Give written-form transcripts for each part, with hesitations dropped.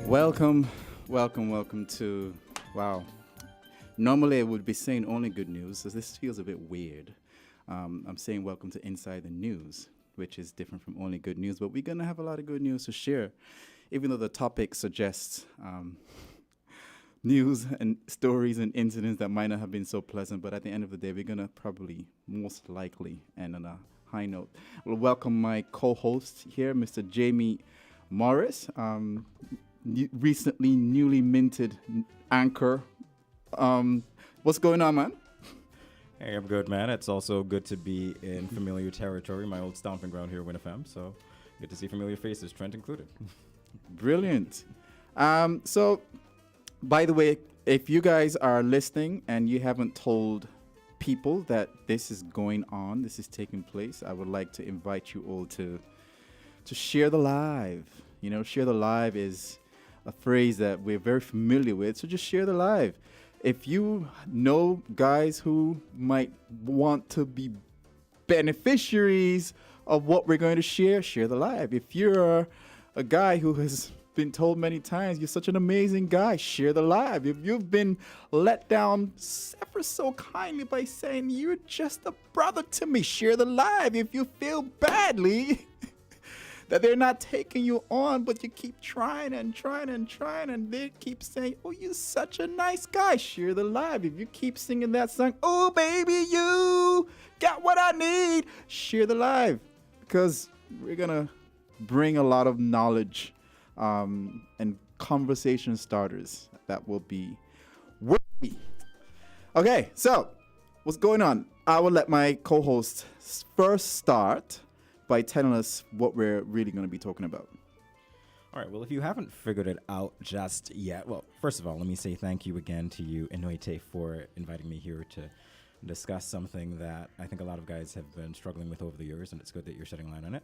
Welcome, welcome to, wow. Normally I would be saying only good news, so this feels a bit weird. I'm saying welcome to Inside the News, which is different from only good news, but we're going to have a lot of good news to share, even though the topic suggests news and stories and incidents that might not have been so pleasant, but at the end of the day, we're going to probably most likely end on a high note. We'll welcome my co-host here, Mr. Jamie Morris, recently newly minted anchor. What's going on, man? Hey, I'm good, man. It's also good to be in familiar territory, my old stomping ground here at WINNFM. So good to see familiar faces, Trent included. Brilliant. So, by the way, if you guys are listening and you haven't told people that this is going on, this is taking place, I would like to invite you all to share the live. You know, share the live is a phrase that we're very familiar with, so just share the live. If you know guys who might want to be beneficiaries of what we're going to share the live. If you're a guy who has been told many times you're such an amazing guy, share the live. If you've been let down ever so kindly by saying you're just a brother to me, share the live. If you feel badly that they're not taking you on, but you keep trying and they keep saying, oh, you're such a nice guy, share the live. If you keep singing that song, oh, baby, you got what I need, share the live. Because we're going to bring a lot of knowledge and conversation starters that will be worthy. Okay, so what's going on? I will let my co-host first start by telling us what we're really going to be talking about. All right, well, if you haven't figured it out just yet, well, first of all, let me say thank you again to you, Inoite, for inviting me here to discuss something that I think a lot of guys have been struggling with over the years, and it's good that you're shedding light on it.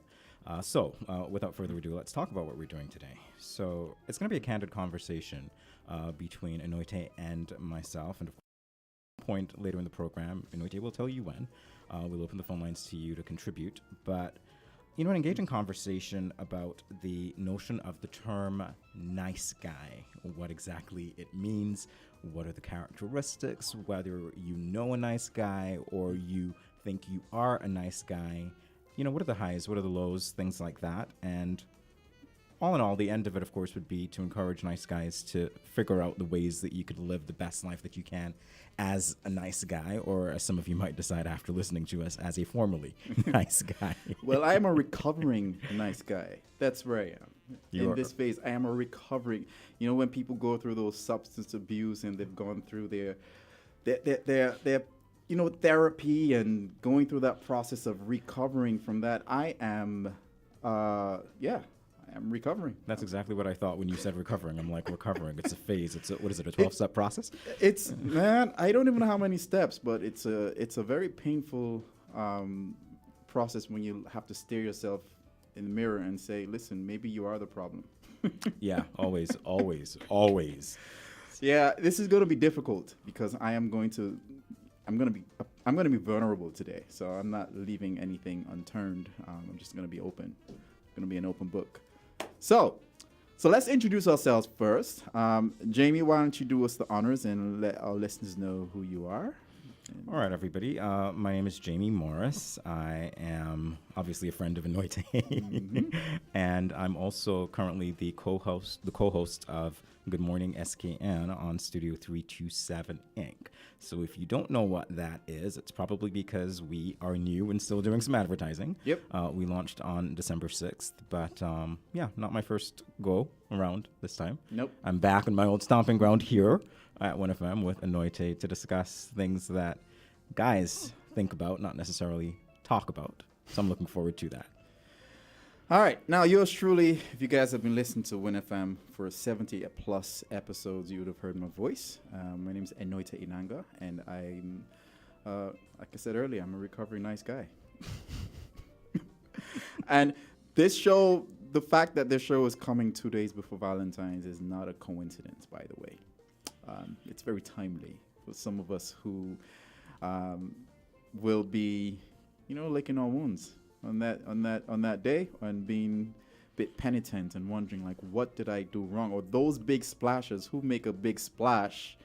So, without further ado, let's talk about what we're doing today. So, it's going to be a candid conversation between Inoite and myself, and of point later in the program, Inoite will tell you when. We'll open the phone lines to you to contribute, but an engaging conversation about the notion of the term nice guy, what exactly it means, what are the characteristics, whether you know a nice guy or you think you are a nice guy, what are the highs, what are the lows, things like that. And all in all, the end of it, of course, would be to encourage nice guys to figure out the ways that you could live the best life that you can as a nice guy, or as some of you might decide after listening to us, as a formerly nice guy. Well, I am a recovering nice guy. That's where I am. In this phase, I am a recovering. When people go through those substance abuse and they've gone through their therapy and going through that process of recovering from that, I am, I'm recovering. That's exactly what I thought when you said recovering. I'm like, recovering. It's a phase. What is it, a 12-step process? Man, I don't even know how many steps, but it's a very painful process when you have to stare yourself in the mirror and say, listen, maybe you are the problem. Yeah, always. Yeah, this is going to be difficult because I'm going to be vulnerable today. So I'm not leaving anything unturned. I'm just going to be open. Going to be an open book. So let's introduce ourselves first. Jamie, why don't you do us the honors and let our listeners know who you are? All right, everybody. My name is Jamie Morris. I am obviously a friend of Inoite, and I'm also currently the co-host of Good Morning SKN on Studio 327 Inc. So if you don't know what that is, it's probably because we are new and still doing some advertising. Yep. We launched on December 6th, but not my first go around this time. Nope. I'm back on my old stomping ground here at WINNFM with Inoite to discuss things that guys think about, not necessarily talk about. So I'm looking forward to that. All right. Now, yours truly, if you guys have been listening to WINNFM for 70-plus episodes, you would have heard my voice. My name is Inoite Inanga, and I'm, like I said earlier, I'm a recovering nice guy. And this show, the fact that this show is coming 2 days before Valentine's is not a coincidence, by the way. It's very timely for some of us who will be, licking our wounds on that day and being bit penitent and wondering like, what did I do wrong? Or those big splashes, who make a big splash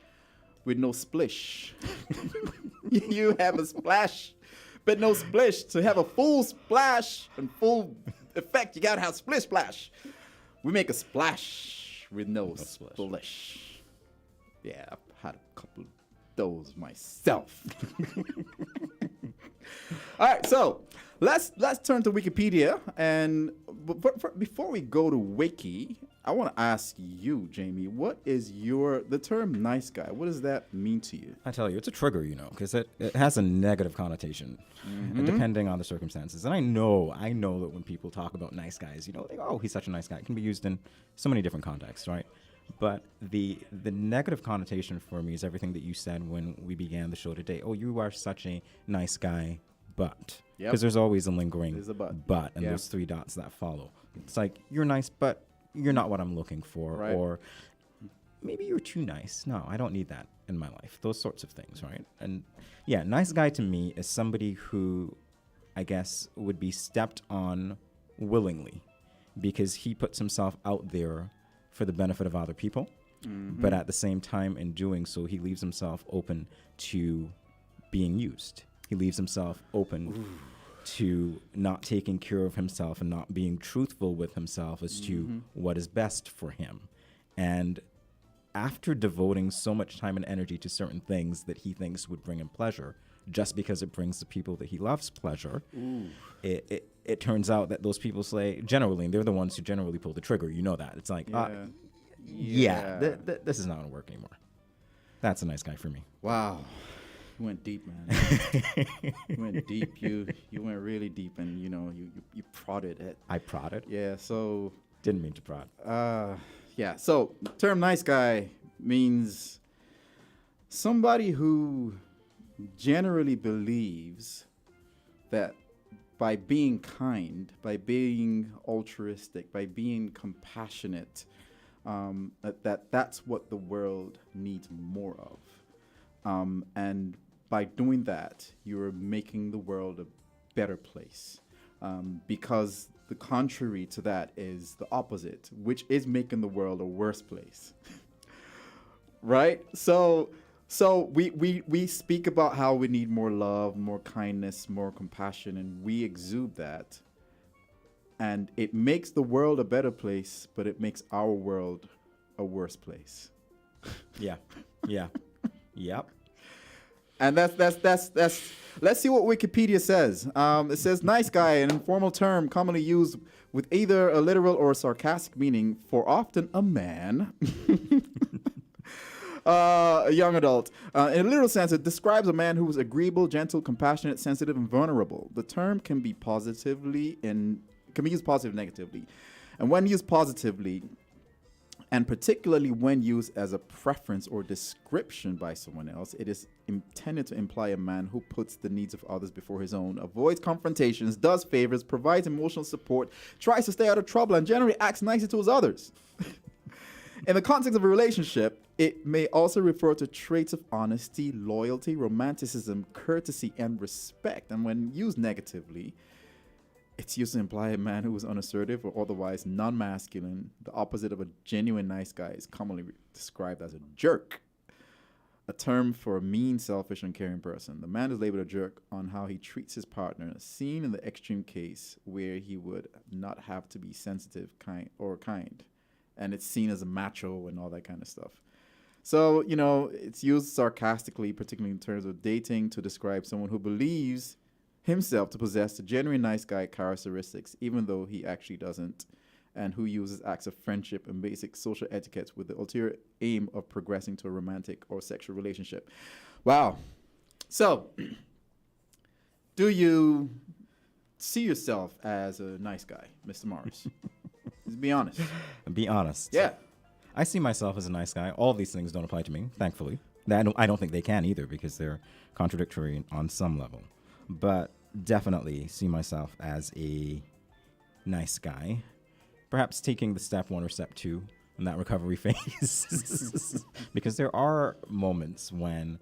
with no splish? You have a splash, but no splish. To have a full splash and full effect, you gotta have splish splash. We make a splash with no splish. Yeah, I've had a couple of those myself. All right, so let's turn to Wikipedia, and before we go to Wiki, I want to ask you, Jamie, what is the term "nice guy"? What does that mean to you? I tell you, it's a trigger, because it has a negative connotation, depending on the circumstances. And I know that when people talk about nice guys, they go, oh, he's such a nice guy. It can be used in so many different contexts, right? But the negative connotation for me is everything that you said when we began the show today. Oh, you are such a nice guy, but. Because there's always a lingering but, and those three dots that follow. It's like, you're nice, but you're not what I'm looking for. Right. Or maybe you're too nice. No, I don't need that in my life. Those sorts of things, right? And yeah, nice guy to me is somebody who, I guess, would be stepped on willingly because he puts himself out there for the benefit of other people. Mm-hmm. But at the same time, in doing so, he leaves himself open to being used. He leaves himself open to not taking care of himself and not being truthful with himself as to what is best for him. And after devoting so much time and energy to certain things that he thinks would bring him pleasure, just because it brings the people that he loves pleasure, it turns out that those people say, generally, and they're the ones who generally pull the trigger. You know that. It's like, this is not going to work anymore. That's a nice guy for me. Wow. You went deep, man. You went deep. You went really deep, and you prodded it. I prodded? Yeah. So didn't mean to prod. Yeah. So the term "nice guy" means somebody who generally believes that by being kind, by being altruistic, by being compassionate, that's what the world needs more of. And by doing that, you're making the world a better place. Because the contrary to that is the opposite, which is making the world a worse place. Right? So we speak about how we need more love, more kindness, more compassion, and we exude that. And it makes the world a better place, but it makes our world a worse place. Yeah. Yep. And that's let's see what Wikipedia says. It says nice guy, an informal term commonly used with either a literal or sarcastic meaning for often a man, a young adult. In a literal sense, it describes a man who is agreeable, gentle, compassionate, sensitive, and vulnerable. The term can be used positively and negatively. And when used positively, and particularly when used as a preference or description by someone else, it is intended to imply a man who puts the needs of others before his own, avoids confrontations, does favors, provides emotional support, tries to stay out of trouble, and generally acts nicely towards others. In the context of a relationship, it may also refer to traits of honesty, loyalty, romanticism, courtesy, and respect. And when used negatively, it's used to imply a man who is unassertive or otherwise non-masculine. The opposite of a genuine nice guy is commonly described as a jerk, a term for a mean, selfish, uncaring person. The man is labeled a jerk on how he treats his partner, seen in the extreme case where he would not have to be sensitive, kind. And it's seen as a macho and all that kind of stuff. So, it's used sarcastically, particularly in terms of dating, to describe someone who believes himself to possess the genuine nice guy characteristics, even though he actually doesn't, and who uses acts of friendship and basic social etiquettes with the ulterior aim of progressing to a romantic or sexual relationship. Wow. So, do you see yourself as a nice guy, Mr. Morris? Just be honest. Be honest. Yeah. I see myself as a nice guy. All these things don't apply to me, thankfully. I don't think they can either because they're contradictory on some level. But definitely see myself as a nice guy. Perhaps taking the step 1 or step 2 in that recovery phase. Because there are moments when,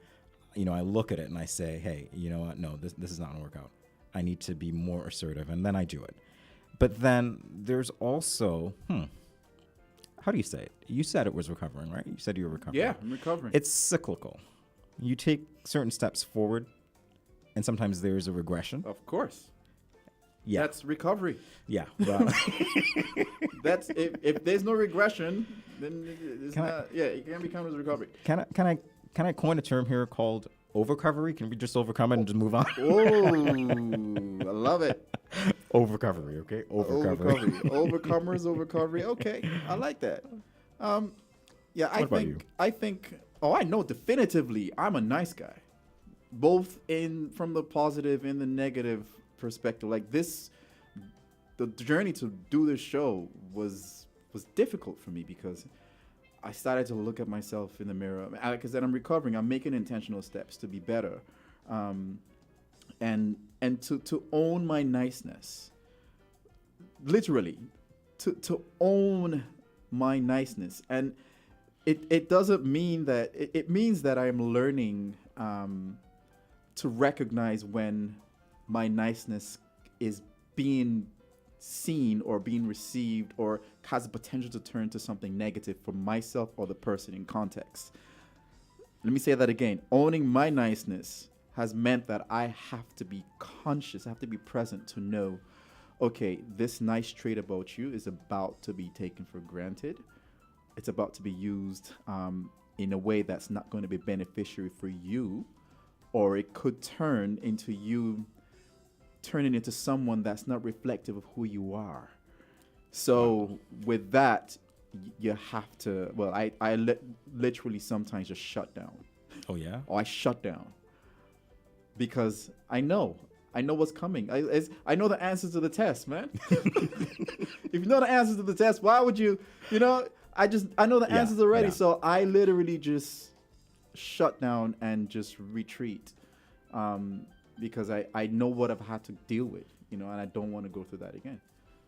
I look at it and I say, hey, you know what? No, this is not going to work out. I need to be more assertive. And then I do it. But then there's also, how do you say it? You said it was recovering, right? You said you were recovering. Yeah, I'm recovering. It's cyclical. You take certain steps forward, and sometimes there's a regression. Of course. Yeah. That's recovery. Yeah. Well, That's if there's no regression, then it's Can I- not. Yeah, it can become as recovery. can I coin a term here called over-recovery? Can we just overcome it and just move on? Oh, I love it. Over-recovery, okay? Over-recovery. Overcomers, over recovery. Okay, I like that. Yeah, What about you? I think. Oh, I know definitively. I'm a nice guy, both from the positive and the negative perspective. Like this, the journey to do this show was difficult for me because I started to look at myself in the mirror. Because then I'm recovering. I'm making intentional steps to be better, and to own my niceness. Literally, to own my niceness. And it doesn't mean that it means that I'm learning to recognize when my niceness is being seen or being received or has the potential to turn to something negative for myself or the person in context. Let me say that again. Owning my niceness has meant that I have to be conscious, I have to be present to know, okay, this nice trait about you is about to be taken for granted. It's about to be used in a way that's not going to be beneficial for you, or it could turn into you turning into someone that's not reflective of who you are. So with that, you have to, well, I literally sometimes just shut down. Oh, yeah? Or I shut down because I know what's coming. I know the answers to the test, man. If you know the answers to the test, why would you, I know the answers already. Yeah. So I literally just shut down and just retreat. Because I know what I've had to deal with, and I don't want to go through that again.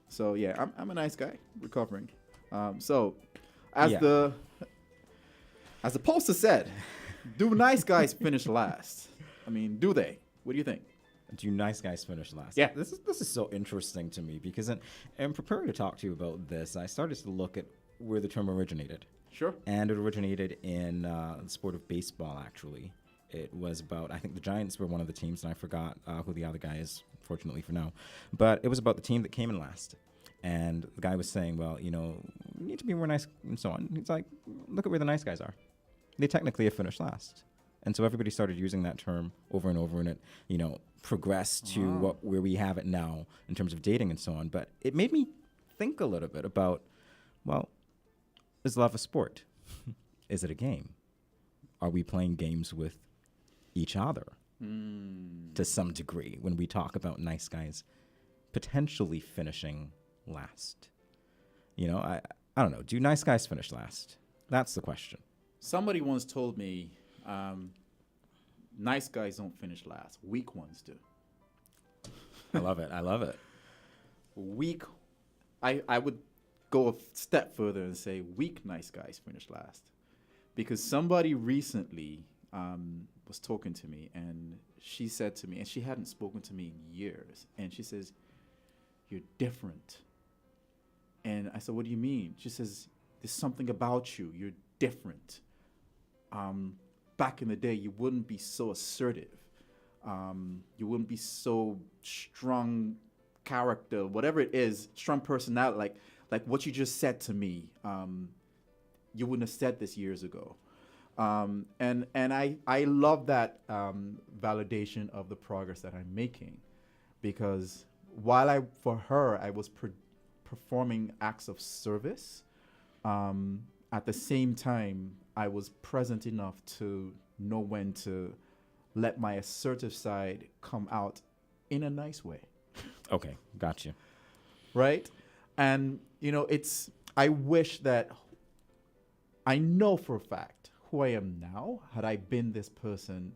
So yeah, I'm a nice guy, recovering. So as the poster said, do nice guys finish last? I mean, do they? What do you think? Do nice guys finish last? Yeah. This is so interesting to me because in preparing to talk to you about this, I started to look at where the term originated. Sure. And it originated in the sport of baseball, actually. It was about, I think the Giants were one of the teams, and I forgot who the other guy is, fortunately for now. But it was about the team that came in last. And the guy was saying, well, we need to be more nice and so on. He's like, look at where the nice guys are. They technically have finished last. And so everybody started using that term over and over, and it, progressed to where we have it now in terms of dating and so on. But it made me think a little bit about, well, is love a sport? Is it a game? Are we playing games with each other to some degree when we talk about nice guys potentially finishing last? I don't know. Do nice guys finish last? That's the question. Somebody once told me, nice guys don't finish last. Weak ones do. I love it. I love it. Weak. I would go a step further and say weak nice guys finish last. Because somebody recently was talking to me, and she said to me, and she hadn't spoken to me in years, and she says, "You're different." And I said, "What do you mean?" She says, "There's something about you. You're different. Back in the day, you wouldn't be so assertive. You wouldn't be so strong character, whatever it is, strong personality, like what you just said to me. You wouldn't have said this years ago." And I love that validation of the progress that I'm making, because while for her I was performing acts of service, at the same time I was present enough to know when to let my assertive side come out in a nice way. Okay, gotcha. Right? And I wish that I know for a fact who I am now. Had I been this person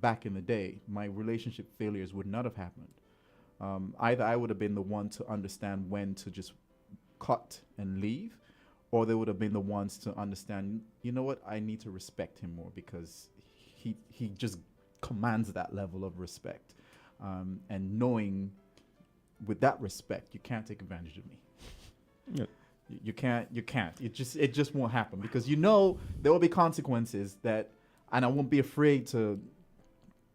back in the day, my relationship failures would not have happened. Either I would have been the one to understand when to just cut and leave, or they would have been the ones to understand, you know what, I need to respect him more because he just commands that level of respect. And knowing with that respect, you can't take advantage of me. Yeah. You can't. It just won't happen because you know there will be consequences and I won't be afraid to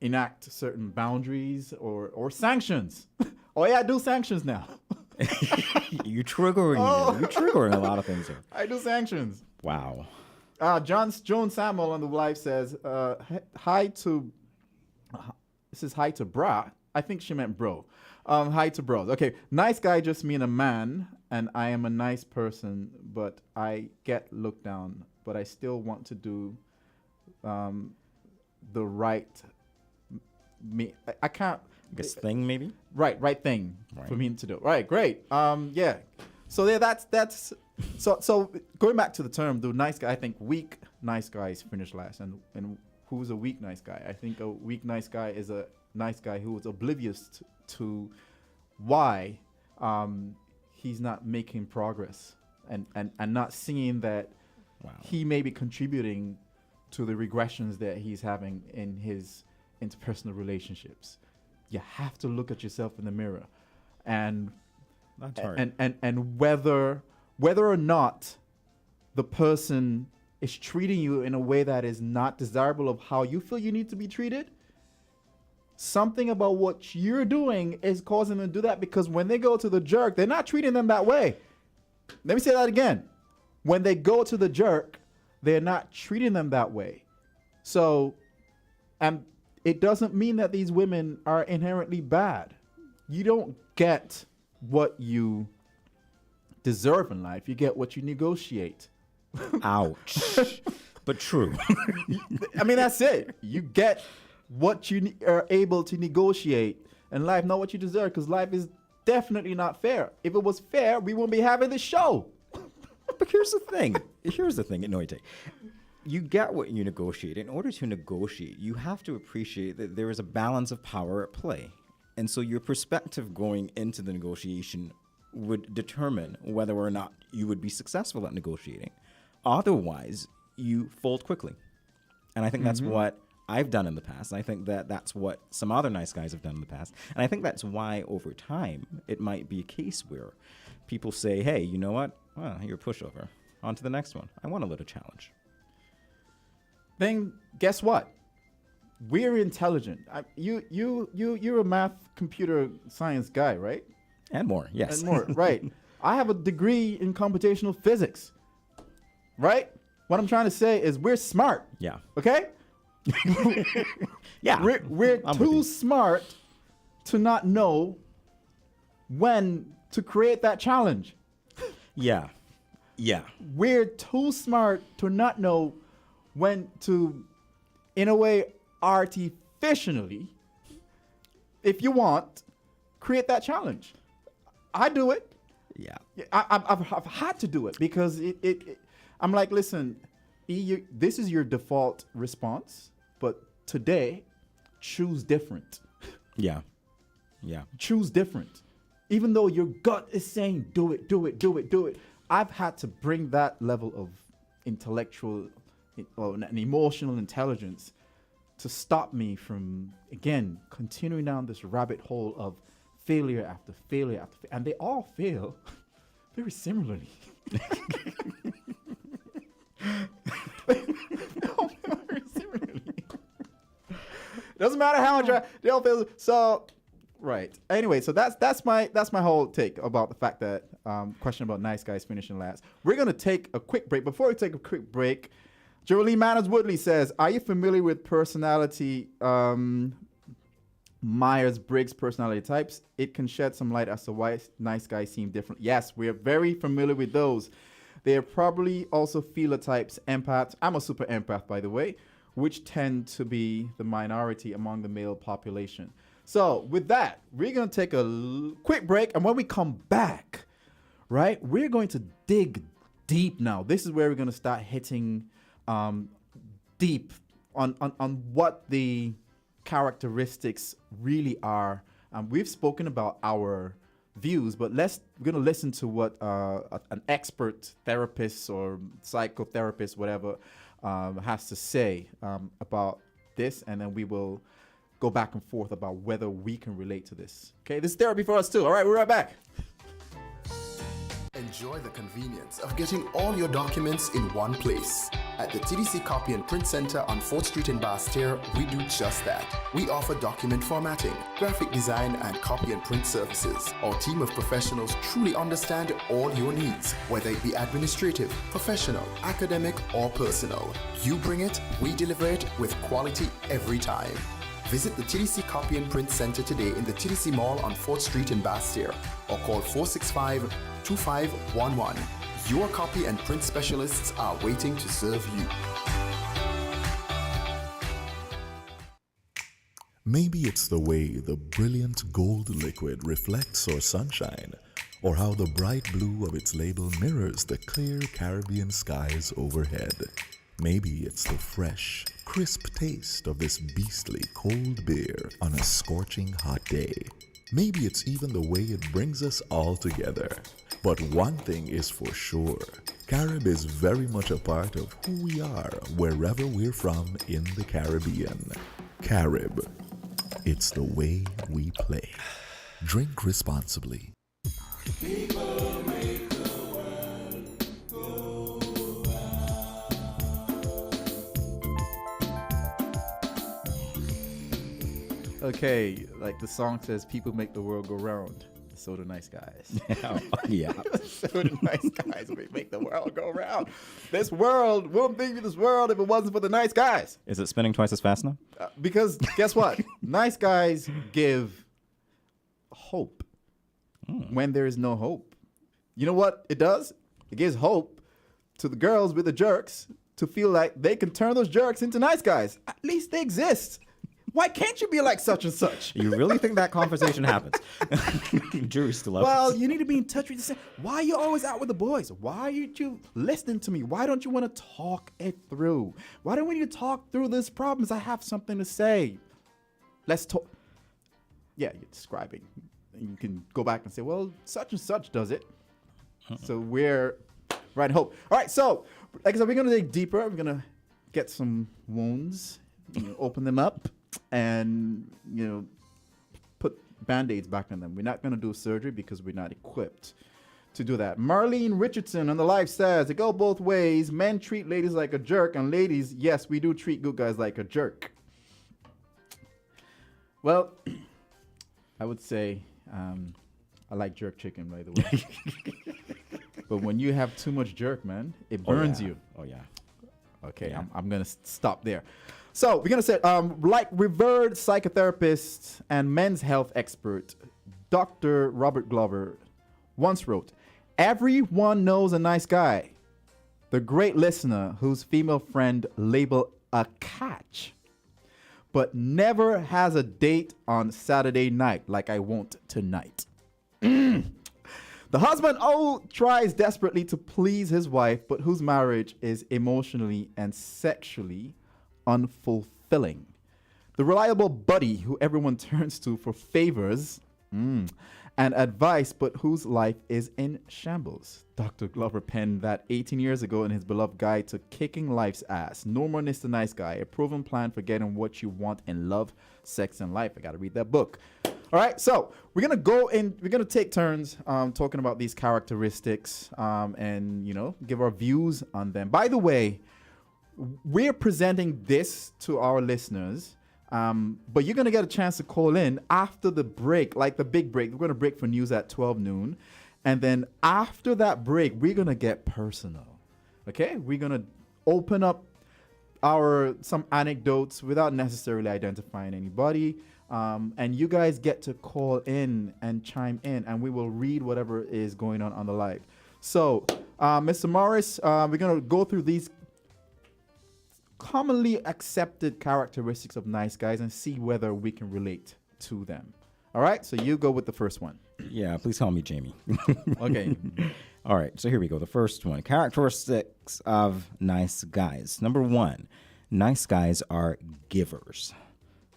enact certain boundaries or sanctions. Oh yeah, I do sanctions now. You're triggering a lot of things here. I do sanctions. Wow. Joan Samuel on the live says, hi to, this is hi to bra. I think she meant bro. Hi to bros. Okay, nice guy just mean a man, and I am a nice person, but I get looked down, but I still want to do the right, I can't. I guess thing maybe? Right thing Right. for me to do. Right, great. Yeah. So yeah, that's so going back to the term, the nice guy. I think weak nice guys finish last, and who's a weak nice guy? I think a weak nice guy is a nice guy who is oblivious to why he's not making progress and not seeing that Wow. he may be contributing to the regressions that he's having in his interpersonal relationships. You have to look at yourself in the mirror, and That's hard. and whether or not the person is treating you in a way that is not desirable of how you feel you need to be treated, something about what you're doing is causing them to do that, because when they go to the jerk, they're not treating them that way. Let me say that again. When they go to the jerk, they're not treating them that way. So, and it doesn't mean that these women are inherently bad. You don't get what you deserve in life. You get what you negotiate. Ouch. But true. I mean, that's it. You get what you are able to negotiate in life, not what you deserve, because life is definitely not fair. If it was fair, we wouldn't be having this show. But here's the thing, Inoite. You get what you negotiate. In order to negotiate, you have to appreciate that there is a balance of power at play. And so your perspective going into the negotiation would determine whether or not you would be successful at negotiating. Otherwise, you fold quickly. And I think that's what I've done in the past. I think that that's what some other nice guys have done in the past. And I think that's why over time it might be a case where people say, hey, you know what? Well, you're a pushover. On to the next one. I want a little challenge. Then guess what? We're intelligent. You're a math, computer science guy, right? And more, yes. And more, right? I have a degree in computational physics, right? What I'm trying to say is we're smart. Yeah. Okay? Yeah. We're I'm with too you. smart to not know when to create that challenge. Yeah. Yeah. We're too smart to not know when to, in a way, artificially, if you want, create that challenge. I do it. Yeah. I've had to do it because I'm like, listen, this is your default response, but today, choose different. Yeah. Yeah. Choose different. Even though your gut is saying, do it, do it, do it, do it. I've had to bring that level of intellectual and emotional intelligence to stop me from, again, continuing down this rabbit hole of failure after failure after failure. And they all fail very similarly. They all fail very similarly. Doesn't matter how much they all fail. So, right. Anyway, so that's my whole take about the fact that question about nice guys finishing last. We're gonna take a quick break. Before we take a quick break, Jolie Manners Woodley says, "Are you familiar with personality Myers-Briggs personality types? It can shed some light as to why nice guys seem different." Yes, we are very familiar with those. They are probably also phenotypes, empaths. I'm a super empath, by the way, which tend to be the minority among the male population. So with that, we're going to take a quick break. And when we come back, right, we're going to dig deep now. This is where we're going to start hitting deep on what the characteristics really are. We've spoken about our views, but we're going to listen to what an expert therapist or psychotherapist, whatever, has to say about this, and then we will go back and forth about whether we can relate to this. Okay, this is therapy for us too. All right, we're right back. Enjoy the convenience of getting all your documents in one place. At the TDC Copy and Print Center on 4th Street in Basse-Terre, we do just that. We offer document formatting, graphic design, and copy and print services. Our team of professionals truly understand all your needs, whether it be administrative, professional, academic, or personal. You bring it, we deliver it with quality every time. Visit the TDC Copy and Print Center today in the TDC Mall on 4th Street in Basse-Terre or call 465-2511. Your copy and print specialists are waiting to serve you. Maybe it's the way the brilliant gold liquid reflects our sunshine, or how the bright blue of its label mirrors the clear Caribbean skies overhead. Maybe it's the fresh, crisp taste of this beastly cold beer on a scorching hot day. Maybe it's even the way it brings us all together. But one thing is for sure, Carib is very much a part of who we are wherever we're from in the Caribbean. Carib, it's the way we play. Drink responsibly. People make the world go round. Okay, like the song says, people make the world go round. So do nice guys. Yeah. So do nice guys make the world go round. This world wouldn't be this world if it wasn't for the nice guys. Is it spinning twice as fast now? Because guess what? Nice guys give hope when there is no hope. You know what it does? It gives hope to the girls with the jerks to feel like they can turn those jerks into nice guys. At least they exist. Why can't you be like such and such? You really think that conversation happens? Jury's still out. Well, you need to be in touch with yourself. Why are you always out with the boys? Why aren't you listening to me? Why don't you want to talk it through? Why don't we need to talk through these problems? I have something to say. Let's talk. Yeah, you're describing. You can go back and say, well, such and such does it. So we're right hope. All right, so like I said, we're going to dig deeper. We're going to get some wounds, open them up, and, put Band-Aids back on them. We're not going to do surgery because we're not equipped to do that. Marlene Richardson on the live says, it go both ways. Men treat ladies like a jerk, and ladies, yes, we do treat good guys like a jerk. Well, I would say I like jerk chicken, by the way. But when you have too much jerk, man, it burns you. Oh, yeah. Okay, Yeah. I'm going to stop there. So we're going to say, like revered psychotherapist and men's health expert, Dr. Robert Glover once wrote, everyone knows a nice guy, the great listener whose female friend label a catch, but never has a date on Saturday night like I won't tonight. The husband tries desperately to please his wife, but whose marriage is emotionally and sexually unfulfilling. The reliable buddy who everyone turns to for favors and advice, but whose life is in shambles. Dr. Glover penned that 18 years ago in his beloved guide to kicking life's ass. No more Mr. Nice Guy, a proven plan for getting what you want in love, sex, and life. I got to read that book. All right, so we're going to go in, we're going to take turns talking about these characteristics and, give our views on them. By the way, we're presenting this to our listeners, but you're going to get a chance to call in after the break, like the big break. We're going to break for news at 12 noon. And then after that break, we're going to get personal. Okay? We're going to open up some anecdotes without necessarily identifying anybody. And you guys get to call in and chime in, and we will read whatever is going on the live. So, Mr. Morris, we're going to go through these commonly accepted characteristics of nice guys and see whether we can relate to them. All right, so you go with the first one. Yeah, please call me Jamie. Okay. All right, so here we go. The first one, characteristics of nice guys. Number one, nice guys are givers.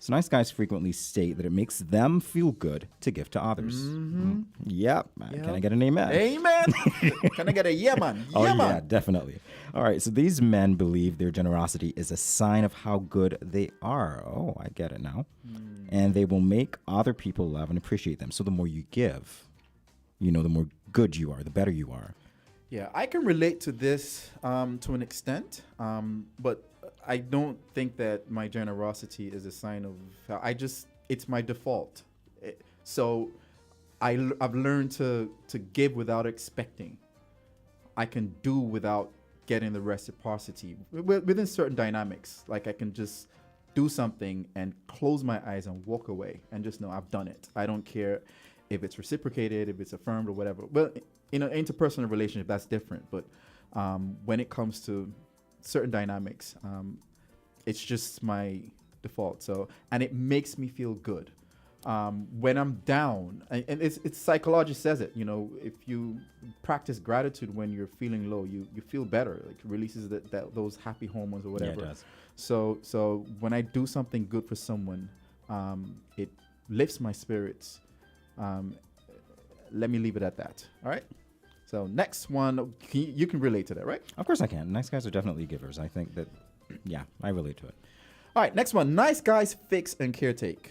So nice guys frequently state that it makes them feel good to give to others. Yep. Can I get an amen? Amen. Can I get a yeah, man? Oh, Yeah, yeah, man. definitely. All right, so these men believe their generosity is a sign of how good they are. Oh, I get it now. And they will make other people love and appreciate them. So the more you give, the more good you are, the better you are. Yeah, I can relate to this to an extent, but I don't think that my generosity is a sign of. It's my default. So I've learned to give without expecting. I can do without getting the reciprocity within certain dynamics. Like I can just do something and close my eyes and walk away and just know I've done it. I don't care if it's reciprocated, if it's affirmed or whatever. Well, in an interpersonal relationship, that's different. But when it comes to certain dynamics, it's just my default. So, and it makes me feel good. When I'm down, and it's psychology says it, if you practice gratitude when you're feeling low, you feel better. Like releases those happy hormones or whatever. Yeah, it does. So when I do something good for someone, it lifts my spirits. Let me leave it at that. All right. So next one, you can relate to that, right? Of course I can. Nice guys are definitely givers. I think that, yeah, I relate to it. All right, next one. Nice guys fix and caretake.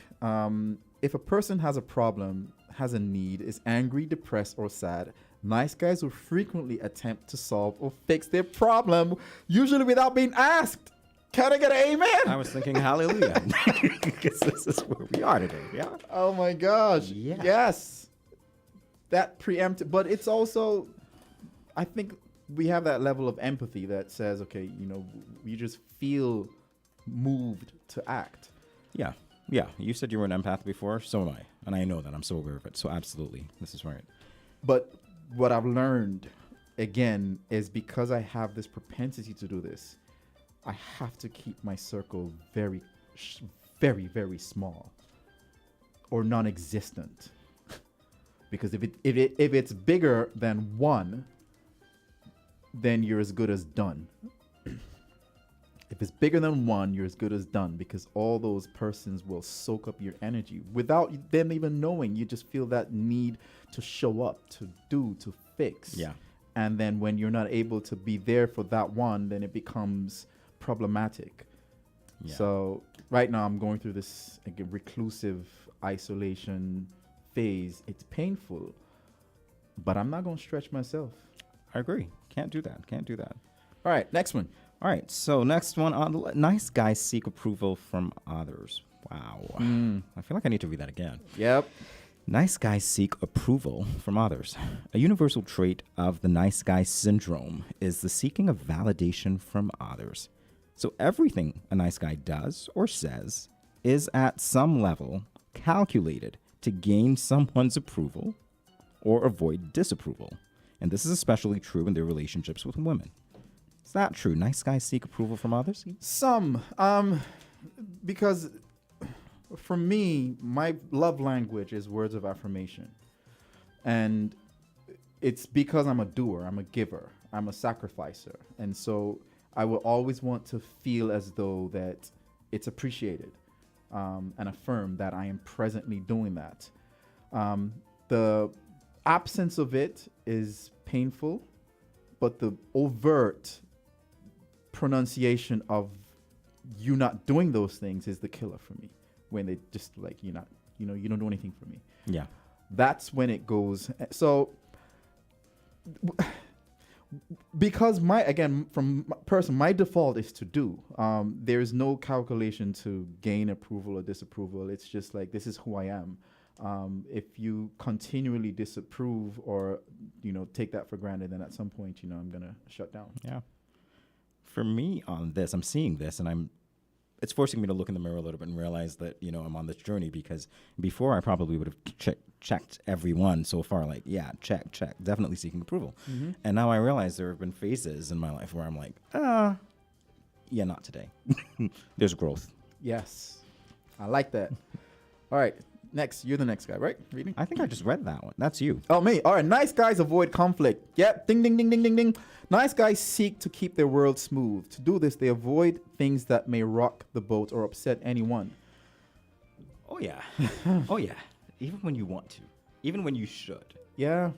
If a person has a problem, has a need, is angry, depressed, or sad, nice guys will frequently attempt to solve or fix their problem, usually without being asked. Can I get an amen? I was thinking hallelujah. Because this is where we are today, yeah? Oh my gosh. Yeah. Yes. That preempted, but it's also, I think we have that level of empathy that says, okay, you just feel moved to act. Yeah. Yeah. You said you were an empath before, so am I. And I know that. I'm so aware of it. So absolutely. This is right. But what I've learned, again, is because I have this propensity to do this, I have to keep my circle very, very, very small or non-existent. Because if it's bigger than one, then you're as good as done. If it's bigger than one, you're as good as done, because all those persons will soak up your energy without them even knowing. You just feel that need to show up, to do, to fix. Yeah. And then when you're not able to be there for that one, then it becomes problematic. Yeah. So right now I'm going through this reclusive isolation phase. It's painful, but I'm not going to stretch myself. I agree. Can't do that. All right, next one. All right. So next one on the nice guys seek approval from others. Wow. I feel like I need to read that again. Yep. Nice guys seek approval from others. A universal trait of the nice guy syndrome is the seeking of validation from others. So everything a nice guy does or says is at some level calculated to gain someone's approval or avoid disapproval. And this is especially true in their relationships with women. Is that true? Nice guys seek approval from others? Some, because for me, my love language is words of affirmation. And it's because I'm a doer, I'm a giver, I'm a sacrificer. And so I will always want to feel as though that it's appreciated and affirmed that I am presently doing that. The absence of it is painful, but the overt pronunciation of you not doing those things is the killer for me. When they just like, you don't do anything for me. Yeah. That's when it goes. So because my default is to do. There's no calculation to gain approval or disapproval. It's just like, this is who I am. If you continually disapprove or, take that for granted, then at some point, I'm going to shut down. Yeah. For me on this, I'm seeing this and it's forcing me to look in the mirror a little bit and realize that, I'm on this journey, because before I probably would have checked every one so far. Like, yeah, check, definitely seeking approval. Mm-hmm. And now I realize there have been phases in my life where I'm like, yeah, not today. There's growth. Yes. I like that. All right. Next, you're the next guy, right? Reading? I think I just read that one. That's you. Oh, me. All right. Nice guys avoid conflict. Yep. Ding, ding, ding, ding, ding, ding. Nice guys seek to keep their world smooth. To do this, they avoid things that may rock the boat or upset anyone. Oh yeah. Oh yeah. Even when you want to. Even when you should. Yeah.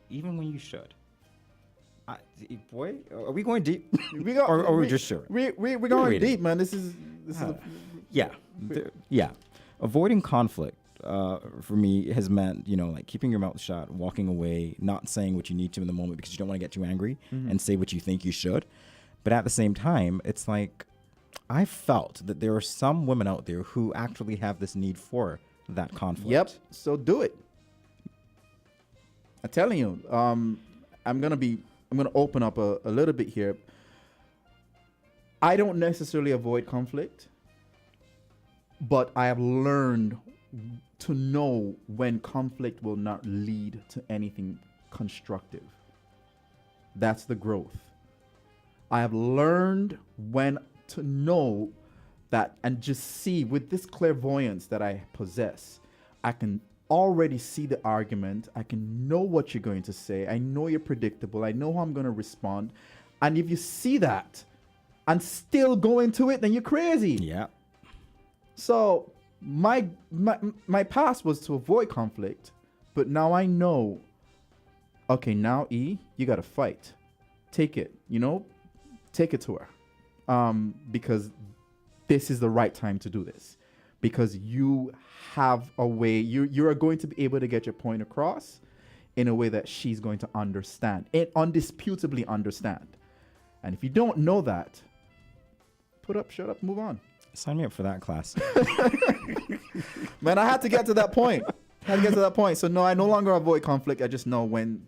Even when you should. Boy, are we going deep? We go, or are we just sure? We're going reading. deep, man. This is Yeah. Yeah. Avoiding conflict for me has meant, like keeping your mouth shut, walking away, not saying what you need to in the moment because you don't want to get too angry and say what you think you should. But at the same time, it's like I felt that there are some women out there who actually have this need for that conflict. Yep. So do it. I'm telling you. I'm gonna open up a little bit here. I don't necessarily avoid conflict, but I have learned to know when conflict will not lead to anything constructive. That's the growth. I have learned when to know that and just see with this clairvoyance that I possess, I can already see the argument. I can know what you're going to say. I know you're predictable. I know how I'm going to respond. And if you see that and still go into it, then you're crazy. Yeah. So my past was to avoid conflict, but now I know, okay, now E, you got to fight. Take it, take it to her. Because this is the right time to do this. Because you have a way, you are going to be able to get your point across in a way that she's going to understand, and undisputably understand. And if you don't know that, put up, shut up, move on. Sign me up for that class. Man, I had to get to that point. So no, I no longer avoid conflict. I just know when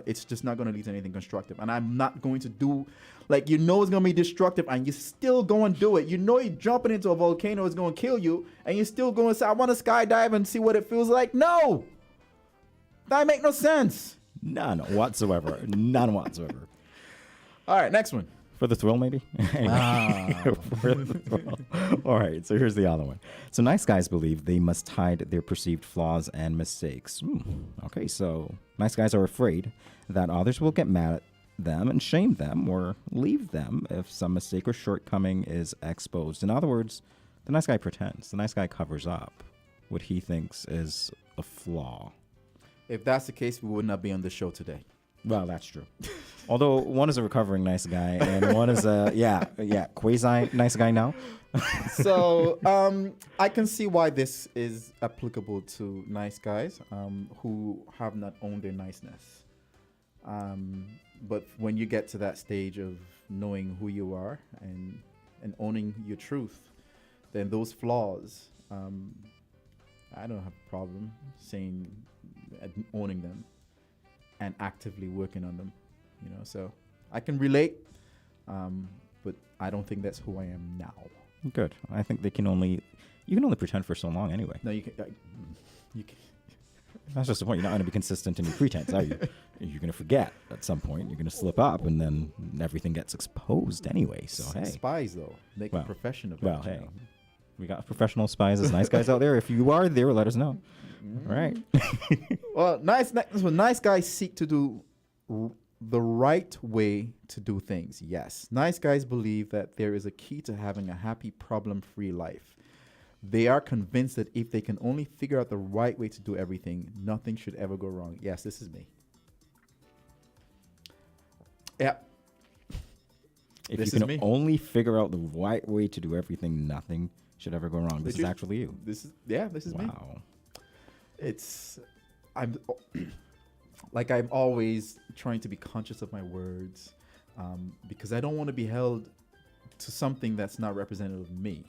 it's just not going to lead to anything constructive. And I'm not going to do, it's going to be destructive and you still go and do it. You're jumping into a volcano is going to kill you and you're still going to say, I want to skydive and see what it feels like. No, that make no sense. None whatsoever. None whatsoever. All right, next one. For the thrill, maybe? For the thrill. All right, so here's the other one. So nice guys believe they must hide their perceived flaws and mistakes. Okay, so nice guys are afraid that others will get mad at them and shame them or leave them if some mistake or shortcoming is exposed. In other words, the nice guy pretends. The nice guy covers up what he thinks is a flaw. If that's the case, we would not be on the show today. Well, that's true. Although one is a recovering nice guy and one is a, quasi nice guy now. So I can see why this is applicable to nice guys who have not owned their niceness. But when you get to that stage of knowing who you are and owning your truth, then those flaws, I don't have a problem owning them and actively working on them, so I can relate, but I don't think that's who I am now. Good. I think you can only pretend for so long anyway. No, you can. That's just the point. You're not going to be consistent in your pretense, are you? You're going to forget at some point. You're going to slip up, and then everything gets exposed anyway. So hey, spies though, make a profession of it. Well, hey, we got professional spies as nice guys out there. If you are there, let us know. All right. Well, nice guys seek to do the right way to do things. Yes, nice guys believe that there is a key to having a happy, problem-free life. They are convinced that if they can only figure out the right way to do everything, nothing should ever go wrong. Yes, this is me. Yeah. If This you is can me. only figure out the right way to do everything, nothing should ever go wrong. This is actually you. This is me. Wow. I'm always trying to be conscious of my words because I don't want to be held to something that's not representative of me.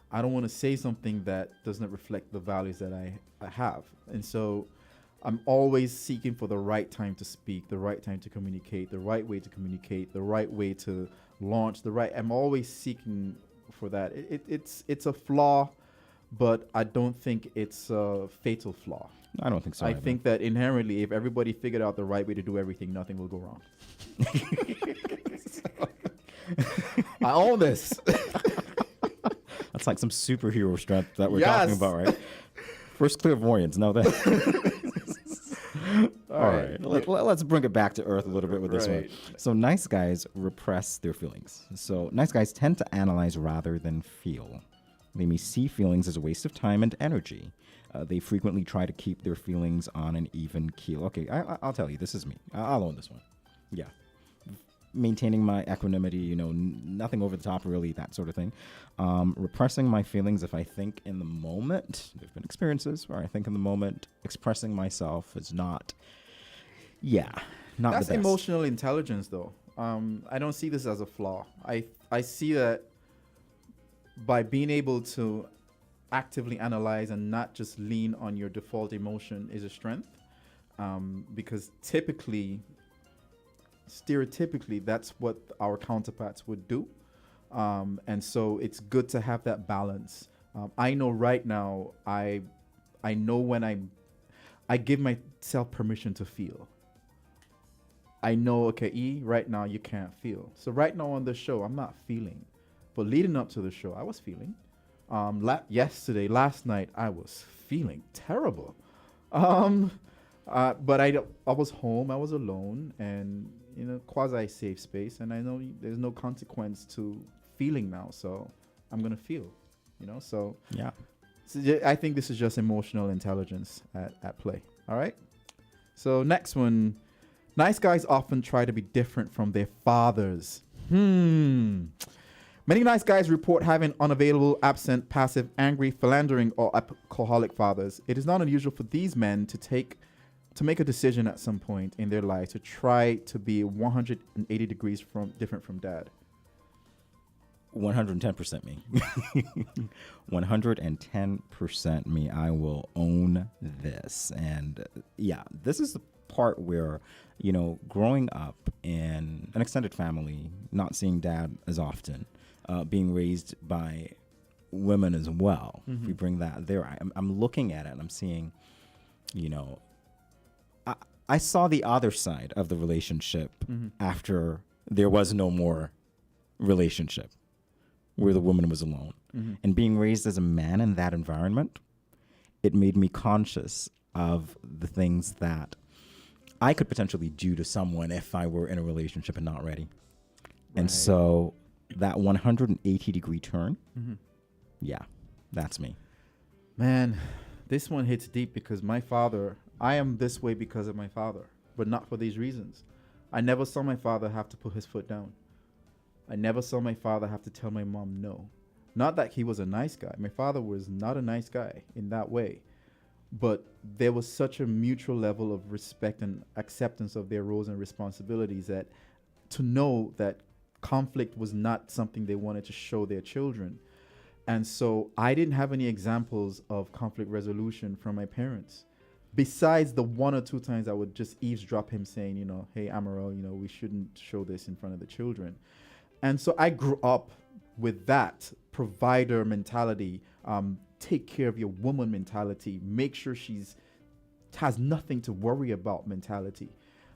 I don't want to say something that does not reflect the values that I have. And so I'm always seeking for the right time to speak, the right time to communicate, the right way to communicate, the right way to launch, I'm always seeking for that. It's a flaw, but I don't think it's a fatal flaw. I don't think so. I think that inherently, if everybody figured out the right way to do everything, nothing will go wrong. I own this. That's like some superhero strength that we're Yes. talking about, right? First clairvoyance, now that. All right. Let's bring it back to earth a little bit with this one. Right. So nice guys repress their feelings. So nice guys tend to analyze rather than feel. They may see feelings as a waste of time and energy. They frequently try to keep their feelings on an even keel. Okay, I'll tell you, this is me. I'll own this one. Yeah. Maintaining my equanimity, nothing over the top, really, that sort of thing. Repressing my feelings if I think in the moment. There have been experiences where I think in the moment, expressing myself is not That's the best. emotional intelligence, though. I don't see this as a flaw. I see that by being able to actively analyze and not just lean on your default emotion is a strength, because stereotypically, that's what our counterparts would do. And so it's good to have that balance. I know right now, I know when I give myself permission to feel. I know, okay, E, right now you can't feel. So right now on the show, I'm not feeling. But leading up to the show, I was feeling. Last night, I was feeling terrible. But I was home, I was alone, and quasi safe space, and I know there's no consequence to feeling now, so I'm gonna feel. So Yeah. I think this is just emotional intelligence at play. All right. So next one, nice guys often try to be different from their fathers. Many nice guys report having unavailable, absent, passive, angry, philandering, or alcoholic fathers. It is not unusual for these men to make a decision at some point in their life to try to be 180 degrees different from dad. 110% me. 110% me. I will own this. And this is the part where, growing up in an extended family, not seeing dad as often, being raised by women as well. If we bring that there, I'm looking at it and I'm seeing, I saw the other side of the relationship after there was no more relationship, where the woman was alone. And being raised as a man in that environment, it made me conscious of the things that I could potentially do to someone if I were in a relationship and not ready. Right. And so that 180 degree turn, that's me. Man, this one hits deep because I am this way because of my father, but not for these reasons. I never saw my father have to put his foot down. I never saw my father have to tell my mom no. Not that he was a nice guy. My father was not a nice guy in that way. But there was such a mutual level of respect and acceptance of their roles and responsibilities that to know that conflict was not something they wanted to show their children. And so I didn't have any examples of conflict resolution from my parents. Besides the one or two times I would just eavesdrop him saying, hey, Amaral, we shouldn't show this in front of the children. And so I grew up with that provider mentality, take care of your woman mentality, make sure has nothing to worry about mentality.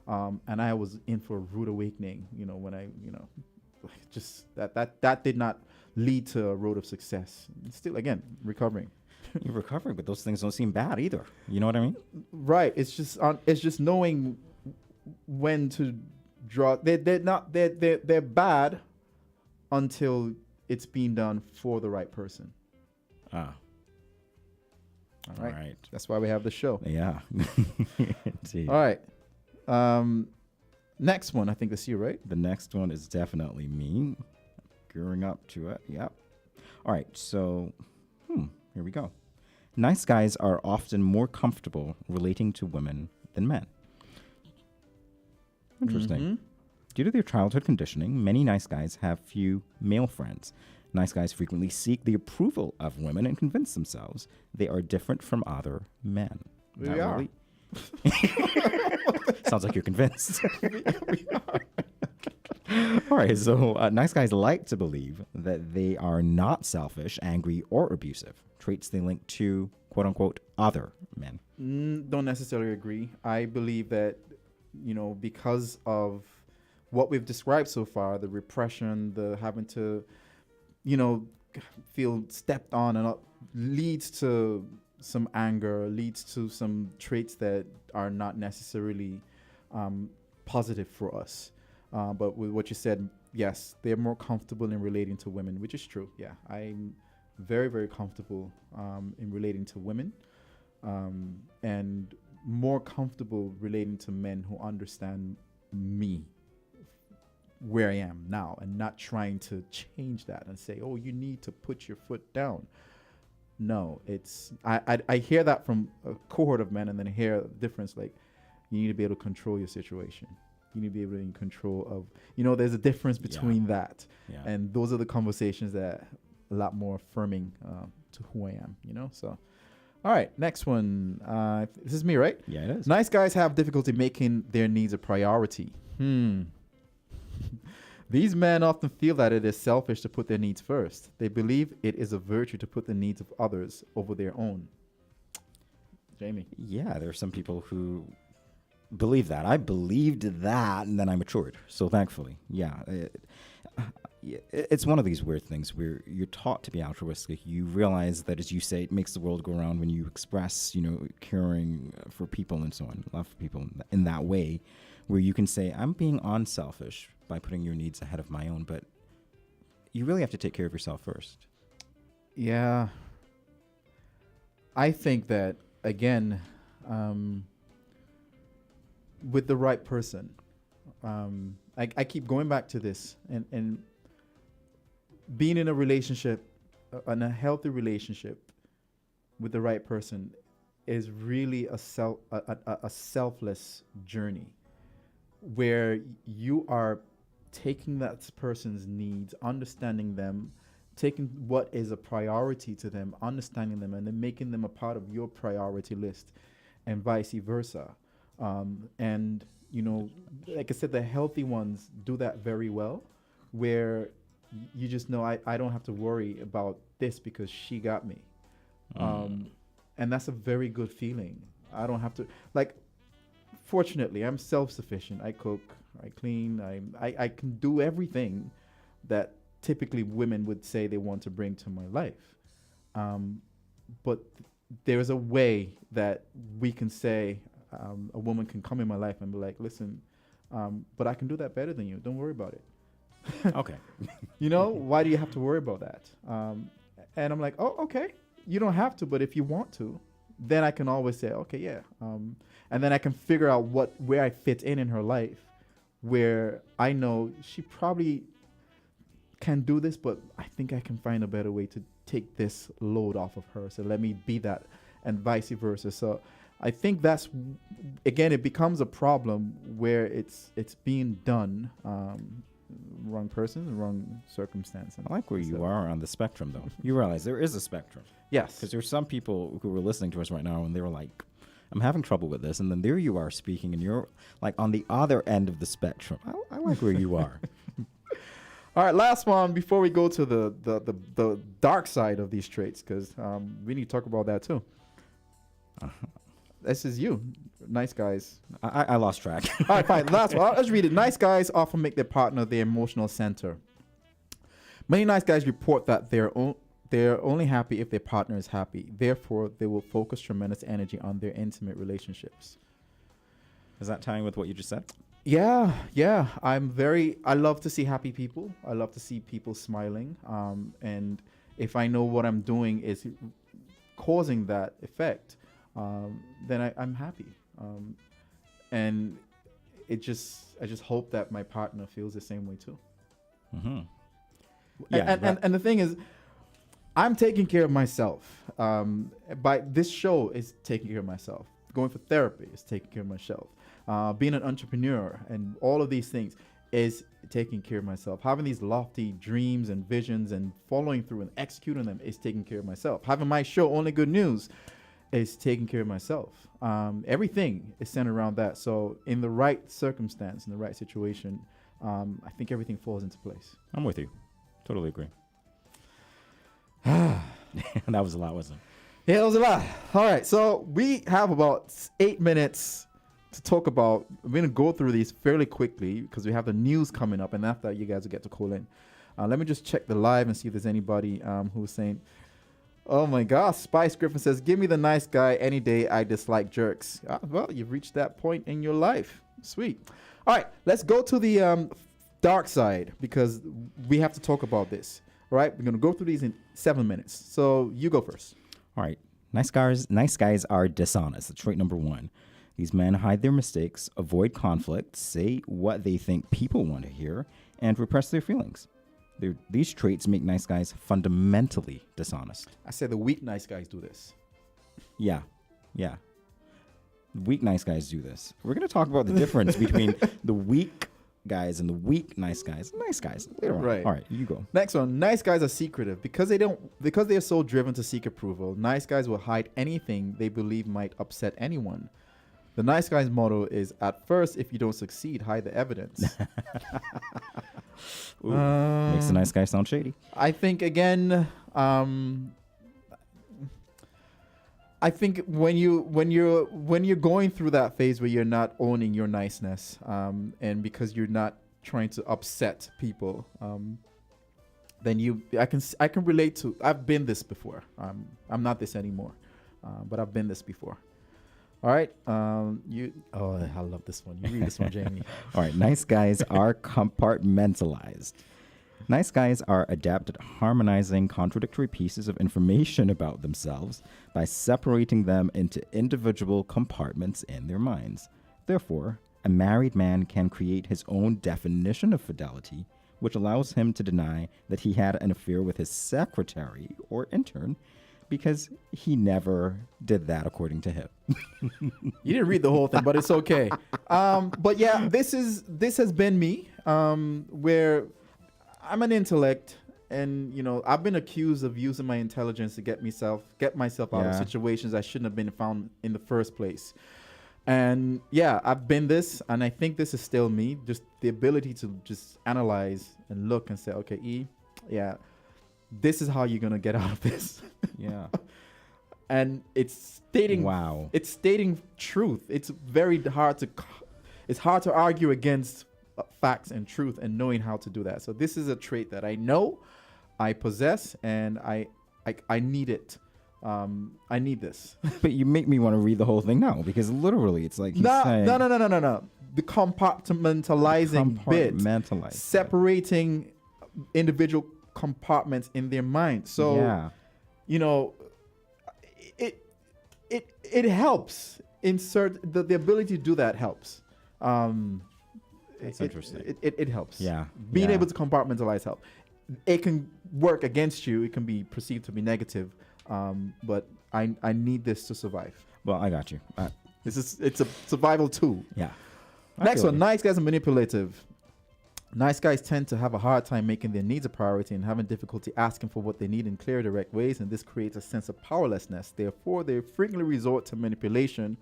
And I was in for a rude awakening, when I, just that did not lead to a road of success. Still, again, recovering. You're recovering, but those things don't seem bad either. You know what I mean? Right. It's just knowing when to draw. They're bad until it's being done for the right person. Ah. All right. That's why we have the show. Yeah. Indeed. All right. Next one, I think that's you, right? The next one is definitely me. Gearing up to it. Yep. All right. So, here we go. Nice guys are often more comfortable relating to women than men. Interesting. Due to their childhood conditioning, many nice guys have few male friends. Nice guys frequently seek the approval of women and convince themselves they are different from other men. We are. Really? Sounds like you're convinced. We are. All right, so nice guys like to believe that they are not selfish, angry, or abusive. Traits they link to, quote unquote, other men. Don't necessarily agree. I believe that, because of what we've described so far, the repression, the having to, feel stepped on and up, leads to some anger, leads to some traits that are not necessarily positive for us. But with what you said, yes, they're more comfortable in relating to women, which is true. Yeah, very, very comfortable in relating to women, and more comfortable relating to men who understand me, where I am now, and not trying to change that and say, oh, you need to put your foot down. No, it's I hear that from a cohort of men, and then hear the difference, like, you need to be able to control your situation. You need to be able to be in control of, there's a difference between that. Yeah. And those are the conversations that a lot more affirming to who I am, So, all right, next one. This is me, right? Yeah, it is. Nice guys have difficulty making their needs a priority. These men often feel that it is selfish to put their needs first. They believe it is a virtue to put the needs of others over their own. Jamie. Yeah, there are some people who believe that. I believed that, and then I matured. So thankfully, yeah. It's one of these weird things where you're taught to be altruistic. You realize that, as you say, it makes the world go round when you express, caring for people and so on, love for people in that way, where you can say, I'm being unselfish by putting your needs ahead of my own, but you really have to take care of yourself first. Yeah. I think that, again, with the right person, I keep going back to this, and being in a relationship, in a healthy relationship with the right person, is really a selfless journey, where you are taking that person's needs, understanding them, taking what is a priority to them, understanding them, and then making them a part of your priority list, and vice versa. And like I said, the healthy ones do that very well, where you just know, I don't have to worry about this because she got me. And that's a very good feeling. I don't have to, fortunately, I'm self-sufficient. I cook, I clean, I can do everything that typically women would say they want to bring to my life. But there's a way that we can say, a woman can come in my life and be like, listen, but I can do that better than you. Don't worry about it. Okay. Why do you have to worry about that? And I'm like, oh, okay. You don't have to, but if you want to, then I can always say, okay, yeah. And then I can figure out where I fit in her life, where I know she probably can do this, but I think I can find a better way to take this load off of her. So let me be that, and vice versa. So I think that's, again, it becomes a problem where it's being done, wrong person, wrong circumstance. I like where you are on the spectrum, though. You realize there is a spectrum. Yes. Because there's some people who are listening to us right now, and they were like, I'm having trouble with this. And then there you are speaking, and you're like on the other end of the spectrum. I like where you are. All right, last one before we go to the dark side of these traits, because we need to talk about that too. This is you. Nice guys. I lost track. All right, fine. Last one. Let's read it. Nice guys often make their partner their emotional center. Many nice guys report that they're only happy if their partner is happy. Therefore, they will focus tremendous energy on their intimate relationships. Is that tying with what you just said? Yeah. I love to see happy people. I love to see people smiling. And if I know what I'm doing is causing that effect, then I'm happy. And I just hope that my partner feels the same way too. Mm-hmm. And the thing is, I'm taking care of myself. By this show is taking care of myself. Going for therapy is taking care of myself. Being an entrepreneur and all of these things is taking care of myself. Having these lofty dreams and visions and following through and executing them is taking care of myself. Having my show, Only Good News, is taking care of myself. Everything is centered around that. So in the right circumstance, in the right situation, I think everything falls into place. I'm with you. Totally agree. That was a lot, wasn't it? Yeah, it was a lot. All right, so we have about 8 minutes to talk about. We're going to go through these fairly quickly because we have the news coming up, and after that, you guys will get to call in. Let me just check the live and see if there's anybody who's saying, oh my gosh, Spice Griffin says, give me the nice guy any day. I dislike jerks. Well, you've reached that point in your life. Sweet. All right, let's go to the dark side because we have to talk about this. All right, we're gonna go through these in 7 minutes. So you go first. All right. Nice guys are dishonest. That's trait number 1. These men hide their mistakes, avoid conflict, say what they think people want to hear, and repress their feelings. These traits make nice guys fundamentally dishonest. I said the weak nice guys do this. Yeah. Weak nice guys do this. We're going to talk about the difference between the weak guys and the weak nice guys. Nice guys later on. Right. All right, you go. Next one. Nice guys are secretive because they are so driven to seek approval. Nice guys will hide anything they believe might upset anyone. The nice guy's motto is, at first, if you don't succeed, hide the evidence. Makes the nice guy sound shady. I think, again, I think when you're going through that phase where you're not owning your niceness, and because you're not trying to upset people, then I can relate to. I've been this before. I'm not this anymore, but I've been this before. All right. I love this one. You read this one, Jamie. All right. Nice guys are compartmentalized. Nice guys are adept at harmonizing contradictory pieces of information about themselves by separating them into individual compartments in their minds. Therefore, a married man can create his own definition of fidelity, which allows him to deny that he had an affair with his secretary or intern, because he never did that according to him. You didn't read the whole thing, but it's okay. But yeah, this has been me, where I'm an intellect, and I've been accused of using my intelligence to get myself out of situations I shouldn't have been found in the first place. And yeah, I've been this, and I think this is still me. Just the ability to just analyze and look and say, okay, this is how you're gonna get out of this. Yeah. And it's stating truth. It's very hard to argue against facts and truth and knowing how to do that. So this is a trait that I know I possess, and I need it. I need this. But you make me want to read the whole thing now, because literally it's like No. The compartmentalizing bit, separating individual compartments in their mind. So it helps. Insert the ability to do that helps. That's interesting. It helps. Yeah. Being able to compartmentalize help. It can work against you. It can be perceived to be negative. But I need this to survive. Well, I got you. It's a survival tool. Yeah. Next one. Nice guys are manipulative. Nice guys tend to have a hard time making their needs a priority and having difficulty asking for what they need in clear, direct ways, and this creates a sense of powerlessness. Therefore, they frequently resort to manipulation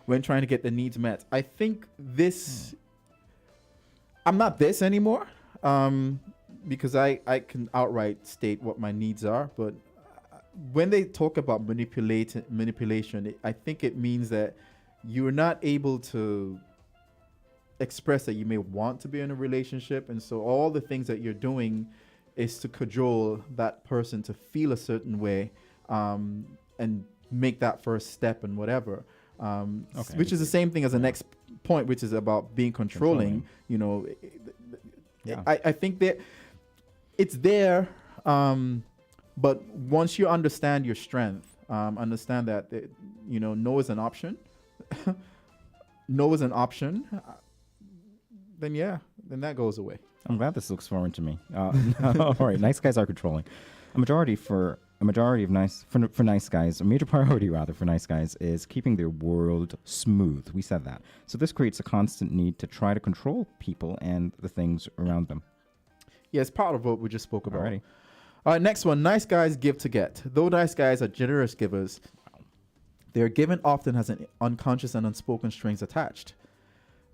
when trying to get their needs met. I think this... I'm not this anymore, because I can outright state what my needs are, but when they talk about manipulation, I think it means that you're not able to express that you may want to be in a relationship, and so all the things that you're doing is to cajole that person to feel a certain way, and make that first step and whatever, which is the same thing as the next point, which is about being controlling. I think that it's there, but once you understand your strength, understand that no is an option. No is an option. Then that goes away. I'm glad this looks foreign to me. All right, nice guys are controlling. A major priority for nice guys is keeping their world smooth. We said that. So this creates a constant need to try to control people and the things around them. Yeah, it's part of what we just spoke about. Alrighty. All right, next one. Nice guys give to get. Though nice guys are generous givers, their giving often has an unconscious and unspoken strings attached.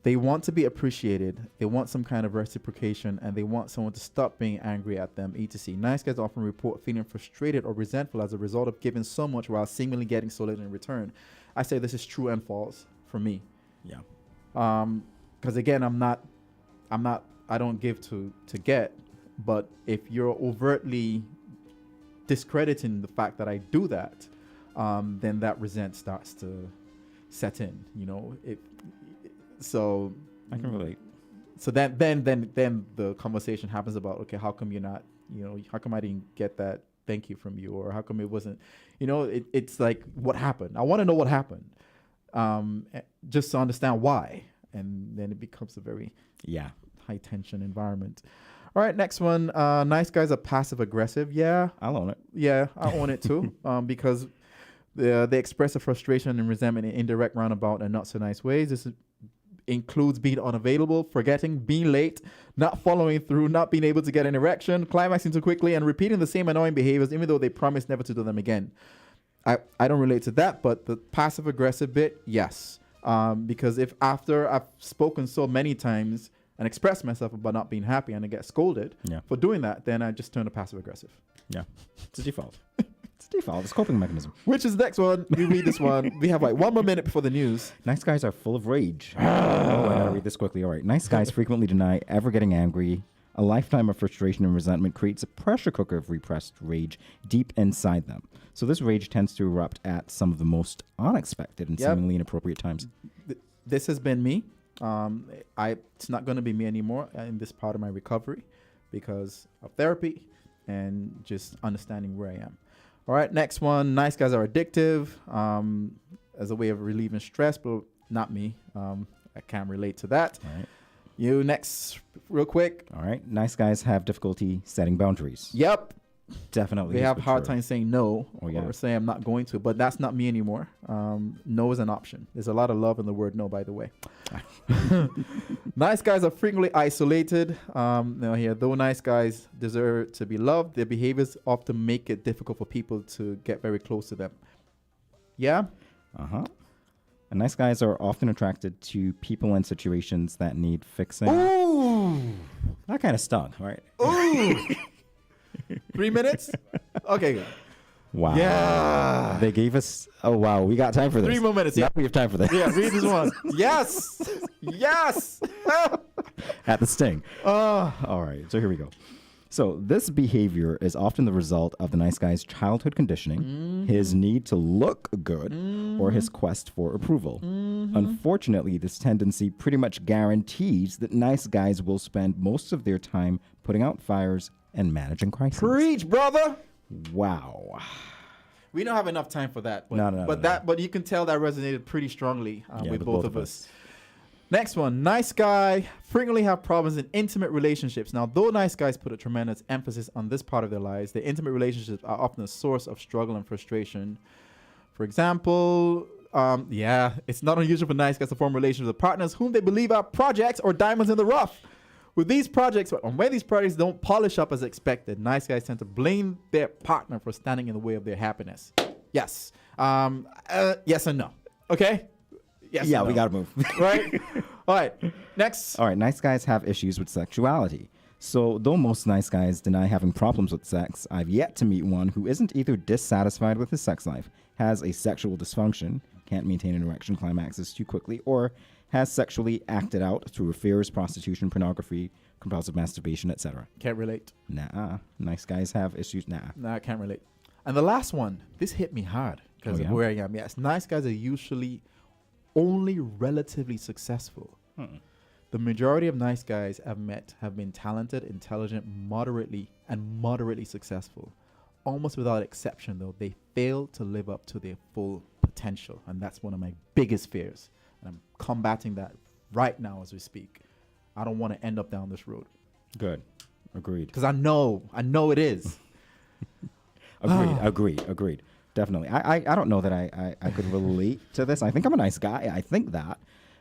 They want to be appreciated, they want some kind of reciprocation, and they want someone to stop being angry at them, etc. Nice guys often report feeling frustrated or resentful as a result of giving so much while seemingly getting so little in return. I say this is true and false for me. Yeah. Because again, I don't give to get, but if you're overtly discrediting the fact that I do that, then that resent starts to set in, So I can relate. So then the conversation happens about, okay, how come you're not, how come I didn't get that thank you from you, or how come it wasn't, it's like, what happened? I want to know what happened, just to understand why. And then it becomes a very high tension environment. All right, next one. Nice guys are passive aggressive. Yeah, I'll own it. Yeah, I own it too. Because they express a frustration and resentment in indirect, roundabout, and not so nice ways. This includes being unavailable, forgetting, being late, not following through, not being able to get an erection, climaxing too quickly, and repeating the same annoying behaviors even though they promise never to do them again. I don't relate to that, but the passive aggressive bit, yes. Because if after I've spoken so many times and expressed myself about not being happy and I get scolded for doing that, then I just turn to passive aggressive. Yeah, it's a default. It's a default. It's a coping mechanism. Which is the next one. We read this one. We have like 1 more minute before the news. Nice guys are full of rage. I gotta read this quickly. All right. Nice guys frequently deny ever getting angry. A lifetime of frustration and resentment creates a pressure cooker of repressed rage deep inside them. So this rage tends to erupt at some of the most unexpected and seemingly inappropriate times. This has been me. It's not going to be me anymore in this part of my recovery because of therapy and just understanding where I am. All right, next one. Nice guys are addictive as a way of relieving stress, but not me. I can't relate to that. All right. You next, real quick. All right. Nice guys have difficulty setting boundaries. Yep. Definitely. They have hard time saying no or saying I'm not going to, but that's not me anymore. No is an option. There's a lot of love in the word no, by the way. Nice guys are frequently isolated. Though nice guys deserve to be loved, their behaviors often make it difficult for people to get very close to them. Yeah? Uh-huh. And nice guys are often attracted to people and situations that need fixing. Ooh! That kind of stung, right? Ooh! 3 minutes? Okay. Wow. Yeah. They gave us, we got time for this. 3 more minutes. Yeah, we have time for this. Yeah, read this one. Yes. Yes. At the sting. All right, so here we go. So this behavior is often the result of the nice guy's childhood conditioning, his need to look good, or his quest for approval. Unfortunately, this tendency pretty much guarantees that nice guys will spend most of their time putting out fires and managing crises. Preach, brother. Wow. We don't have enough time for that. But, No. But you can tell that resonated pretty strongly with both of us. us. Next one, nice guy frequently have problems in intimate relationships. Now, though nice guys put a tremendous emphasis on this part of their lives, their intimate relationships are often a source of struggle and frustration. For example, it's not unusual for nice guys to form relationships with partners whom they believe are projects or diamonds in the rough. When these projects don't polish up as expected, nice guys tend to blame their partner for standing in the way of their happiness. Yes. Yes and no. Okay? Yes. Yeah, and we no. got to move. Right? All right. Next. All right, nice guys have issues with sexuality. So though most nice guys deny having problems with sex, I've yet to meet one who isn't either dissatisfied with his sex life, has a sexual dysfunction, can't maintain an erection, climaxes too quickly, or has sexually acted out through affairs, prostitution, pornography, compulsive masturbation, etc. Can't relate. Nah, nice guys have issues. Nah, I can't relate. And the last one, this hit me hard because of where I am. Yes, nice guys are usually only relatively successful. The majority of nice guys I've met have been talented, intelligent, moderately successful. Almost without exception, though, they fail to live up to their full potential. And that's one of my biggest fears. And I'm combating that right now as we speak. I don't want to end up down this road. good. Agreed. Because I know it is. Agreed. Definitely. I don't know that I could relate to this. I think I'm a nice guy. I think that.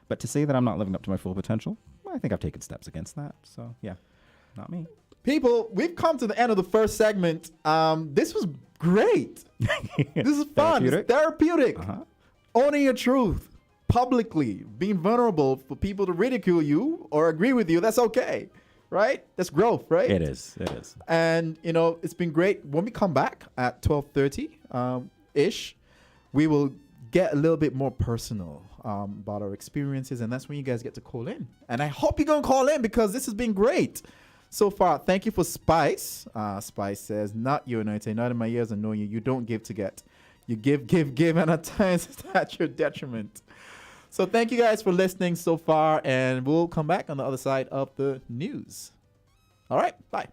But to say that I'm not living up to my full potential, I think I've taken steps against that. So, yeah, not me. People, we've come to the end of the first segment. This was great. This is fun. It's therapeutic. Owning your truth publicly, being vulnerable for people to ridicule you or agree with you. That's okay. Right? That's growth, right? It is. And, it's been great. When we come back at 12:30 ish, we will get a little bit more personal about our experiences. And that's when you guys get to call in. And I hope you're going to call in because this has been great so far. Thank you for Spice. Spice says, not you, Anointed. Not in my years of knowing you. You don't give to get. You give, and at times it's at your detriment. So thank you guys for listening so far, and we'll come back on the other side of the news. All right, bye.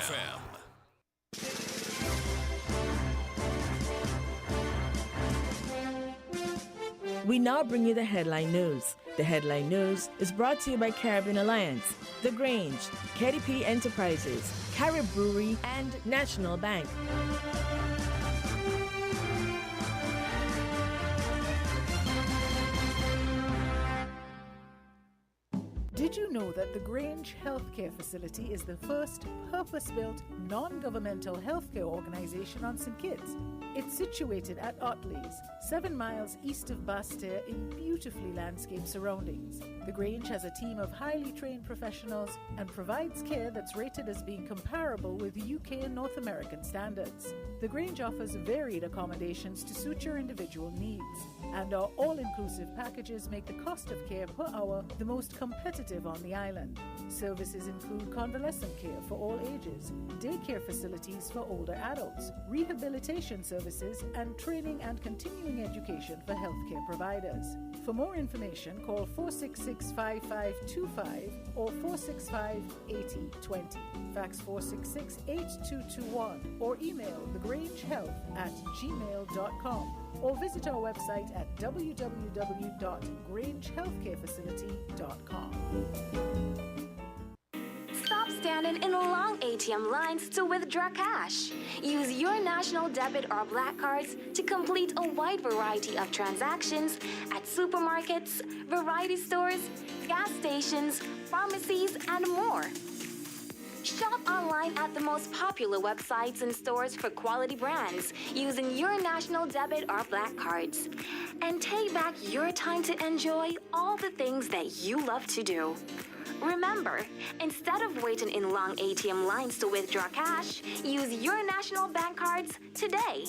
FM. We now bring you the headline news. The headline news is brought to you by Caribbean Alliance, The Grange, KDP Enterprises, Carib Brewery, and National Bank. Did you know that the Grange Healthcare Facility is the first purpose-built, non-governmental healthcare organization on St. Kitts? It's situated at Otley's, 7 miles east of Basseterre in beautifully landscaped surroundings. The Grange has a team of highly trained professionals and provides care that's rated as being comparable with UK and North American standards. The Grange offers varied accommodations to suit your individual needs, and our all-inclusive packages make the cost of care per hour the most competitive on the island. Services include convalescent care for all ages, daycare facilities for older adults, rehabilitation services, and training and continuing education for healthcare providers. For more information, call 466-5525 or 465-8020. Fax 466-8221 or email thegrangehealth@gmail.com or visit our website at www.grangehealthcarefacility.com. Stop standing in long ATM lines to withdraw cash. Use your national debit or black cards to complete a wide variety of transactions at supermarkets, variety stores, gas stations, pharmacies, and more. Shop online at the most popular websites and stores for quality brands using your national debit or black cards. And take back your time to enjoy all the things that you love to do. Remember, instead of waiting in long ATM lines to withdraw cash, use your national bank cards today.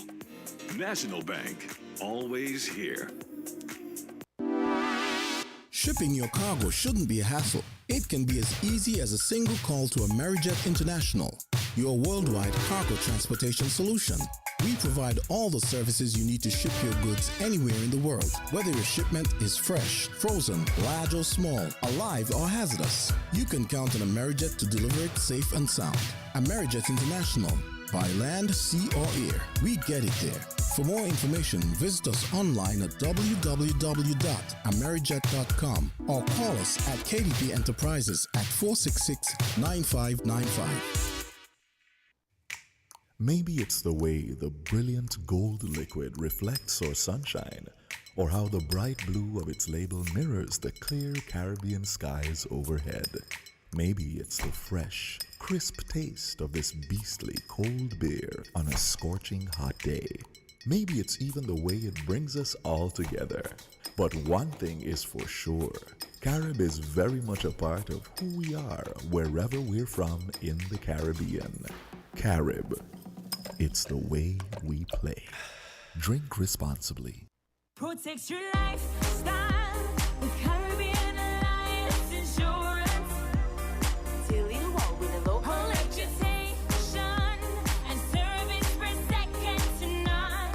National Bank, always here. Shipping your cargo shouldn't be a hassle. It can be as easy as a single call to Amerijet International, your worldwide cargo transportation solution. We provide all the services you need to ship your goods anywhere in the world, whether your shipment is fresh, frozen, large or small, alive or hazardous. You can count on Amerijet to deliver it safe and sound. Amerijet International, by land, sea or air, we get it there. For more information, visit us online at www.amerijet.com or call us at KDP Enterprises at 466-9595. Maybe it's the way the brilliant gold liquid reflects our sunshine, or how the bright blue of its label mirrors the clear Caribbean skies overhead. Maybe it's the fresh, crisp taste of this beastly cold beer on a scorching hot day. Maybe it's even the way it brings us all together. But one thing is for sure, Carib is very much a part of who we are wherever we're from in the Caribbean. Carib, it's the way we play. Drink responsibly. Protect your lifestyle with Caribbean Alliance Insurance. Dealing well with a low reputation and service for second to none.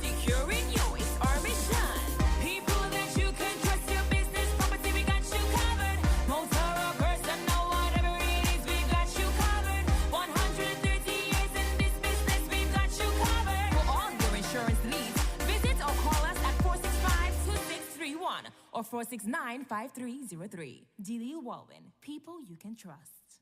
Securing you is our mission. People that you can trust, your business, property, we got you covered. Motor or personal, whatever it is, we got you covered. 130 years in this business, we got you covered. For all your insurance needs, visit or call us at 465-2631 or 469-5303. Dealey Walwyn, people you can trust.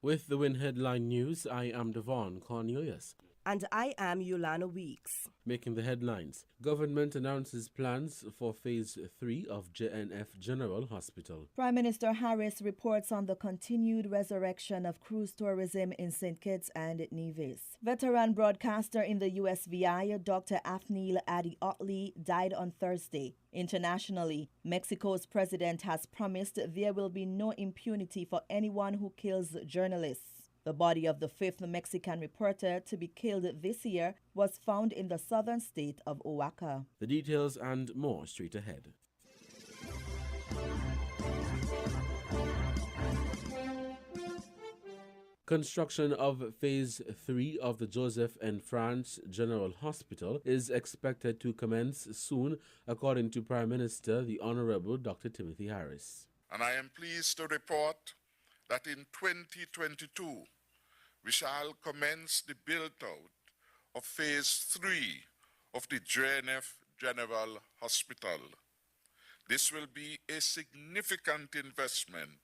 With the Win Headline News, I am Devon Cornelius. And I am Yolanda Weeks. Making the headlines. Government announces plans for Phase 3 of JNF General Hospital. Prime Minister Harris reports on the continued resurrection of cruise tourism in St. Kitts and Nevis. Veteran broadcaster in the USVI, Dr. Afnil Adi Otley, died on Thursday. Internationally, Mexico's president has promised there will be no impunity for anyone who kills journalists. The body of the fifth Mexican reporter to be killed this year was found in the southern state of Oaxaca. The details and more straight ahead. Construction of Phase 3 of the Joseph and France General Hospital is expected to commence soon, according to Prime Minister the Honorable Dr. Timothy Harris. And I am pleased to report that in 2022, we shall commence the build-out of Phase 3 of the JNF General Hospital. This will be a significant investment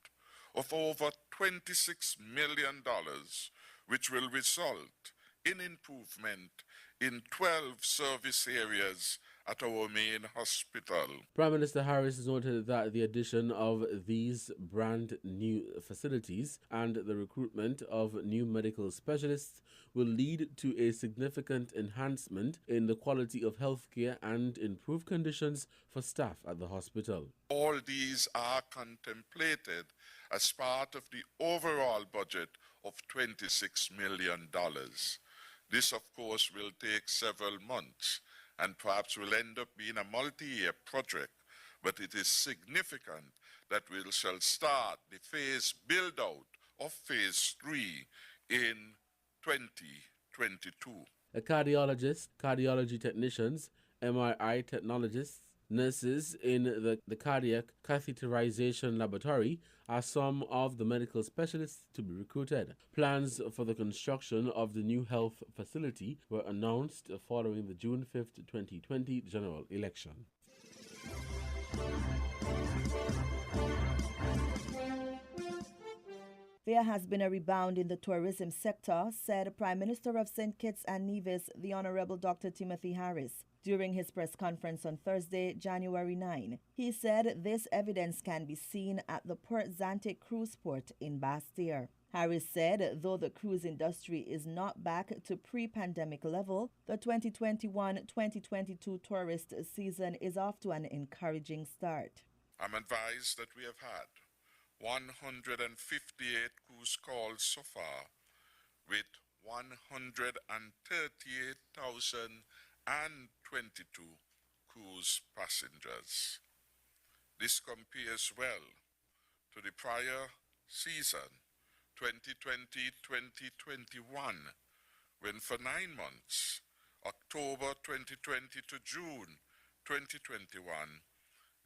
of over $26 million, which will result in improvement in 12 service areas at our main hospital. Prime Minister Harris noted that the addition of these brand new facilities and the recruitment of new medical specialists will lead to a significant enhancement in the quality of healthcare and improve conditions for staff at the hospital. All these are contemplated as part of the overall budget of $26 million. This, of course, will take several months and perhaps will end up being a multi-year project, but it is significant that we shall start the phase build-out of Phase 3 in 2022. A cardiologist, cardiology technicians, MRI technologists, nurses in the cardiac catheterization laboratory are some of the medical specialists to be recruited. Plans for the construction of the new health facility were announced following the June 5th, 2020 general election. There has been a rebound in the tourism sector, said Prime Minister of St. Kitts and Nevis, the Honorable Dr. Timothy Harris, during his press conference on Thursday, January 9. He said this evidence can be seen at the Port Zantic cruise port in Basseterre. Harris said though the cruise industry is not back to pre-pandemic level, the 2021-2022 tourist season is off to an encouraging start. I'm advised that we have had 158 cruise calls so far, with 138,022 cruise passengers. This compares well to the prior season, 2020-2021, when for 9 months, October 2020 to June 2021,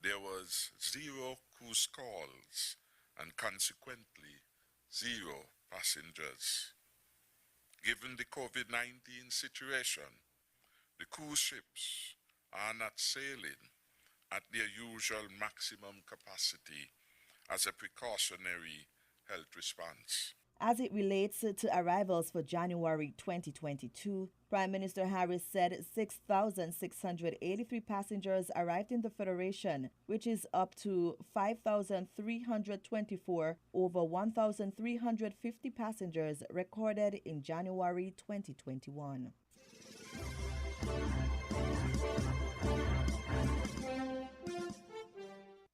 there was 0 cruise calls and consequently 0 passengers. Given the COVID-19 situation, the cruise ships are not sailing at their usual maximum capacity as a precautionary health response. As it relates to arrivals for January 2022, Prime Minister Harris said 6,683 passengers arrived in the Federation, which is up to 5,324 over 1,350 passengers recorded in January 2021.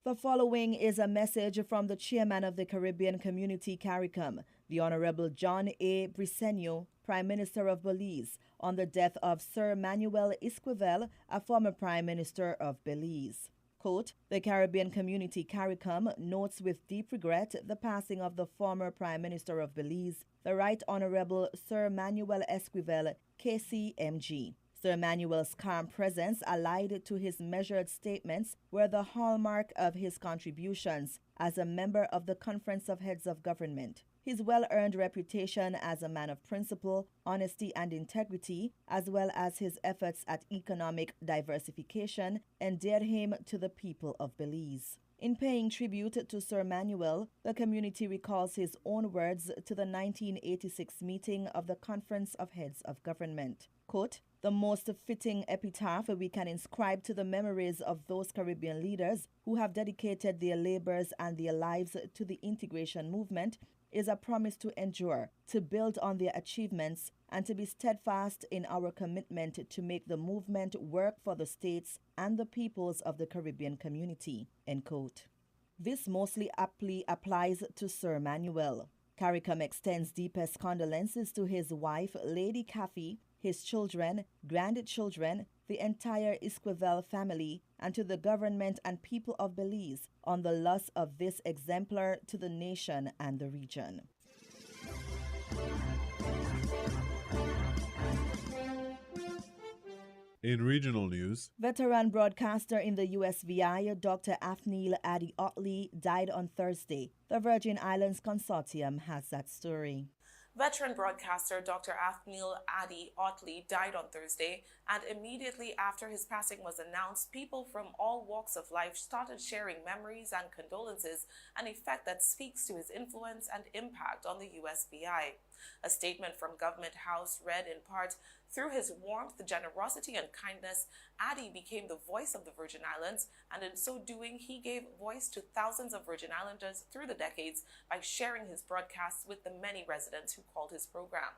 The following is a message from the chairman of the Caribbean Community CARICOM, the Honorable John A. Briceño, Prime Minister of Belize, on the death of Sir Manuel Esquivel, a former Prime Minister of Belize. Quote, the Caribbean Community CARICOM notes with deep regret the passing of the former Prime Minister of Belize, the Right Honorable Sir Manuel Esquivel, KCMG. Sir Manuel's calm presence, allied to his measured statements, were the hallmark of his contributions as a member of the Conference of Heads of Government. His well-earned reputation as a man of principle, honesty, and integrity, as well as his efforts at economic diversification, endeared him to the people of Belize. In paying tribute to Sir Manuel, the community recalls his own words to the 1986 meeting of the Conference of Heads of Government. Quote, the most fitting epitaph we can inscribe to the memories of those Caribbean leaders who have dedicated their labors and their lives to the integration movement is a promise to endure, to build on their achievements, and to be steadfast in our commitment to make the movement work for the states and the peoples of the Caribbean community. End quote. This mostly aptly applies to Sir Manuel. CARICOM extends deepest condolences to his wife, Lady Cathy, his children, grandchildren, the entire Esquivel family, and to the government and people of Belize on the loss of this exemplar to the nation and the region. In regional news, Veteran broadcaster in the USVI, Dr. Afnil Adi Otley, died on Thursday. The Virgin Islands Consortium has that story. Veteran broadcaster Dr. Afnil Adi Otley died on Thursday, and immediately after his passing was announced, people from all walks of life started sharing memories and condolences, an effect that speaks to his influence and impact on the USVI. A statement from Government House read in part, "Through his warmth, generosity, and kindness, Adi became the voice of the Virgin Islands, and in so doing, he gave voice to thousands of Virgin Islanders through the decades by sharing his broadcasts with the many residents who called his program."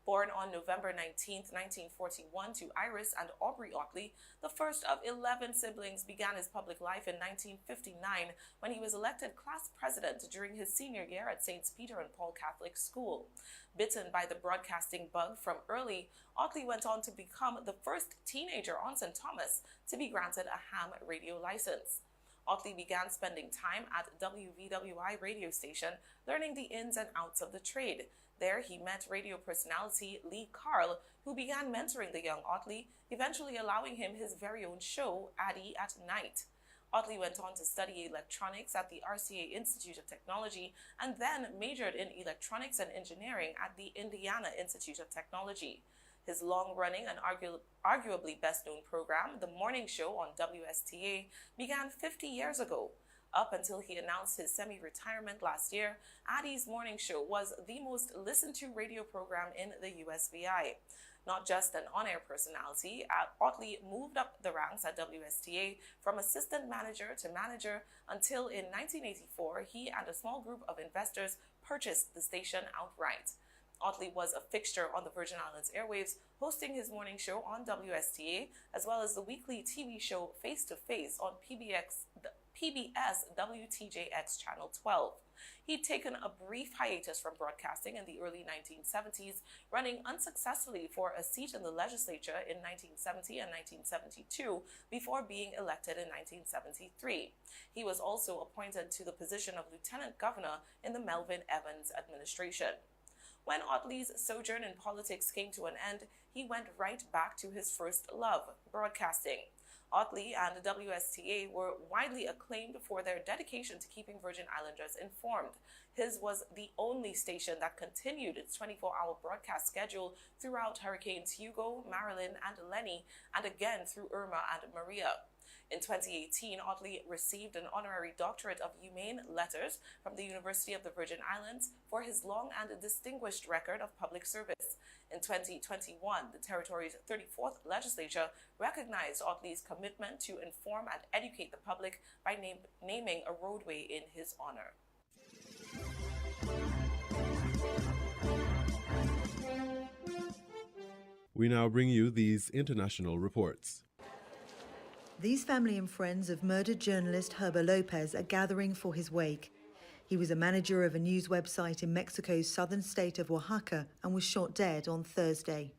Born on November 19, 1941 to Iris and Aubrey Otley, the first of 11 siblings began his public life in 1959 when he was elected class president during his senior year at St. Peter and Paul Catholic School. Bitten by the broadcasting bug from early, Otley went on to become the first teenager on St. Thomas to be granted a ham radio license. Otley began spending time at WVWI radio station, learning the ins and outs of the trade. There, he met radio personality Lee Carl, who began mentoring the young Otley, eventually allowing him his very own show, Addy at Night. Otley went on to study electronics at the RCA Institute of Technology and then majored in electronics and engineering at the Indiana Institute of Technology. His long-running and arguably best-known program, The Morning Show on WSTA, began 50 years ago. Up until he announced his semi-retirement last year, Addy's Morning Show was the most listened-to radio program in the USVI. Not just an on-air personality, Otley moved up the ranks at WSTA from assistant manager to manager until in 1984 he and a small group of investors purchased the station outright. Otley was a fixture on the Virgin Islands airwaves, hosting his morning show on WSTA, as well as the weekly TV show Face to Face on PBS WTJX Channel 12. He'd taken a brief hiatus from broadcasting in the early 1970s, running unsuccessfully for a seat in the legislature in 1970 and 1972 before being elected in 1973. He was also appointed to the position of Lieutenant Governor in the Melvin Evans administration. When Otley's sojourn in politics came to an end, he went right back to his first love, broadcasting. Otley and WSTA were widely acclaimed for their dedication to keeping Virgin Islanders informed. His was the only station that continued its 24-hour broadcast schedule throughout Hurricanes Hugo, Marilyn, and Lenny, and again through Irma and Maria. In 2018, Otley received an honorary doctorate of humane letters from the University of the Virgin Islands for his long and distinguished record of public service. In 2021, the territory's 34th legislature recognized Otley's commitment to inform and educate the public by naming a roadway in his honor. we now bring you these international reports. These family and friends of murdered journalist Herber Lopez are gathering for his wake. He was a manager of a news website in Mexico's southern state of Oaxaca and was shot dead on Thursday.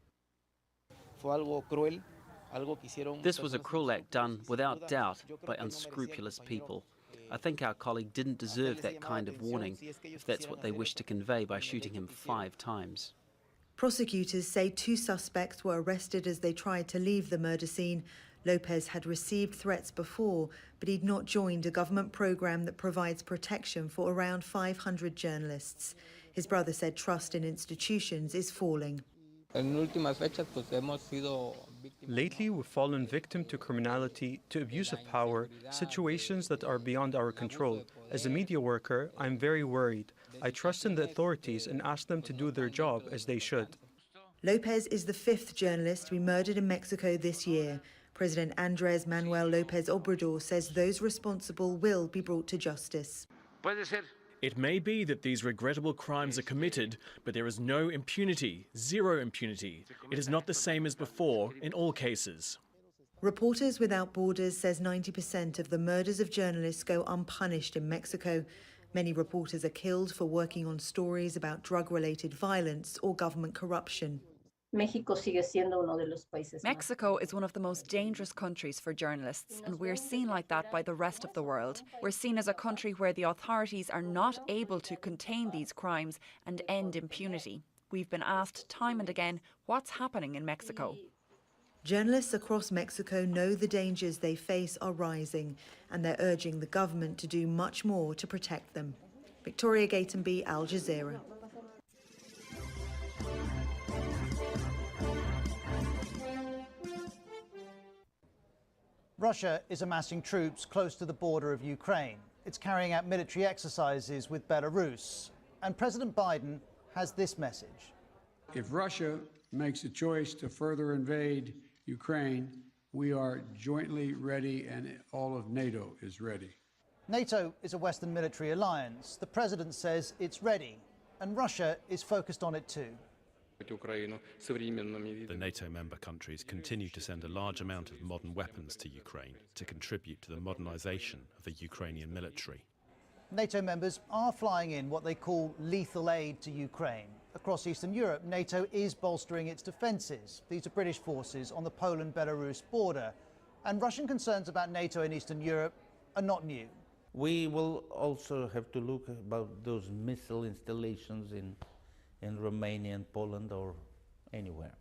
This was a cruel act done, without doubt, by unscrupulous people. I think our colleague didn't deserve that kind of warning, if that's what they wished to convey by shooting him 5 times. Prosecutors say 2 suspects were arrested as they tried to leave the murder scene. Lopez had received threats before, but he'd not joined a government program that provides protection for around 500 journalists. His brother said trust in institutions is falling. Lately, we've fallen victim to criminality, to abuse of power, situations that are beyond our control. As a media worker, I'm very worried. I trust in the authorities and ask them to do their job as they should. Lopez is the 5th journalist to be murdered in Mexico this year. President Andrés Manuel López Obrador says those responsible will be brought to justice. It may be that these regrettable crimes are committed, but there is no impunity, zero impunity. It is not the same as before in all cases. Reporters Without Borders says 90% of the murders of journalists go unpunished in Mexico. Many reporters are killed for working on stories about drug-related violence or government corruption. Mexico is one of the most dangerous countries for journalists, and we're seen like that by the rest of the world. We're seen as a country where the authorities are not able to contain these crimes and end impunity. We've been asked time and again what's happening in Mexico. Journalists across Mexico know the dangers they face are rising, and they're urging the government to do much more to protect them. Victoria Gatenby, Al Jazeera. Russia is amassing troops close to the border of Ukraine. It's carrying out military exercises with Belarus. And President Biden has this message. If Russia makes a choice to further invade Ukraine, we are jointly ready and all of NATO is ready. NATO is a Western military alliance. The president says it's ready, and Russia is focused on it too. The NATO member countries continue to send a large amount of modern weapons to Ukraine to contribute to the modernization of the Ukrainian military. NATO members are flying in what they call lethal aid to Ukraine. Across Eastern Europe, NATO is bolstering its defences. These are British forces on the Poland-Belarus border. And Russian concerns about NATO in Eastern Europe are not new. We will also have to look about those missile installations in Romania and Poland or anywhere.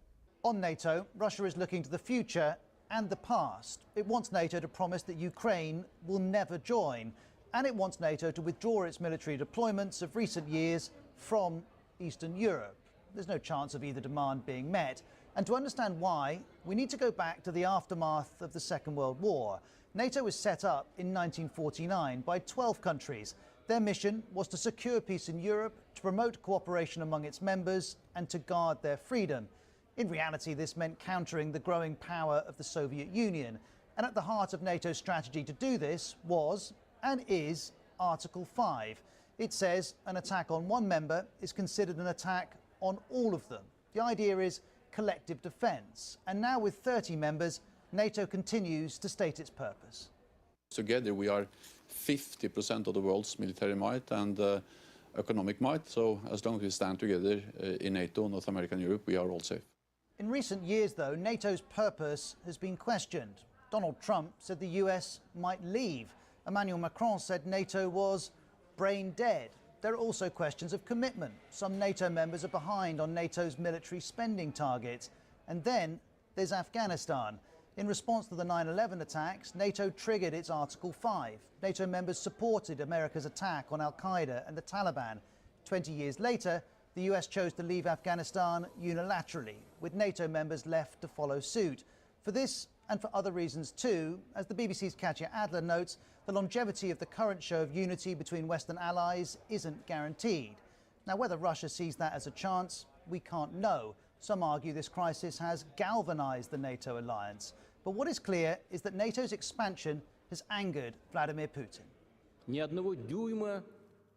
On NATO, Russia is looking to the future and the past. It wants NATO to promise that Ukraine will never join, and it wants NATO to withdraw its military deployments of recent years from Eastern Europe. There's no chance of either demand being met. And to understand why, we need to go back to the aftermath of the Second World War. NATO was set up in 1949 by 12 countries. Their mission was to secure peace in Europe, to promote cooperation among its members, and to guard their freedom. In reality, this meant countering the growing power of the Soviet Union. And at the heart of NATO's strategy to do this was, and is, Article 5. It says an attack on one member is considered an attack on all of them. The idea is collective defence. And now with 30 members, NATO continues to state its purpose. Together we are 50% of the world's military might and economic might. So as long as we stand together in NATO, North America and Europe, we are all safe. In recent years, though, NATO's purpose has been questioned. Donald Trump said the US might leave. Emmanuel Macron said NATO was brain dead. There are also questions of commitment. Some NATO members are behind on NATO's military spending targets. And then there's Afghanistan. In response to the 9/11 attacks, NATO triggered its Article 5. NATO members supported America's attack on al-Qaeda and the Taliban. 20 years later, the US chose to leave Afghanistan unilaterally, with NATO members left to follow suit. For this and for other reasons too, as the BBC's Katja Adler notes, the longevity of the current show of unity between Western allies isn't guaranteed. Now, whether Russia sees that as a chance, we can't know. Some argue this crisis has galvanized the NATO alliance. But what is clear is that NATO's expansion has angered Vladimir Putin.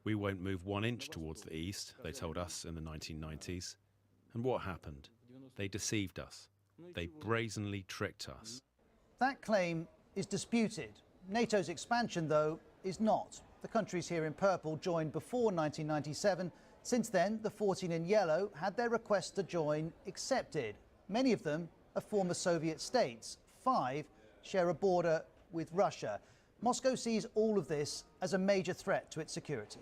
We won't move 1 inch towards the east, they told us in the 1990s. And what happened? They deceived us. They brazenly tricked us. That claim is disputed. NATO's expansion, though, is not. The countries here in purple joined before 1997. Since then, the 14 in yellow had their requests to join accepted. Many of them are former Soviet states. 5 share a border with Russia. Moscow sees all of this as a major threat to its security.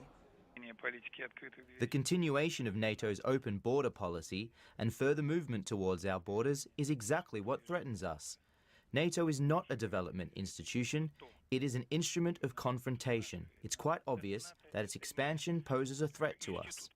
The continuation of NATO's open border policy and further movement towards our borders is exactly what threatens us. NATO is not a development institution, it is an instrument of confrontation. It's quite obvious that its expansion poses a threat to us.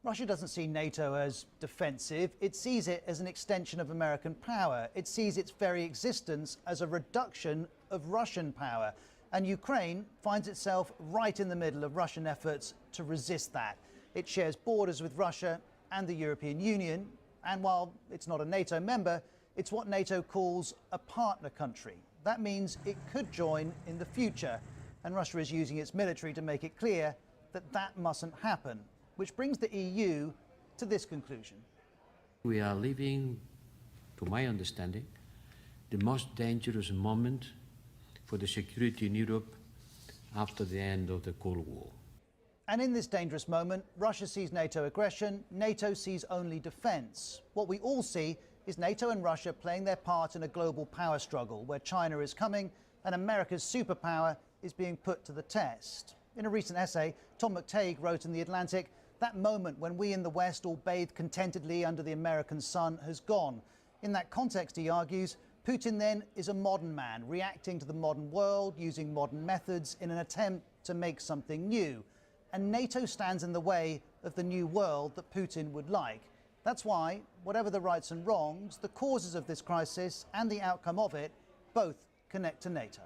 Russia doesn't see NATO as defensive, it sees it as an extension of American power. It sees its very existence as a reduction of Russian power. And Ukraine finds itself right in the middle of Russian efforts to resist that. It shares borders with Russia and the European Union, and while it's not a NATO member, it's what NATO calls a partner country. That means it could join in the future, and Russia is using its military to make it clear that that mustn't happen, which brings the EU to this conclusion. We are living, to my understanding, the most dangerous moment for the security in Europe after the end of the Cold War. And in this dangerous moment, Russia sees NATO aggression, NATO sees only defense. What we all see is NATO and Russia playing their part in a global power struggle where China is coming and America's superpower is being put to the test. In a recent essay, Tom McTague wrote in The Atlantic, That moment when we in the West all bathed contentedly under the American sun has gone. In that context, he argues, Putin then is a modern man, reacting to the modern world, using modern methods in an attempt to make something new. And NATO stands in the way of the new world that Putin would like. That's why, whatever the rights and wrongs, the causes of this crisis and the outcome of it both connect to NATO.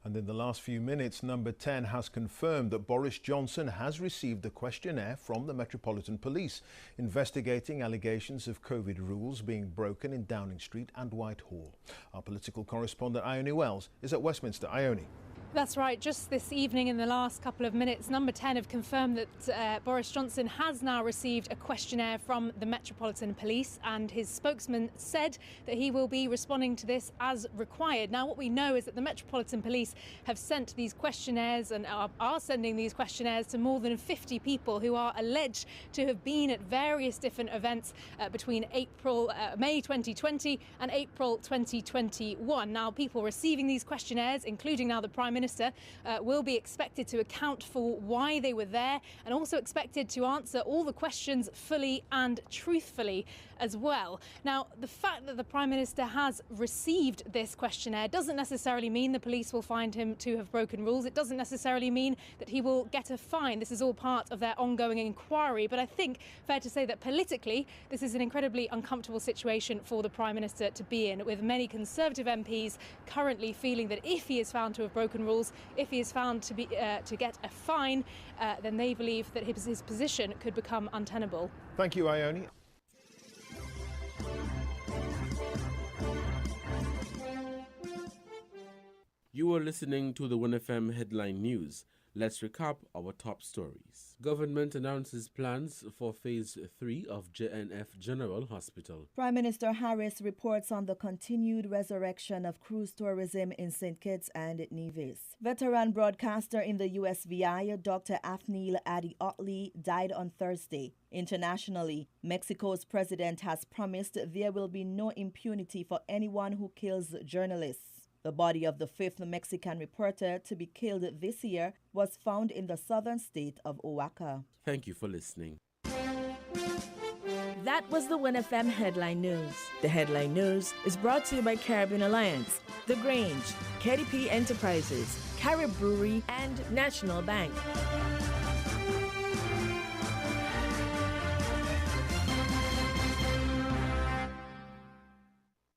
And in the last few minutes, Number 10 has confirmed that Boris Johnson has received a questionnaire from the Metropolitan Police investigating allegations of COVID rules being broken in Downing Street and Whitehall. Our political correspondent Ione Wells is at Westminster. Ione. That's right. Just this evening, in the last couple of minutes, Number 10 have confirmed that Boris Johnson has now received a questionnaire from the Metropolitan Police, and his spokesman said that he will be responding to this as required. Now, what we know is that the Metropolitan Police have sent these questionnaires and are sending these questionnaires to more than 50 people who are alleged to have been at various different events between May 2020 and April 2021. Now, people receiving these questionnaires, including now the Prime Minister, will be expected to account for why they were there, and also expected to answer all the questions fully and truthfully as well. Now, the fact that the Prime Minister has received this questionnaire doesn't necessarily mean the police will find him to have broken rules. It doesn't necessarily mean that he will get a fine. This is all part of their ongoing inquiry. But I think fair to say that politically, this is an incredibly uncomfortable situation for the Prime Minister to be in, with many Conservative MPs currently feeling that if he is found to have broken rules, if he is found to get a fine, then they believe that his position could become untenable. Thank you, Ione. You are listening to the WINNFM headline news. Let's recap our top stories. Government announces plans for Phase 3 of JNF General Hospital. Prime Minister Harris reports on the continued resurrection of cruise tourism in St. Kitts and Nevis. Veteran broadcaster in the USVI, Dr. Afnil Adi-Otley, died on Thursday. Internationally, Mexico's president has promised there will be no impunity for anyone who kills journalists. The body of the fifth Mexican reporter to be killed this year was found in the southern state of Oaxaca. Thank you for listening. That was the WINNFM Headline News. The Headline News is brought to you by Caribbean Alliance, The Grange, KDP Enterprises, Carib Brewery, and National Bank.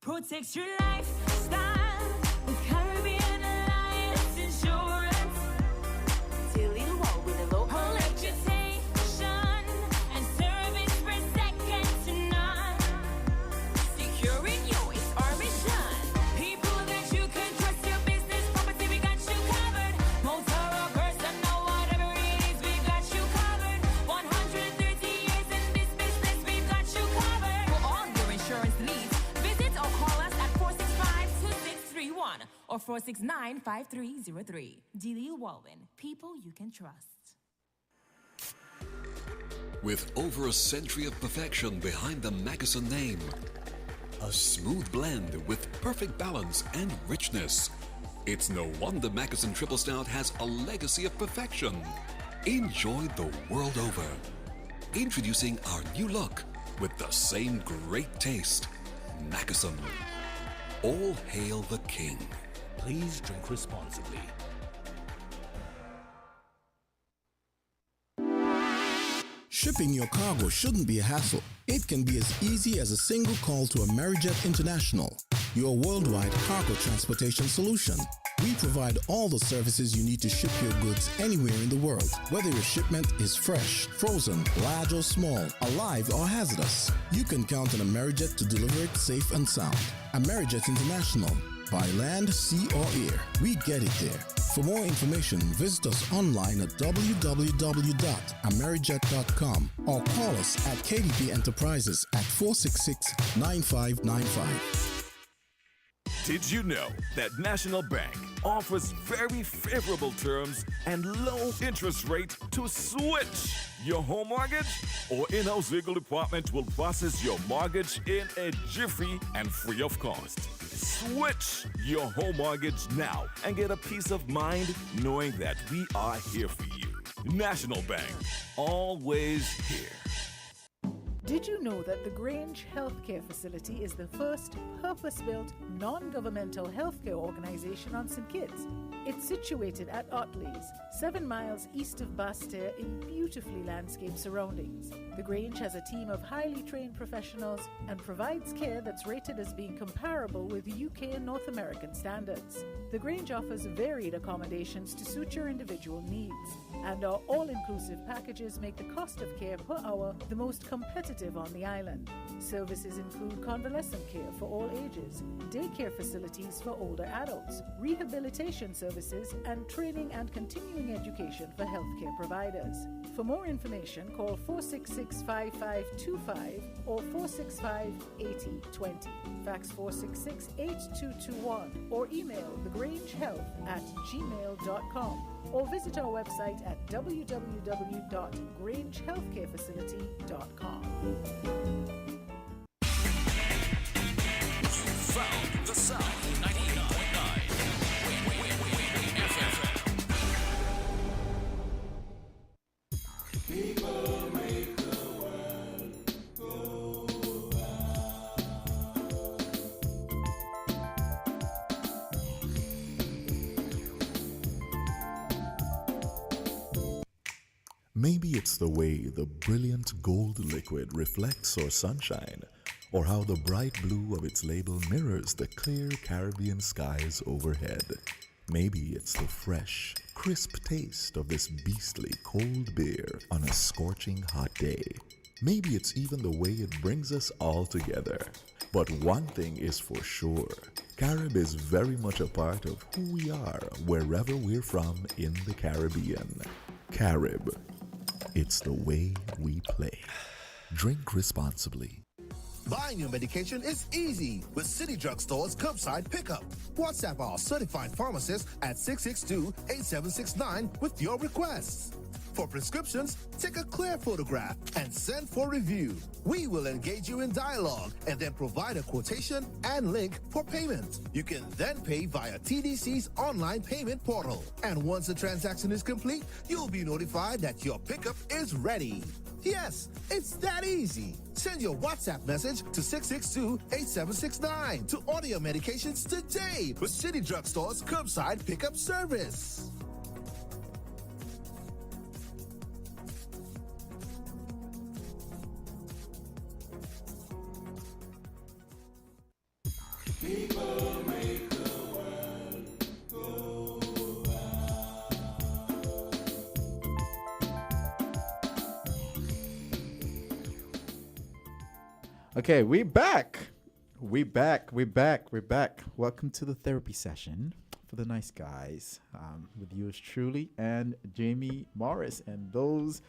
Protect your lifestyle. Caribbean Alliance Insurance. Dealing well with a low reputation and service for second to none. Securing you is our mission. People that you can trust, your business, property, we got you covered. Motor or personal, whatever it is, we got you covered. 130 years in this business, we got you covered. For all your insurance needs, visit or call us at 465-2631 or 469-5303. Dealey Walwyn, people you can trust. With over a century of perfection behind the Mackeson name, a smooth blend with perfect balance and richness, it's no wonder Mackeson Triple Stout has a legacy of perfection. Enjoy the world over. Introducing our new look with the same great taste. Mackeson. All hail the king. Please drink responsibly. Shipping your cargo shouldn't be a hassle. It can be as easy as a single call to Amerijet International, your worldwide cargo transportation solution. We provide all the services you need to ship your goods anywhere in the world, whether your shipment is fresh, frozen, large or small, alive or hazardous. You can count on Amerijet to deliver it safe and sound. Amerijet International, by land, sea or air, we get it there. For more information, visit us online at www.amerijet.com or call us at KDP Enterprises at 466-9595. Did you know that National Bank offers very favorable terms and low interest rate to switch your home mortgage? Our in-house legal department will process your mortgage in a jiffy and free of cost. Switch your home mortgage now and get a peace of mind knowing that we are here for you. National Bank, always here. Did you know that the Grange Healthcare Facility is the first purpose-built, non-governmental healthcare organization on St. Kitts? It's situated at Otley's, 7 miles east of Basseterre in beautifully landscaped surroundings. The Grange has a team of highly trained professionals and provides care that's rated as being comparable with UK and North American standards. The Grange offers varied accommodations to suit your individual needs, and our all-inclusive packages make the cost of care per hour the most competitive on the island. Services include convalescent care for all ages, daycare facilities for older adults, rehabilitation services, and training and continuing education for healthcare providers. For more information, call 466-5525 or 465-8020. Fax 466-8221 or email thegrangehealth@gmail.com or visit our website at www.grangehealthcarefacility.com. Found the sound 98.9 Win FM. People make the world go Maybe it's the way the brilliant gold liquid reflects our sunshine, or how the bright blue of its label mirrors the clear Caribbean skies overhead. Maybe it's the fresh, crisp taste of this beastly cold beer on a scorching hot day. Maybe it's even the way it brings us all together. But one thing is for sure, Carib is very much a part of who we are wherever we're from in the Caribbean. Carib, it's the way we play. Drink responsibly. Buying your medication is easy with City Drugstore's curbside pickup. WhatsApp our certified pharmacist at 662-8769 with your requests. For prescriptions, take a clear photograph and send for review. We will engage you in dialogue and then provide a quotation and link for payment. You can then pay via TDC's online payment portal. And once the transaction is complete, you'll be notified that your pickup is ready. Yes, it's that easy. Send your WhatsApp message to 662-8769 to order your medications today with City Drugstore's curbside pickup service. People make the world go Okay, we back. We back. Welcome to the therapy session for the nice guys with yours truly and Jamie Morris and those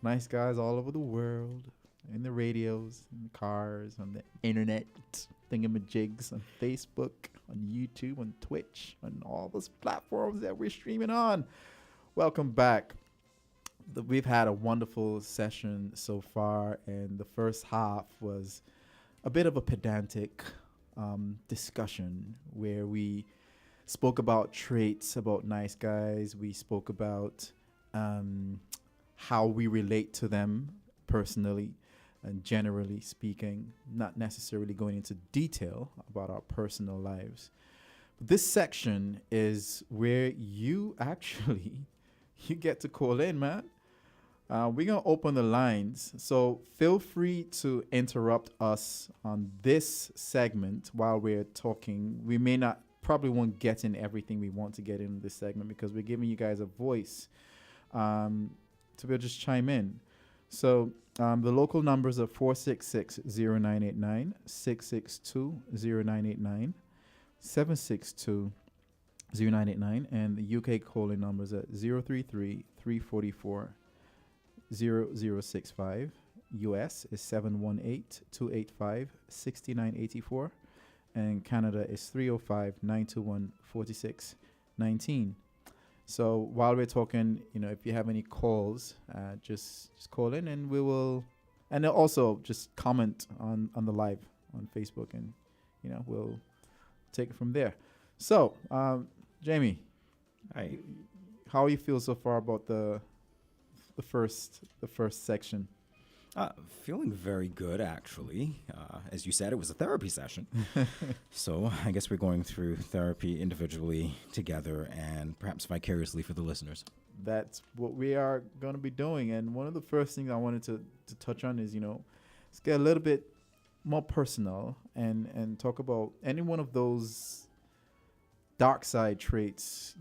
nice guys all over the world, in the radios, in the cars, on the internet, thingamajigs, on Facebook, on YouTube, on Twitch, on all those platforms that we're streaming on. Welcome back. We've had a wonderful session so far, and the first half was a bit of a pedantic discussion where we spoke about traits about nice guys. We spoke about how we relate to them personally and generally speaking, not necessarily going into detail about our personal lives. But this section is where you actually, you get to call in, man. We're going to open the lines, so feel free to interrupt us on this segment while we're talking. We may not, probably won't get in everything we want to get in this segment because we're giving you guys a voice to be able to just chime in. So the local numbers are 466-0989, 662-0989, 762-0989, and the UK calling numbers at 033-344 0065. US is 718-285-6984, and Canada is 305-921-4619. So while we're talking, if you have any calls, just call in and we will, and also just comment on the live on Facebook, and we'll take it from there. So, Jamie, how you feel so far about the first section? Feeling very good, actually. As you said, it was a therapy session. So I guess we're going through therapy individually, together, and perhaps vicariously for the listeners. That's what we are going to be doing. And one of the first things I wanted to touch on is, let's get a little bit more personal and talk about any one of those dark side traits,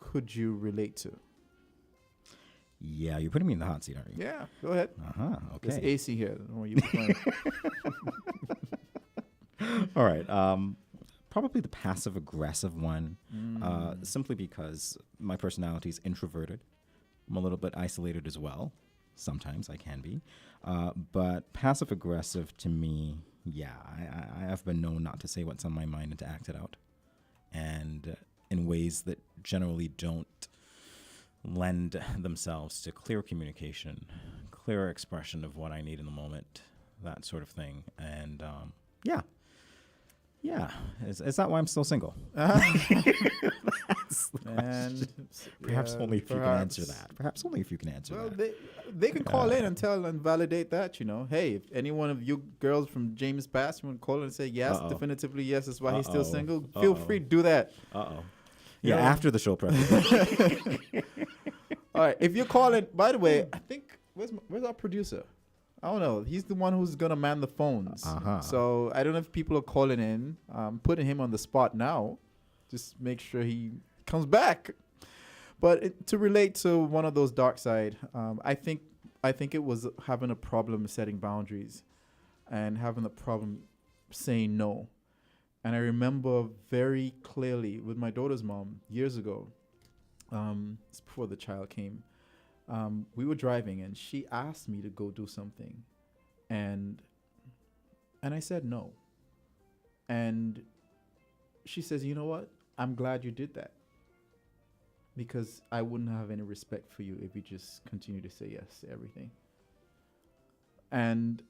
could you relate to? Yeah, you're putting me in the hot seat, aren't you? Yeah, go ahead. Okay. There's AC here. Don't worry, you playing. All right. Probably the passive-aggressive one, simply because my personality is introverted. I'm a little bit isolated as well. Sometimes I can be. But passive-aggressive to me, I have been known not to say what's on my mind and to act it out. And in ways that generally don't lend themselves to clear communication, clear expression of what I need in the moment, that sort of thing. And is that why I'm still single? And perhaps only if you can answer that. Perhaps only if you can answer well, that. They can call in and tell and validate that. Hey, if any one of you girls from James' past you want to call in and say yes, definitively yes, that's why he's still single. Feel free to do that. Yeah, after the show, preferably. All right, if you're calling, by the way, I think where's our producer? I don't know. He's the one who's gonna man the phones. So I don't know if people are calling in. Putting him on the spot now. Just make sure he comes back. But to relate to one of those dark side, I think it was having a problem setting boundaries, and having a problem saying no. And I remember very clearly with my daughter's mom years ago. It's before the child came. We were driving and she asked me to go do something, and I said no. And she says, "You know what? I'm glad you did that, because I wouldn't have any respect for you if you just continue to say yes to everything." And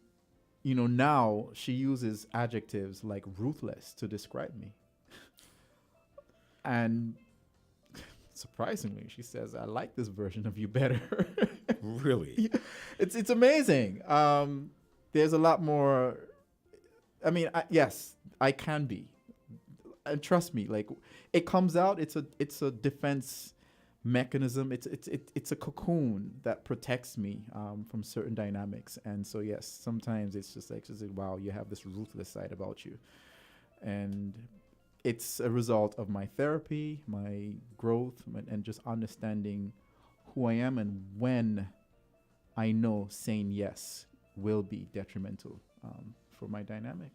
now she uses adjectives like ruthless to describe me. And surprisingly, she says, "I like this version of you better." Really? It's amazing. There's a lot more. I mean, yes, I can be. And trust me, like, it comes out. It's a defense mechanism. It's a cocoon that protects me from certain dynamics. And so yes, sometimes it's just like, wow, you have this ruthless side about you, and it's a result of my therapy, my growth, and just understanding who I am, and when I know saying yes will be detrimental for my dynamic.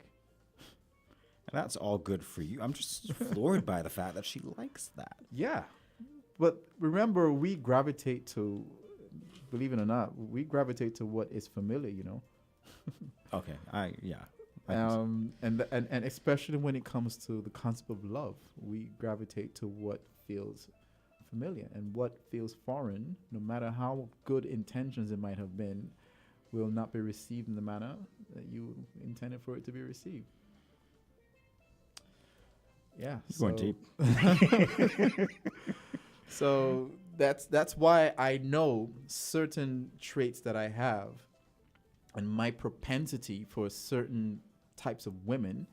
And that's all good for you. I'm just floored by the fact that she likes that. Yeah. But remember, we gravitate to, believe it or not, we gravitate to what is familiar, Okay. And especially when it comes to the concept of love, we gravitate to what feels familiar, and what feels foreign, no matter how good intentions it might have been, will not be received in the manner that you intended for it to be received. Yeah, going deep. So that's why I know certain traits that I have, and my propensity for certain types of women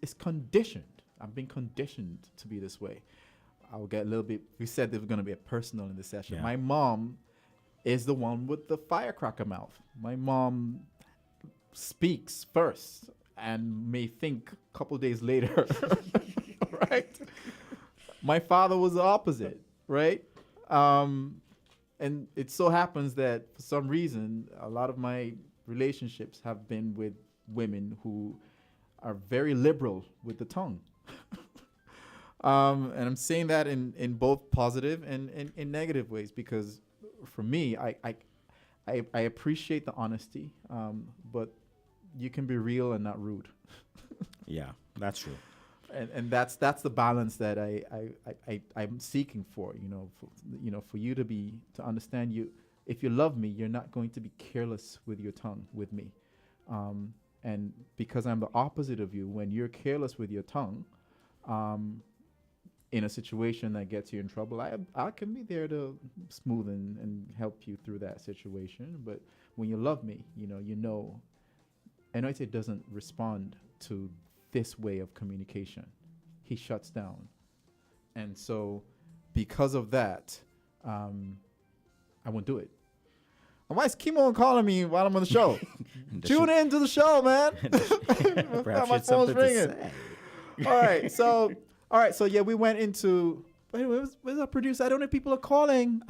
is conditioned. I've been conditioned to be this way. I'll get a little bit. We said there was going to be a personal in this session. Yeah. My mom is the one with the firecracker mouth. My mom speaks first and may think a couple days later, right? My father was the opposite, right? And it so happens that for some reason, a lot of my relationships have been with women who are very liberal with the tongue. And I'm saying that in both positive and in negative ways, because for me, I appreciate the honesty, but you can be real and not rude. Yeah, that's true. And that's the balance that I'm seeking for, for you to understand you. If you love me, you're not going to be careless with your tongue with me. And because I'm the opposite of you, when you're careless with your tongue, in a situation that gets you in trouble, I can be there to smooth and help you through that situation. But when you love me, Anoite doesn't respond to this way of communication. He shuts down. And so because of that, I won't do it. Why is Kimo calling me while I'm on the show? Tune in to the show, man. Perhaps My it's phone's something to ringing. say. All right. So yeah, we went into. Wait, where's our producer? I don't know if people are calling,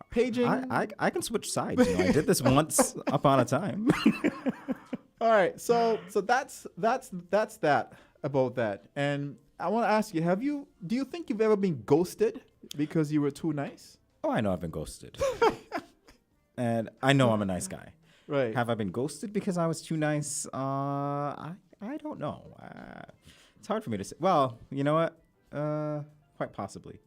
paging. I can switch sides. I did this once upon a time. All right. So that's that about that. And I want to ask you, do you think you've ever been ghosted because you were too nice? Oh, I know I've been ghosted. And I know I'm a nice guy. Right. Have I been ghosted because I was too nice? I don't know. It's hard for me to say. Well, you know what? Quite possibly.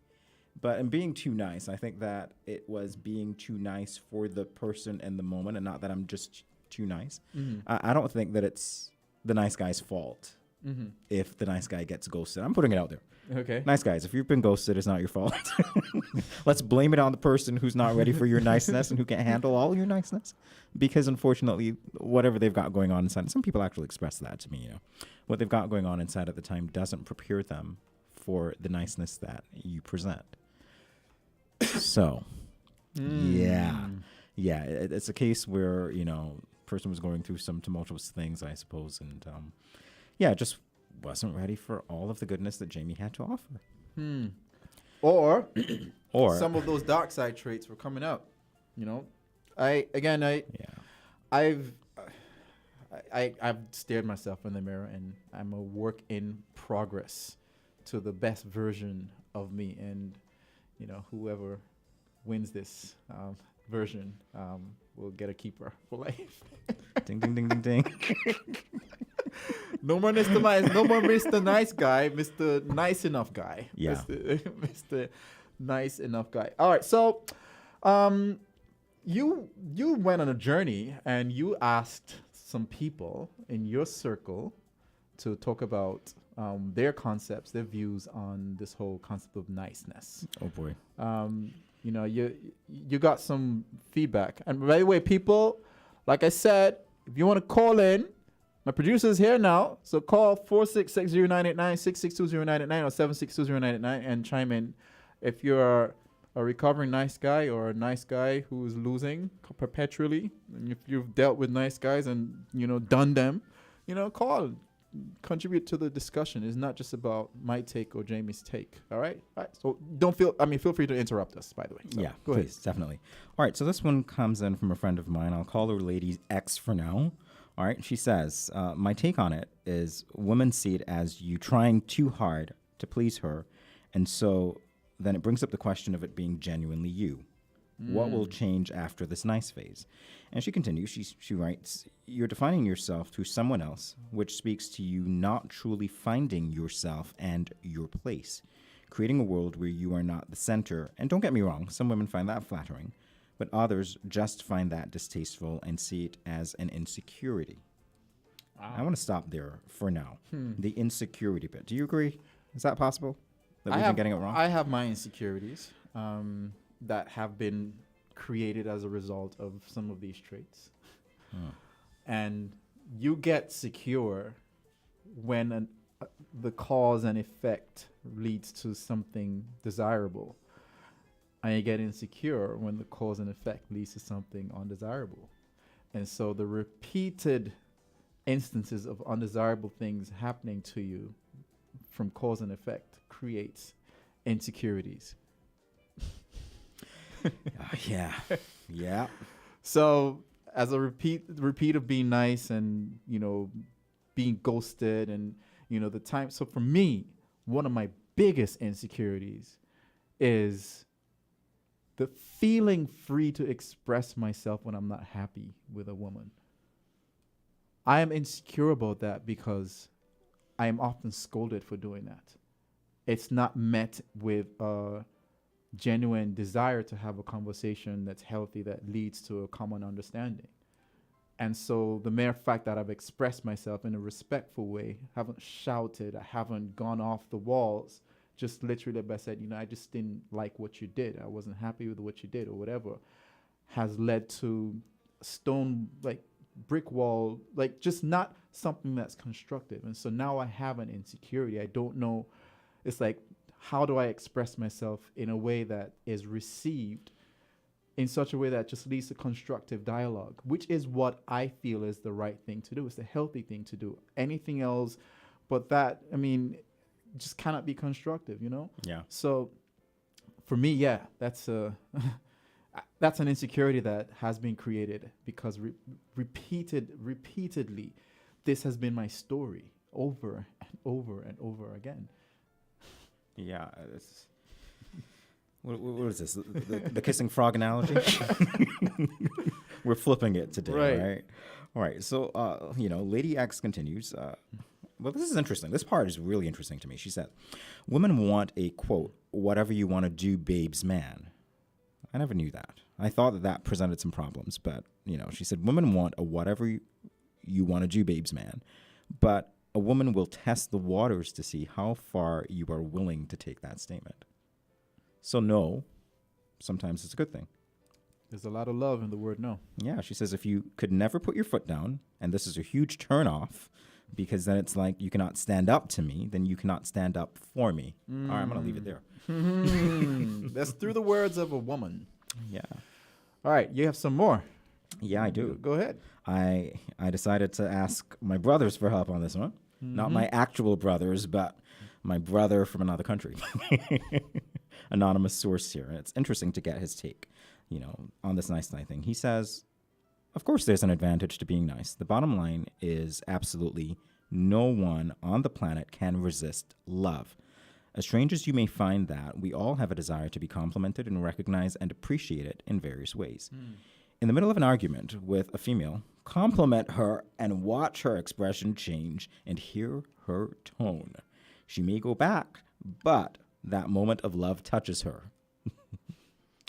But in being too nice, I think that it was being too nice for the person in the moment and not that I'm just too nice. Mm-hmm. I don't think that it's the nice guy's fault if the nice guy gets ghosted. I'm putting it out there. Okay. Nice guys, if you've been ghosted, it's not your fault. Let's blame it on the person who's not ready for your niceness and who can't handle all your niceness. Because unfortunately, whatever they've got going on inside, some people actually express that to me, what they've got going on inside at the time doesn't prepare them for the niceness that you present. So, yeah, it's a case where, person was going through some tumultuous things, I suppose. And, just wasn't ready for all of the goodness that Jamie had to offer. Or Or some of those dark side traits were coming out. I've stared myself in the mirror, and I'm a work in progress to the best version of me. And whoever wins this version will get a keeper for life. Ding ding ding ding ding. No more Mr. Nice, no more Mr. Nice Guy, Mr. Nice Enough Guy. Yeah. Mr. Nice Enough Guy. All right, so you went on a journey and you asked some people in your circle to talk about their concepts, their views on this whole concept of niceness. Oh boy. You got some feedback. And by the way, people, like I said, if you want to call in, my producer is here now, so call 4660989, 6620989, or 7620989 and chime in. If you're a recovering nice guy or a nice guy who's losing perpetually, and if you've dealt with nice guys and, done them, call. Contribute to the discussion. It's not just about my take or Jamie's take. All right? So feel free to interrupt us, by the way. So, yeah, go please, ahead. definitely. All right, so this one comes in from a friend of mine. I'll call her Lady X for now. All right, she says, my take on it is women see it as you trying too hard to please her. And so then it brings up the question of it being genuinely you. What will change after this nice phase? And she continues, she writes, you're defining yourself through someone else, which speaks to you not truly finding yourself and your place, creating a world where you are not the center. And don't get me wrong, some women find that flattering, but others just find that distasteful and see it as an insecurity. Wow. I want to stop there for now. The insecurity bit. Do you agree? Is that possible? That we've been getting it wrong? I have my insecurities that have been created as a result of some of these traits. And you get secure when the cause and effect leads to something desirable. And you get insecure when the cause and effect leads to something undesirable. And so the repeated instances of undesirable things happening to you from cause and effect creates insecurities. Yeah. So as a repeat of being nice and, being ghosted and, the time. So for me, one of my biggest insecurities is the feeling free to express myself when I'm not happy with a woman. I am insecure about that because I am often scolded for doing that. It's not met with a genuine desire to have a conversation that's healthy, that leads to a common understanding. And so the mere fact that I've expressed myself in a respectful way, haven't shouted, I haven't gone off the walls, just literally by said, I just didn't like what you did. I wasn't happy with what you did or whatever, has led to stone, like brick wall, like just not something that's constructive. And so now I have an insecurity. I don't know. It's like, how do I express myself in a way that is received in such a way that just leads to constructive dialogue, which is what I feel is the right thing to do. It's the healthy thing to do. Anything else but that, just cannot be constructive, Yeah. So for me, yeah, that's that's an insecurity that has been created because repeatedly, this has been my story over and over and over again. Yeah. What is this? The kissing frog analogy? We're flipping it today, right? All right. So, Lady X continues. Well, this is interesting. This part is really interesting to me. She said, women want a, quote, whatever you want to do, babes man. I never knew that. I thought that presented some problems. But, she said, women want a whatever you want to do, babes man. But a woman will test the waters to see how far you are willing to take that statement. So no, sometimes it's a good thing. There's a lot of love in the word no. Yeah, she says if you could never put your foot down, and this is a huge turnoff, because then it's like you cannot stand up to me, then you cannot stand up for me. All right, I'm going to leave it there. That's through the words of a woman. Yeah. All right, you have some more. Yeah, I do. Go ahead. I decided to ask my brothers for help on this one. Not my actual brothers, but my brother from another country. Anonymous source here. And it's interesting to get his take, on this nice guy thing. He says, of course there's an advantage to being nice. The bottom line is absolutely no one on the planet can resist love. As strange as you may find that, we all have a desire to be complimented and recognized and appreciated in various ways. In the middle of an argument with a female, compliment her and watch her expression change and hear her tone. She may go back, but that moment of love touches her.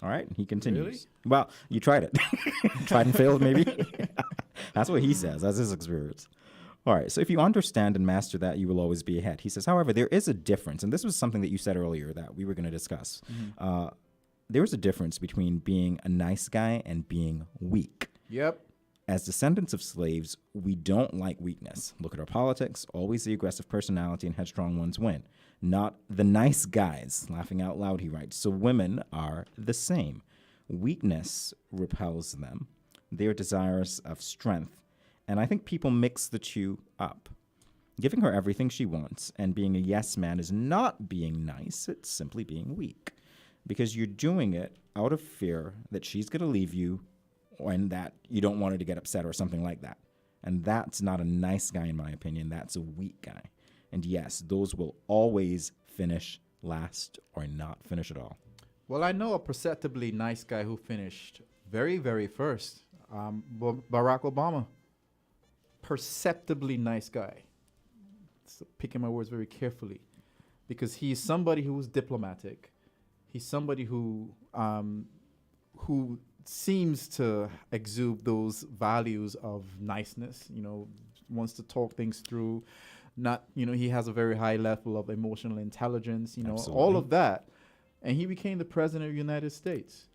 All right, he continues. Really? Well, you tried it. Tried and failed, maybe? That's what he says. That's his experience. All right, so if you understand and master that, you will always be ahead. He says, however, there is a difference, and this was something that you said earlier that we were going to discuss. There is a difference between being a nice guy and being weak. Yep. As descendants of slaves, we don't like weakness. Look at our politics. Always the aggressive personality and headstrong ones win. Not the nice guys. Laughing out loud, he writes. So women are the same. Weakness repels them. They are desirous of strength. And I think people mix the two up. Giving her everything she wants and being a yes man is not being nice. It's simply being weak. Because you're doing it out of fear that she's going to leave you and that you don't want her to get upset or something like that. And that's not a nice guy, in my opinion. That's a weak guy. And yes, those will always finish last or not finish at all. Well, I know a perceptibly nice guy who finished very, very first. Barack Obama. Perceptibly nice guy. So picking my words very carefully. Because he's somebody who was diplomatic. He's somebody who seems to exude those values of niceness, wants to talk things through. He has a very high level of emotional intelligence, Absolutely. all of that. And he became the president of the United States,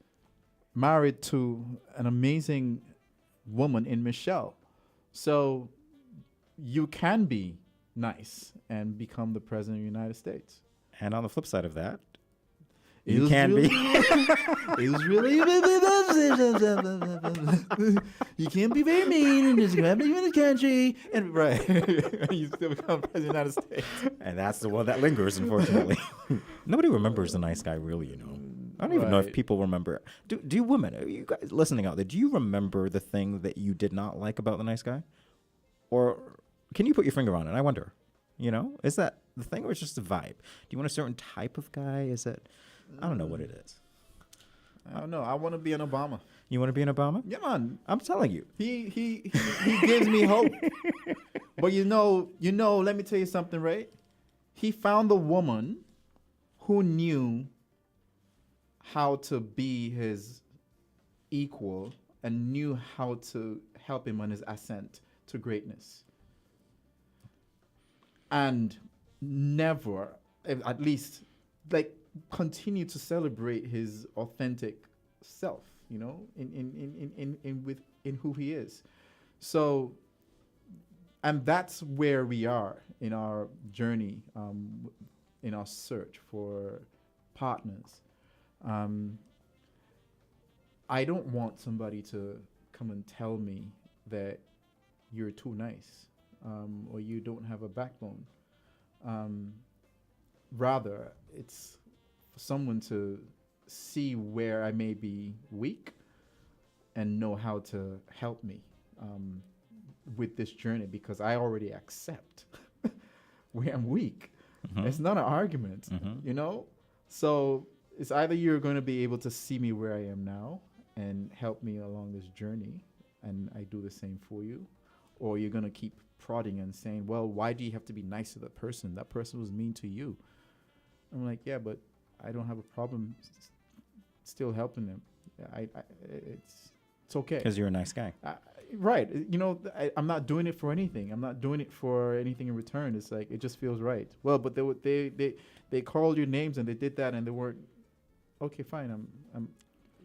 married to an amazing woman in Michelle. So you can be nice and become the president of the United States. And on the flip side of that, It you was can really- be. It was really. You can't be very mean and just grab me in the country. And you still become president of the United States. And that's the one that lingers, unfortunately. Nobody remembers the nice guy, really, I don't even know if Right. people remember. Do you women, are you guys listening out there, do you remember the thing that you did not like about the nice guy? Or can you put your finger on it? I wonder. Is that the thing or it's just a vibe? Do you want a certain type of guy? Is it? I don't know what it is. I don't know. I want to be an Obama. You want to be an Obama? Yeah, man. I'm telling you. He gives me hope. But let me tell you something, right? He found the woman who knew how to be his equal and knew how to help him on his ascent to greatness. And never, at least, like, continue to celebrate his authentic self, you know, in who he is. So, and that's where we are in our journey, in our search for partners. I don't want somebody to come and tell me that you're too nice, or you don't have a backbone. Rather, it's for someone to see where I may be weak and know how to help me with this journey, because I already accept where I'm weak. It's not an argument, you know? So it's either you're going to be able to see me where I am now and help me along this journey, and I do the same for you, or you're going to keep prodding and saying, well, why do you have to be nice to that person? That person was mean to you. I'm like, yeah, but I don't have a problem still helping them. It's okay. Because you're a nice guy. Right. You know, I'm not doing it for anything. I'm not doing it for anything in return. It's like, it just feels right. Well, but they called your names and they did that and they weren't. Okay, fine.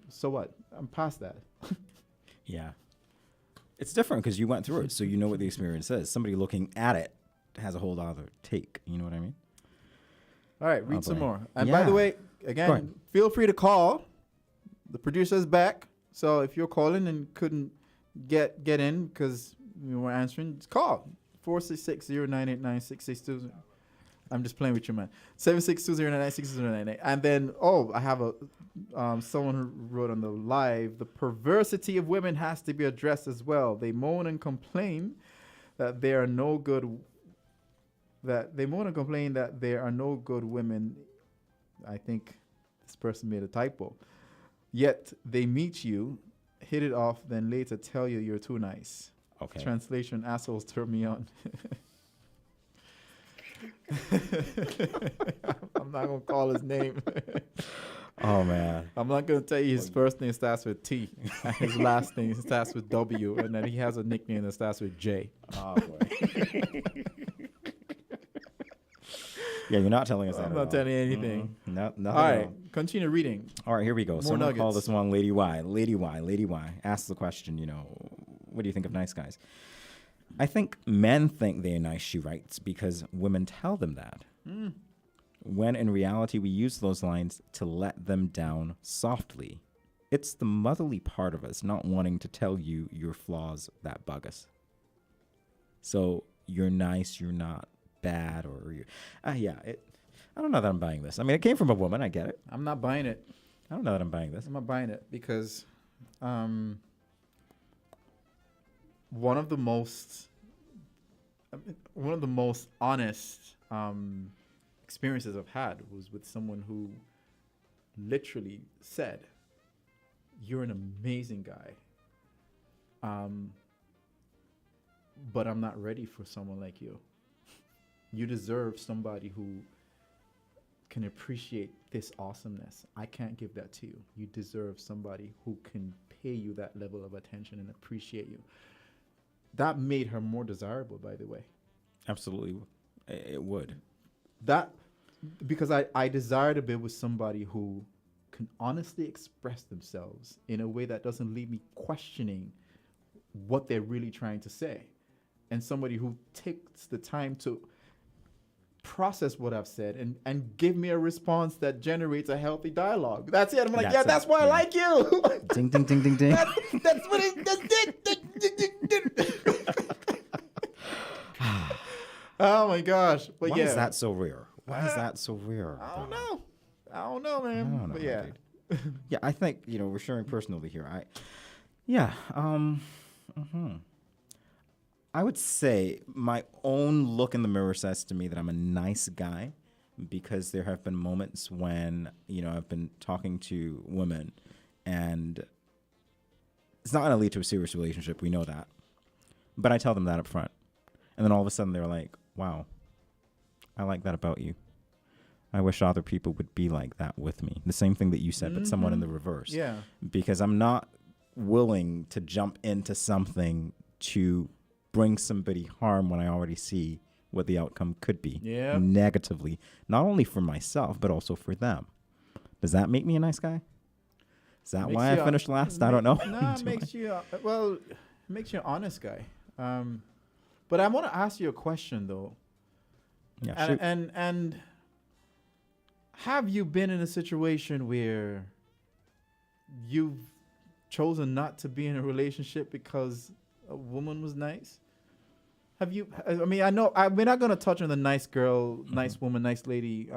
So what? I'm past that. Yeah. It's different because you went through it, so you know what the experience is. Somebody looking at it has a whole other take. You know what I mean? All right, read some boy. more. And by the way, again, feel free to call. The producer's back. So if you're calling and couldn't get in because you weren't answering, just call. 466-0989-662. I'm just playing with you, man. 762-0996-098. And then, I have someone who wrote on the live, the perversity of women has to be addressed as well. They moan and complain that there are no good women. I think this person made a typo. Yet they meet you, hit it off, then later tell you you're too nice. Okay. Translation, assholes turn me on. I'm not going to call his name. Oh, man. I'm not going to tell you his first name starts with T. And his last name starts with W. And then he has a nickname that starts with J. Oh, boy. Yeah, you're not telling us that. I'm not telling you anything. No, nothing. All right, continue reading. All right, here we go. More Someone nuggets. call this one Lady Y. Lady Y. Lady Y. Ask the question, what do you think of nice guys? I think men think they're nice, she writes, because women tell them that. When in reality, we use those lines to let them down softly. It's the motherly part of us not wanting to tell you your flaws that bug us. So you're nice, you're not bad, or you I don't know that I'm buying this. I mean, it came from a woman. I get it. I'm not buying it. I don't know that I'm buying this. I'm not buying it because one of the most honest experiences I've had was with someone who literally said, "You're an amazing guy, but I'm not ready for someone like you. You deserve somebody who can appreciate this awesomeness. I can't give that to you. You deserve somebody who can pay you that level of attention and appreciate you." That made her more desirable, by the way. Absolutely. It would. That, because I desire to be with somebody who can honestly express themselves in a way that doesn't leave me questioning what they're really trying to say. And somebody who takes the time to process what I've said and give me a response that generates a healthy dialogue. That's it. I'm like, that's why I like you. Ding, ding, ding, ding, ding. That's what it did. Oh my gosh. But Why is that so rare? Why is that so rare? I don't know, man. I don't know, but yeah. dude. Yeah, I think, we're sharing personally here. I would say my own look in the mirror says to me that I'm a nice guy, because there have been moments when, I've been talking to women and it's not going to lead to a serious relationship. We know that. But I tell them that up front. And then all of a sudden they're like, wow, I like that about you. I wish other people would be like that with me. The same thing that you said, but somewhat in the reverse. Yeah. Because I'm not willing to jump into something to bring somebody harm when I already see what the outcome could be negatively, not only for myself, but also for them. Does that make me a nice guy? Is that why I finished last? I don't know. No, it makes you, it makes you an honest guy. But I want to ask you a question, though. Yeah, shoot. And have you been in a situation where you've chosen not to be in a relationship because a woman was nice? Have you? I mean, I know we're not going to touch on the nice girl, nice woman, nice lady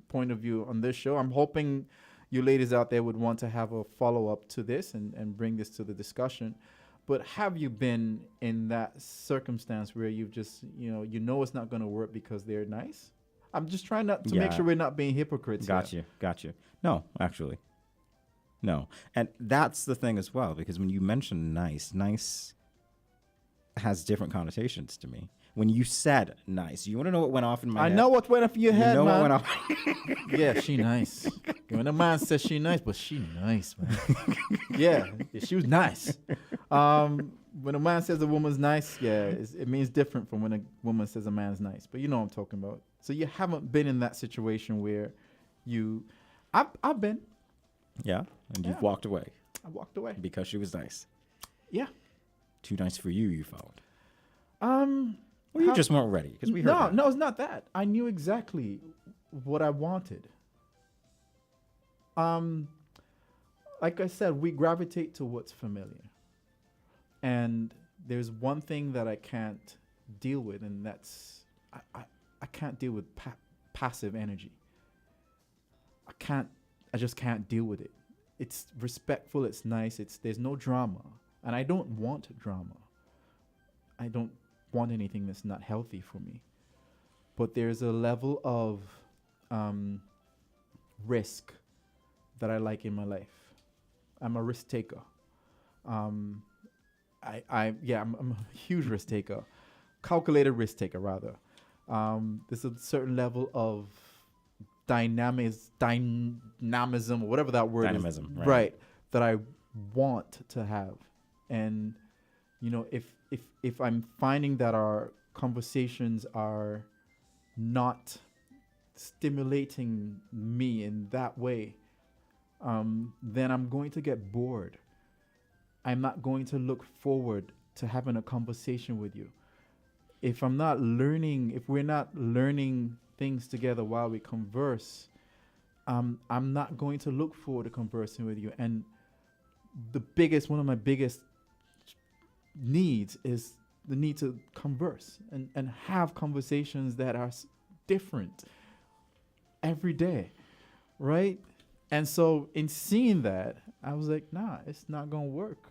point of view on this show. I'm hoping you ladies out there would want to have a follow-up to this and bring this to the discussion. But have you been in that circumstance where you've just, you know it's not going to work because they're nice? I'm just trying to make sure we're not being hypocrites. Got you. No, actually. No. And that's the thing as well, because when you mention nice has different connotations to me. When you said nice, you want to know what went off in my head? I know what went off in your head, man. What went off. Yeah, she nice. When a man says she nice, but she nice, man. yeah, she was nice. When a man says a woman's nice, it means different from when a woman says a man's nice. But you know what I'm talking about. So you haven't been in that situation where I've been. Yeah, and you've walked away. I walked away. Because she was nice. Yeah. Too nice for you found. Well, you just weren't ready because we heard that. No, it's not that. I knew exactly what I wanted. Like I said, we gravitate to what's familiar. And there's one thing that I can't deal with, and that's I can't deal with passive energy. I just can't deal with it. It's respectful, it's nice, there's no drama. And I don't want drama. I don't want anything that's not healthy for me. But there's a level of risk that I like in my life. I'm a risk taker. I'm a huge risk taker. Calculated risk taker, rather. There's a certain level of dynamism, or whatever that word is. Right. That I want to have. And, if I'm finding that our conversations are not stimulating me in that way, then I'm going to get bored. I'm not going to look forward to having a conversation with you. If we're not learning things together while we converse, I'm not going to look forward to conversing with you. And one of my biggest needs is the need to converse and have conversations that are different every day, right? And so in seeing that, I was like, nah, it's not going to work.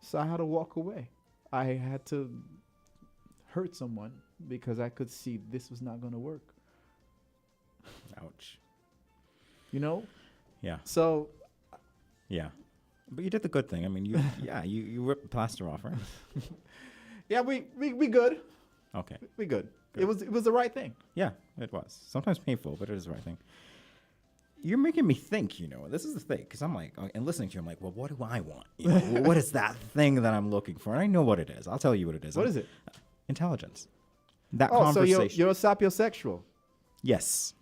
So I had to walk away. I had to hurt someone because I could see this was not going to work. Ouch. Yeah. So. Yeah. But you did the good thing. I mean, you ripped the plaster off, right? Yeah, we good. Okay. We good. It was the right thing. Yeah, it was. Sometimes painful, but it is the right thing. You're making me think, this is the thing, because I'm like, and listening to you, I'm like, well, what do I want? What is that thing that I'm looking for? And I know what it is. I'll tell you what it is. What is it? Intelligence. That conversation. So you're a sapiosexual. Yes.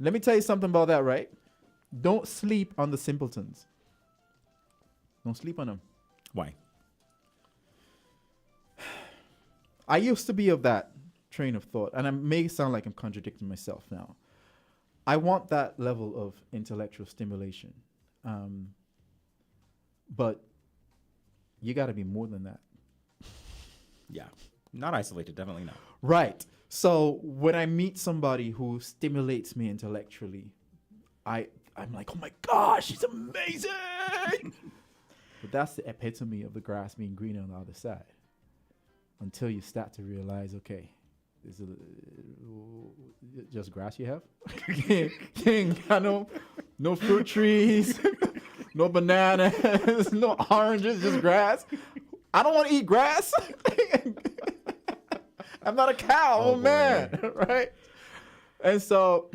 Let me tell you something about that, right? Don't sleep on the simpletons. Don't sleep on them. Why? I used to be of that train of thought, and I may sound like I'm contradicting myself now. I want that level of intellectual stimulation. But you got to be more than that. Yeah. Not isolated, definitely not. Right. So when I meet somebody who stimulates me intellectually, I'm like, oh my gosh, she's amazing. But that's the epitome of the grass being greener on the other side. Until you start to realize, okay, is it just grass you have? King, no fruit trees, no bananas, no oranges, just grass. I don't want to eat grass. I'm not a cow, man, right? And so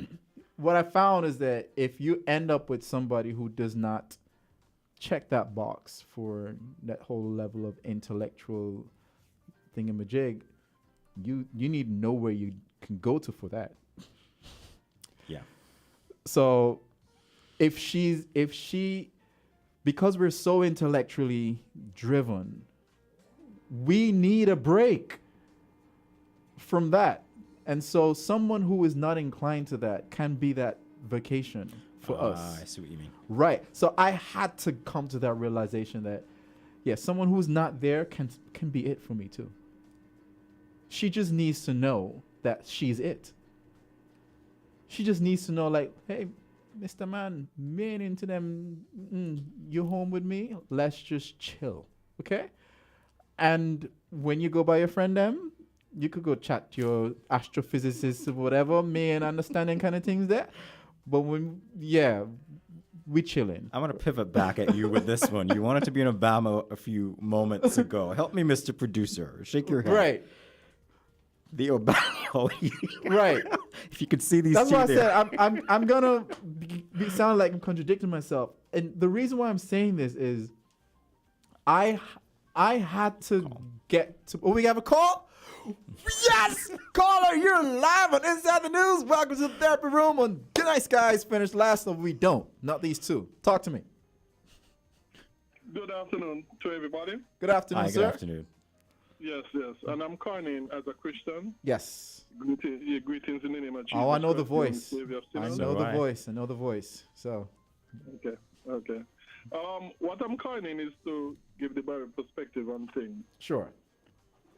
what I found is that if you end up with somebody who does not check that box for that whole level of intellectual thingamajig, you need to know where you can go to for that. Yeah. So if she, because we're so intellectually driven, we need a break from that. And so someone who is not inclined to that can be that vacation for us. I see what you mean. Right. So I had to come to that realization that, yeah, someone who's not there can be it for me too. She just needs to know that she's it. She just needs to know, like, hey, Mr. Man, me ain't into them. You home with me? Let's just chill, okay? And when you go by your friend them, you could go chat to your astrophysicist or whatever, me and understanding kind of things there. But when, we chilling. I'm going to pivot back at you with this one. You wanted to be in Obama a few moments ago. Help me, Mr. Producer. Shake your head. Right. The Obama. Right. If you could see these That's two why I there. said I'm gonna sound like I'm contradicting myself. And the reason why I'm saying this is I had to get to. Oh, we have a call? Yes! Caller, you're live on Inside the News. Welcome to the therapy room on Good Night Skies. Finished last, we don't. Not these two. Talk to me. Good afternoon to everybody. Good afternoon, Hi, sir. good afternoon. Yes, yes. And I'm calling in as a Christian. Yes. Greetings in the name of Jesus. Oh, I know the Christ, Lord and voice. Savior of I sinners. know the voice. I know the voice. So. Okay. What I'm calling in is to give the Bible perspective on things. Sure.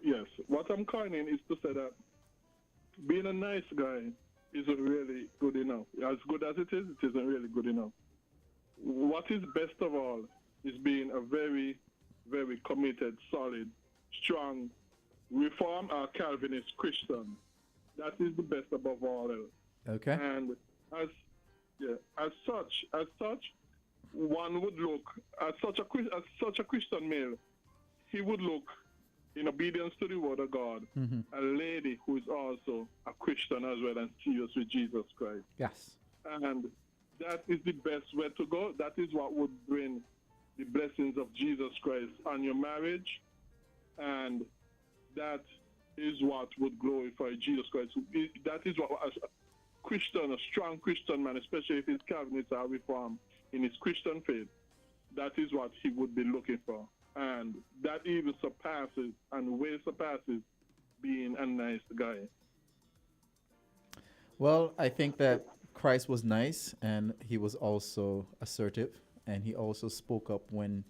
Yes. What I'm calling in is to say that being a nice guy isn't really good enough. As good as it isn't really good enough. What is best of all is being a very, very committed, solid, strong, Reform or Calvinist Christian. That is the best above all else. Okay. And as such, one would look as such a Christian male. He would look in obedience to the word of God, a lady who is also a Christian as well and serious with Jesus Christ. Yes. And that is the best way to go. That is what would bring the blessings of Jesus Christ on your marriage. And that is what would glorify Jesus Christ. That is what a Christian, a strong Christian man, especially if he's Calvinist or Reformed in his Christian faith, that is what he would be looking for. And that even surpasses and way surpasses being a nice guy. Well, I think that Christ was nice and he was also assertive and he also spoke up when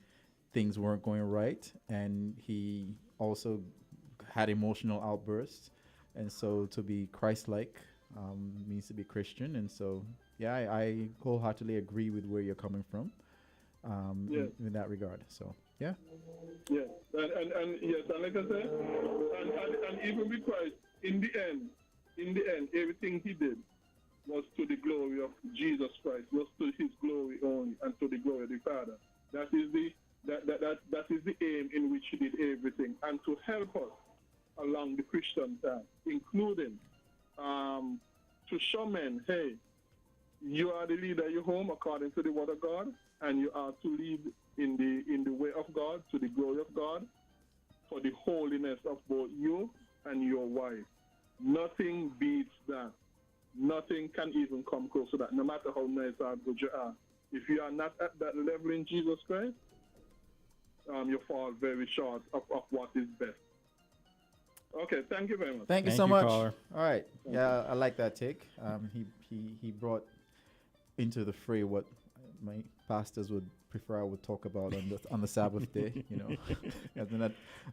things weren't going right, and he also had emotional outbursts. And so to be Christ-like means to be Christian. And so, yeah, I wholeheartedly agree with where you're coming from in that regard. So, yeah. Yeah, and yes, and like I said, and even with Christ, in the end, everything he did was to the glory of Jesus Christ, was to his glory only, and to the glory of the Father. That is the aim in which he did everything, and to help us along the Christian path, including to show men, hey, you are the leader of your home according to the word of God, and you are to lead in the way of God, to the glory of God, for the holiness of both you and your wife. Nothing beats that. Nothing can even come close to that, no matter how nice or good you are. If you are not at that level in Jesus Christ, you fall very short of what is best. Okay, thank you very much. Thank you so much. Caller. All right. Yeah, I like that take. He brought into the fray what my pastors would prefer I would talk about on the Sabbath day, you know.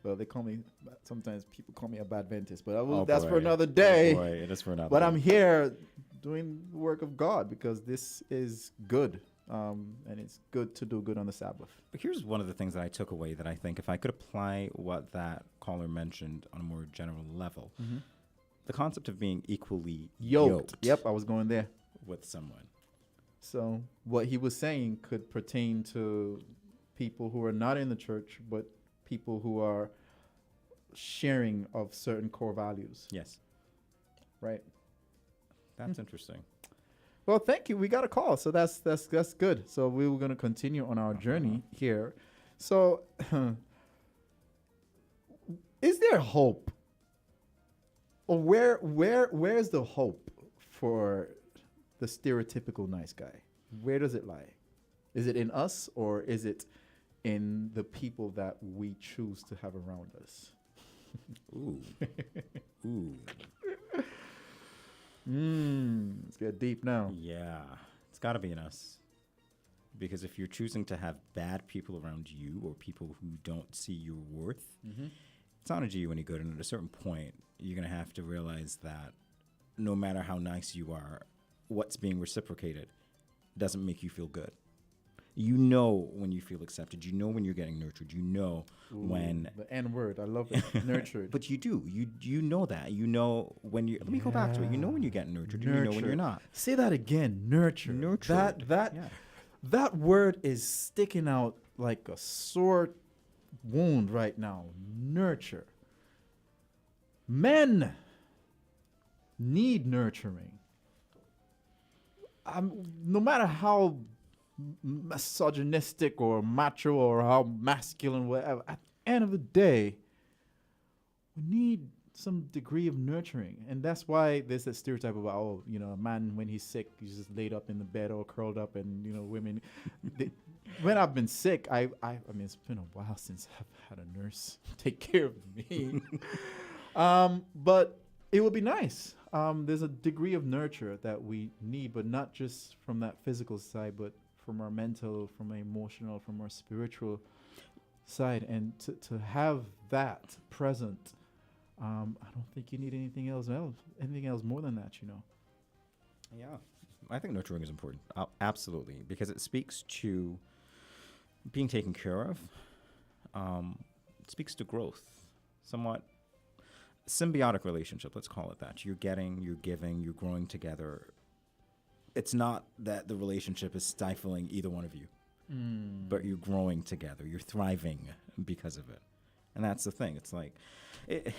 Well, they call me, sometimes people call me a bad Adventist, but that's for another day. Oh boy, it is for another But day. I'm here doing the work of God because this is good. And it's good to do good on the Sabbath. But here's one of the things that I took away that I think if I could apply what that caller mentioned on a more general level, the concept of being equally yoked. Yep, I was going there. With someone. So what he was saying could pertain to people who are not in the church, but people who are sharing of certain core values. Yes. Right. That's interesting. Well, thank you. We got a call, so that's good. So we were going to continue on our journey here. So, is there hope, or where's the hope for the stereotypical nice guy? Where does it lie? Is it in us, or is it in the people that we choose to have around us? Ooh. Ooh. Let's get deep now. Yeah, it's got to be in us. Because if you're choosing to have bad people around you or people who don't see your worth, it's not going to do you any good. And at a certain point, you're going to have to realize that no matter how nice you are, what's being reciprocated doesn't make you feel good. You know when you feel accepted. You know when you're getting nurtured. You know when... The N word. I love it. Nurtured. But you do. You know that. You know when you... Let me go back to it. You know when you get nurtured. And you know when you're not. Say that again. Nurtured. Nurtured. That word is sticking out like a sore wound right now. Nurture. Men need nurturing. No matter how misogynistic or macho or how masculine, whatever, at the end of the day, we need some degree of nurturing. And that's why there's that stereotype about, a man, when he's sick, he's just laid up in the bed or curled up. And, women, when I've been sick, I mean, it's been a while since I've had a nurse take care of me. But it would be nice. There's a degree of nurture that we need, but not just from that physical side, but from our mental, from our emotional, from our spiritual side. And to have that present, I don't think you need anything else more than that, Yeah, I think nurturing is important. Absolutely, because it speaks to being taken care of. It speaks to growth, somewhat symbiotic relationship. Let's call it that. You're getting, you're giving, you're growing together. It's not that the relationship is stifling either one of you, but you're growing together. You're thriving because of it. And that's the thing. It's like, I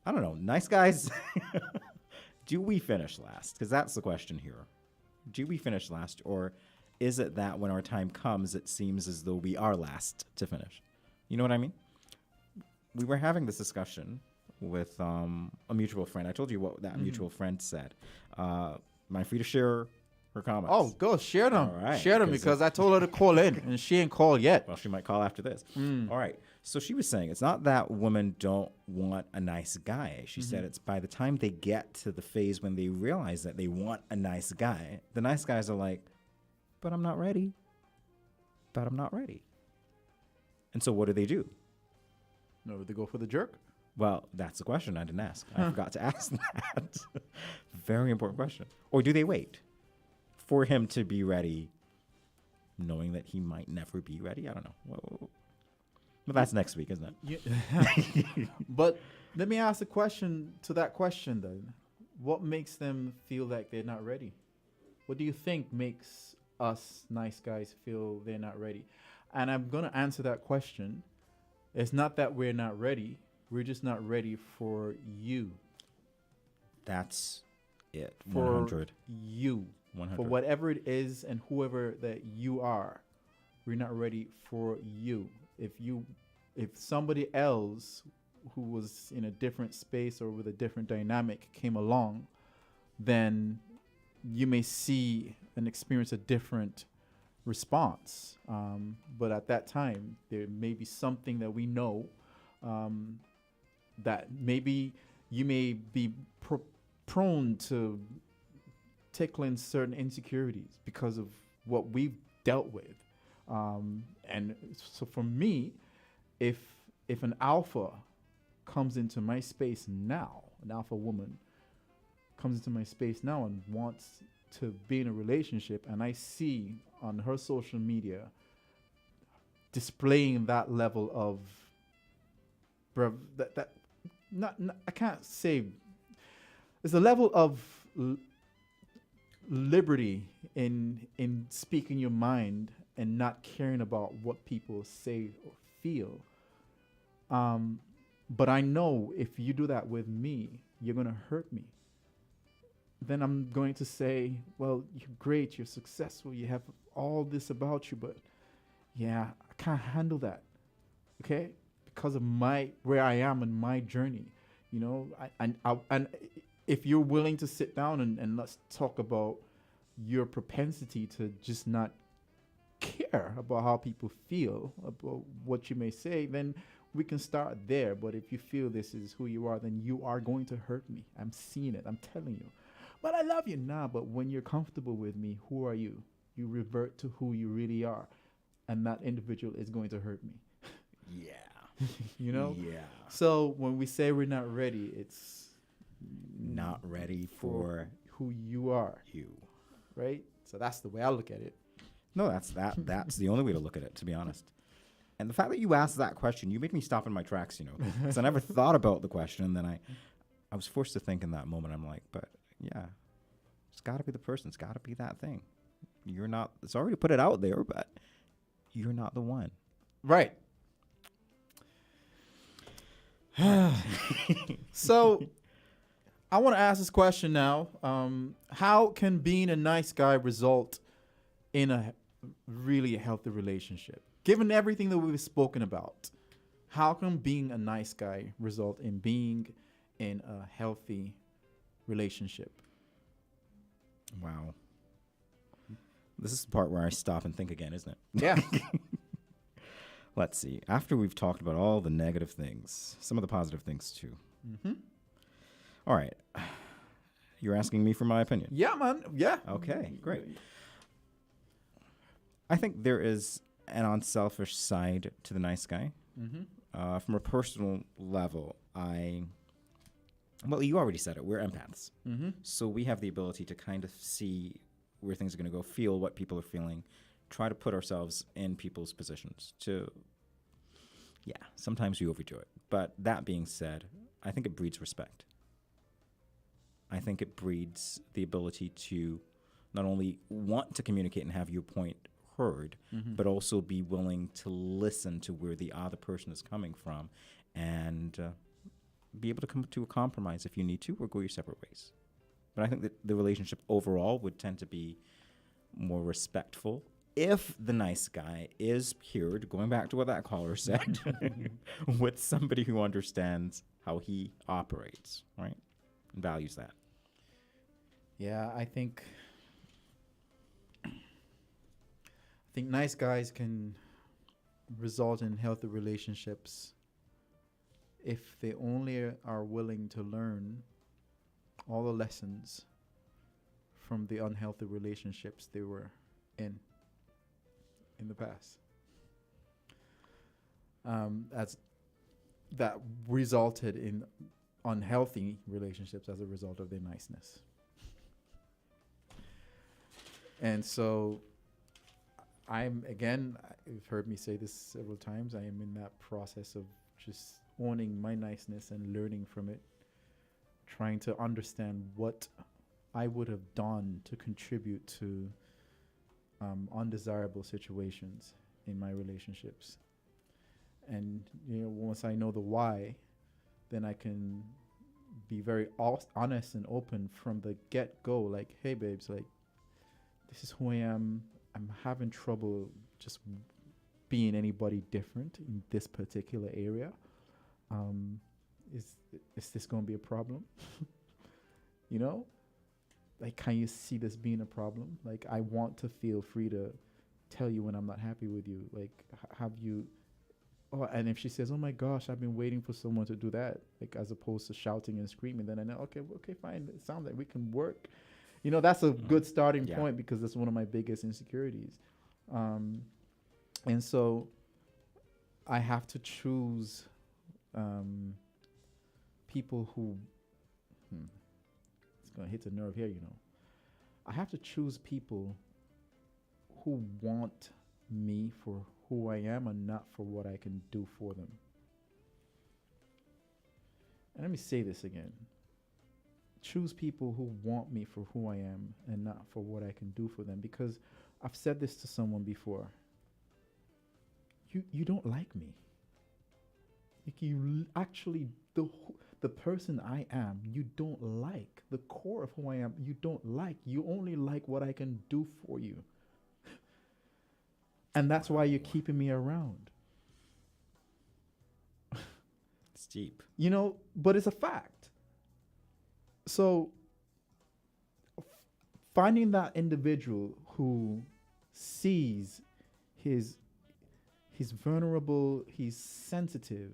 don't know. Nice guys, do we finish last? Because that's the question here. Do we finish last? Or is it that when our time comes, it seems as though we are last to finish? You know what I mean? We were having this discussion with a mutual friend. I told you what that mutual friend said. Am I free to share her comments? Oh, go share them. All right, share them because I told her to call in and she ain't called yet. Well, she might call after this. All right. So she was saying it's not that women don't want a nice guy. She said it's by the time they get to the phase when they realize that they want a nice guy, the nice guys are like, but I'm not ready. But I'm not ready. And so what do? No, they go for the jerk? Well, that's the question I didn't ask. I forgot to ask that. Very important question. Or do they wait for him to be ready, knowing that he might never be ready? I don't know. Whoa. But that's next week, isn't it? Yeah. But let me ask a question to that question then. What makes them feel like they're not ready? What do you think makes us nice guys feel they're not ready? And I'm going to answer that question. It's not that we're not ready. We're just not ready for you. That's it. For 100. you. 100. For whatever it is and whoever that you are. We're not ready for you. If somebody else who was in a different space or with a different dynamic came along, then you may see and experience a different response. But at that time, there may be something that we know that maybe you may be prone to tickling certain insecurities because of what we've dealt with. And so for me, if an alpha comes into my space now, an alpha woman comes into my space now and wants to be in a relationship, and I see on her social media displaying that level of I can't say, there's a level of liberty in speaking your mind and not caring about what people say or feel. But I know if you do that with me, you're going to hurt me. then I'm going to say, well, you're great, you're successful, you have all this about you, but yeah, I can't handle that. Okay? Because of where I am in my journey. You know, and if you're willing to sit down and let's talk about your propensity to just not care about how people feel about what you may say, then we can start there. But if you feel this is who you are, then you are going to hurt me. I'm seeing it. I'm telling you. But I love you now. But when you're comfortable with me, who are you? You revert to who you really are. And that individual is going to hurt me. Yeah. You know? Yeah. So when we say we're not ready, it's not ready for who you are. You. Right? So that's the way I look at it. No, that's the only way to look at it, to be honest. And the fact that you asked that question, you made me stop in my tracks, you know. Because I never thought about the question, and then I was forced to think in that moment. I'm like, but yeah, it's got to be the person. It's got to be that thing. You're not, it's already put it out there, but you're not the one. Right. So I want to ask this question now. How can being a nice guy result in a really healthy relationship? Given everything that we've spoken about, how can being a nice guy result in being in a healthy relationship? Wow. This is the part where I stop and think again, isn't it? Yeah. Let's see. After we've talked about all the negative things, some of the positive things too. Mm-hmm. All right. You're asking me for my opinion? Yeah, man. Yeah. Okay, great. I think there is an unselfish side to the nice guy. Mm-hmm. From a personal level, well, you already said it. We're empaths. Mm-hmm. So we have the ability to kind of see where things are going to go, feel what people are feeling, try to put ourselves in people's positions sometimes we overdo it. But that being said, I think it breeds respect. I think it breeds the ability to not only want to communicate and have your point heard, Mm-hmm. but also be willing to listen to where the other person is coming from and be able to come to a compromise if you need to or go your separate ways. But I think that the relationship overall would tend to be more respectful if the nice guy is paired, going back to what that caller said, with somebody who understands how he operates, right? And values that. Yeah, I think nice guys can result in healthy relationships if they only are willing to learn all the lessons from the unhealthy relationships they were in the past. That resulted in unhealthy relationships as a result of their niceness. And so you've heard me say this several times, I am in that process of just owning my niceness and learning from it, trying to understand what I would have done to contribute to undesirable situations in my relationships. And once I know the why, then I can be very honest and open from the get-go. Like, hey, babes, like, this is who I am. I'm having trouble just being anybody different in this particular area. Is this going to be a problem? Like, can you see this being a problem? Like, I want to feel free to tell you when I'm not happy with you. Like, have you... Oh, and if she says, oh my gosh, I've been waiting for someone to do that, like, as opposed to shouting and screaming, then I know, okay, fine. It sounds like we can work. That's a good starting point, because that's one of my biggest insecurities. And so I have to choose people who... It's going to hit the nerve here, I have to choose people who want me for who I am and not for what I can do for them. And let me say this again. Choose people who want me for who I am and not for what I can do for them. Because I've said this to someone before. You don't like me. Like, you actually, the person I am, you don't like. The core of who I am, you don't like. You only like what I can do for you. And that's why you're keeping me around. It's deep. You know, but it's a fact. So finding that individual who sees he's vulnerable, he's sensitive,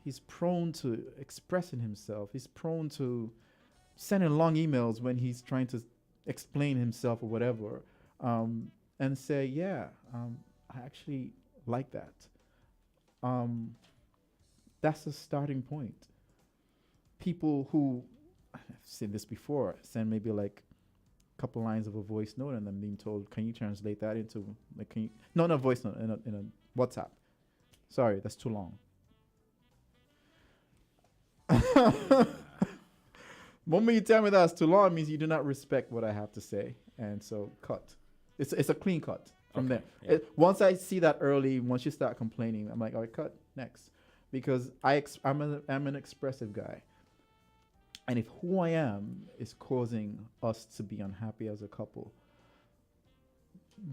he's prone to expressing himself, he's prone to sending long emails when he's trying to explain himself or whatever, and say, yeah, I actually like that. That's a starting point. People who, I've seen this before, send maybe like a couple lines of a voice note and then being told, can you translate that into, like, can you, no, not voice note, in a WhatsApp. Sorry, that's too long. Moment you tell me that's too long means you do not respect what I have to say. And so cut. It's a clean cut from there. Yeah. Once I see that early, once you start complaining, I'm like, all right, cut, next. Because I'm an expressive guy. And if who I am is causing us to be unhappy as a couple,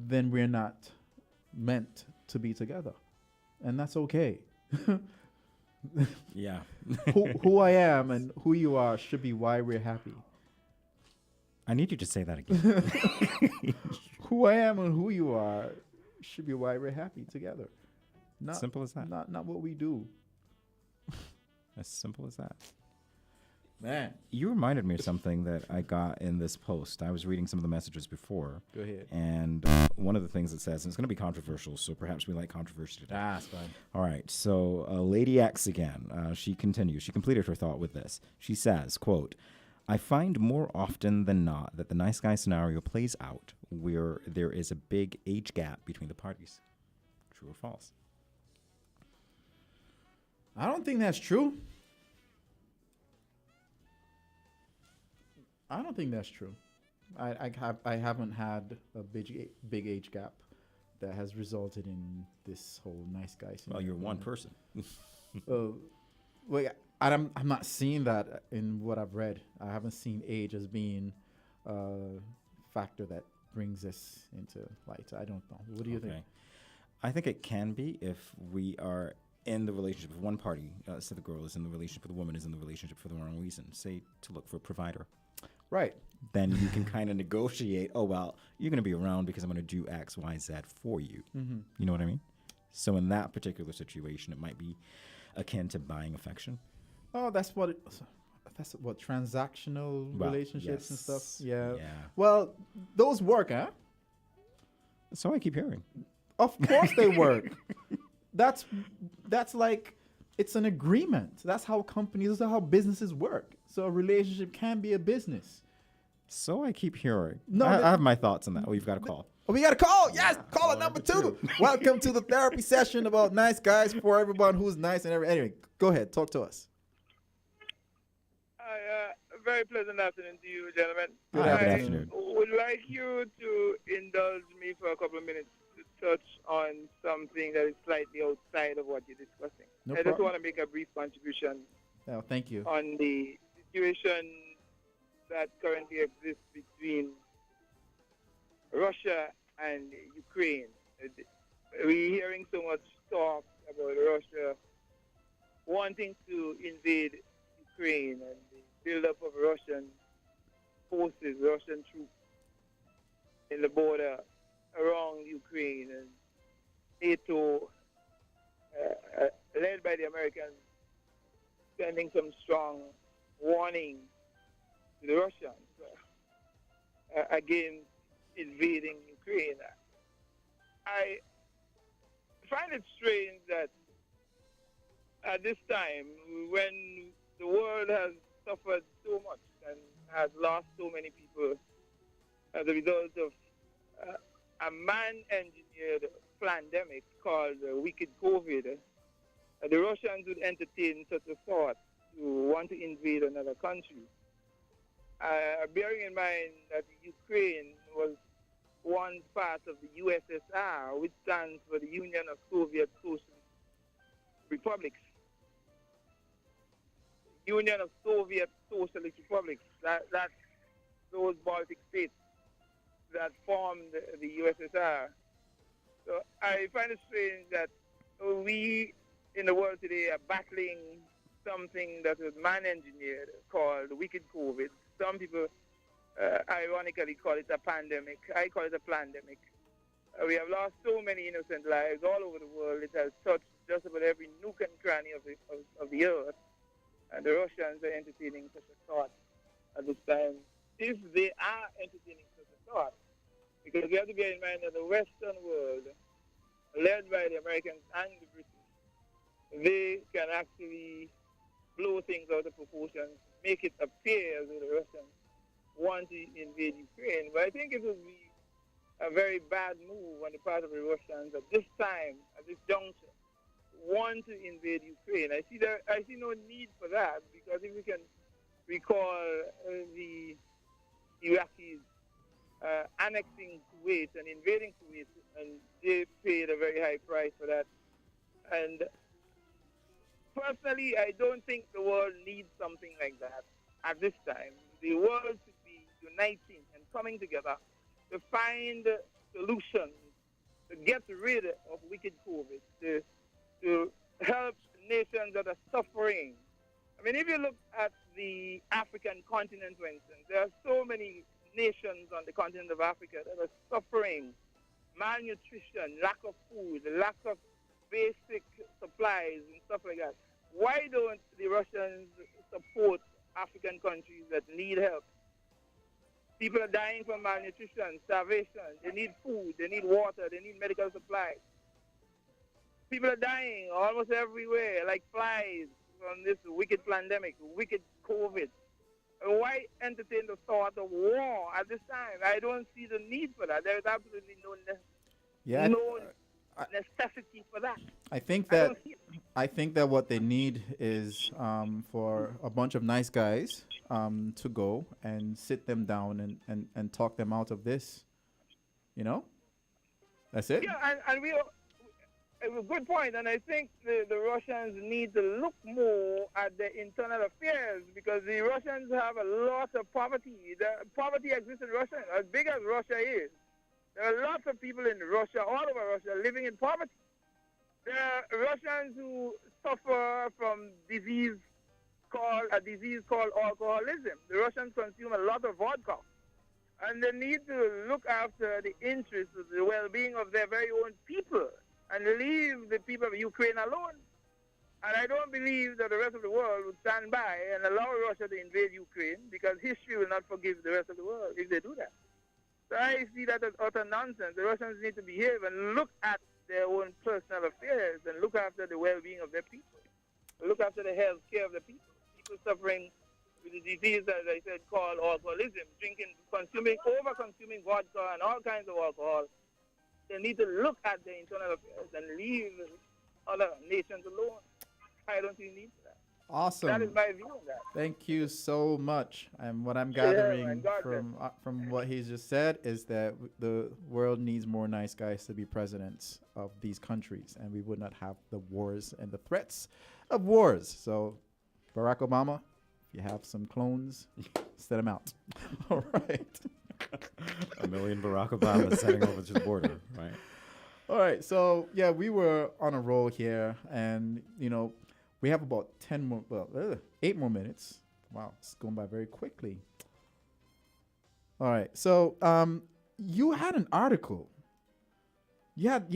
then we're not meant to be together. And that's okay. Yeah. who I am and who you are should be why we're happy. I need you to say that again. Who I am and who you are should be why we're happy together. Not simple as that. Not what we do. As simple as that. Man. You reminded me of something that I got in this post. I was reading some of the messages before. Go ahead. And one of the things it says, and it's going to be controversial, so perhaps we like controversy today. That's fine. All right. So Lady X again, she continues. She completed her thought with this. She says, quote, I find more often than not that the nice guy scenario plays out where there is a big age gap between the parties. True or false? I don't think that's true. I don't think that's true. I haven't had a big age gap that has resulted in this whole nice guy scenario. Well, you're one person. Well, I'm not seeing that in what I've read. I haven't seen age as being a factor that brings this into light. I don't know. What do you think? I think it can be if we are in the relationship of one party, say the girl is in the relationship, or the woman is in the relationship for the wrong reason, say to look for a provider. Right. Then you can kind of negotiate, oh, well, you're going to be around because I'm going to do X, Y, Z for you. Mm-hmm. You know what I mean? So in that particular situation, it might be akin to buying affection. Oh, that's what transactional relationships and stuff. Yeah. Well, those work, huh? So I keep hearing. Of course they work. That's like, it's an agreement. That's how companies, that's how businesses work. So a relationship can be a business. So I keep hearing. No, I have my thoughts on that. Oh, you've got a call. Oh, we got a call. Yes, caller number 2. Welcome to the therapy session about nice guys for everyone who's nice and everything. Anyway, go ahead, talk to us. Very pleasant afternoon to you, gentlemen. Good afternoon. I would like you to indulge me for a couple of minutes to touch on something that is slightly outside of what you're discussing. No I just problem. want to make a brief contribution Oh, thank you. on the situation that currently exists between Russia and Ukraine. We're hearing so much talk about Russia wanting to invade Ukraine and the build-up of Russian forces, Russian troops in the border around Ukraine, and NATO, led by the Americans, sending some strong warning to the Russians against invading Ukraine. I find it strange that at this time, when the world has suffered so much and has lost so many people as a result of a man-engineered pandemic called wicked COVID, the Russians would entertain such a thought to want to invade another country. Bearing in mind that Ukraine was once part of the USSR, which stands for the Union of Soviet Socialist Republics. Union of Soviet Socialist Republics, that those Baltic states that formed the USSR. So I find it strange that we in the world today are battling something that was man-engineered called wicked COVID. Some people ironically call it a pandemic. I call it a pandemic. We have lost so many innocent lives all over the world. It has touched just about every nook and cranny of the earth. And the Russians are entertaining such a thought at this time. If they are entertaining such a thought, because we have to bear in mind that the Western world, led by the Americans and the British, they can actually blow things out of proportion, make it appear as though the Russians want to invade Ukraine. But I think it would be a very bad move on the part of the Russians at this time, at this juncture, want to invade Ukraine. I see no need for that, because if we can recall the Iraqis annexing Kuwait and invading Kuwait, and they paid a very high price for that. And personally, I don't think the world needs something like that at this time. The world should be uniting and coming together to find solutions, to get rid of wicked COVID, to help nations that are suffering. I mean, if you look at the African continent, for instance, there are so many nations on the continent of Africa that are suffering malnutrition, lack of food, lack of basic supplies and stuff like that. Why don't the Russians support African countries that need help? People are dying from malnutrition, starvation. They need food, they need water, they need medical supplies. People are dying almost everywhere like flies from this wicked pandemic, wicked COVID. Why entertain the thought of war at this time? I don't see the need for that. There is absolutely no necessity for that. I think I that don't see it. I think that what they need is for a bunch of nice guys to go and sit them down and talk them out of this. You know, that's it. Yeah, and it's a good point, and I think the Russians need to look more at their internal affairs, because the Russians have a lot of poverty. The poverty exists in Russia. As big as Russia is, there are lots of people in Russia, all over Russia, living in poverty. There are Russians who suffer from a disease called alcoholism. The Russians consume a lot of vodka, and they need to look after the interests of the well-being of their very own people and leave the people of Ukraine alone. And I don't believe that the rest of the world would stand by and allow Russia to invade Ukraine, because history will not forgive the rest of the world if they do that. So I see that as utter nonsense. The Russians need to behave and look at their own personal affairs and look after the well-being of their people, look after the health care of the people. People suffering with the disease, as I said, called alcoholism, over-consuming vodka and all kinds of alcohol. They need to look at their internal affairs and leave other nations alone. I don't see need for that. Awesome. That is my view on that. Thank you so much. And what I'm Yeah, gathering man, God bless. from what he's just said is that the world needs more nice guys to be presidents of these countries, and we would not have the wars and the threats of wars. So, Barack Obama, if you have some clones, set them out. All right. A million Barack Obamas heading over to the border, right? All right. So, yeah, we were on a roll here, and, you know, we have about 8 more minutes. Wow, it's going by very quickly. All right. So, you had an article. We have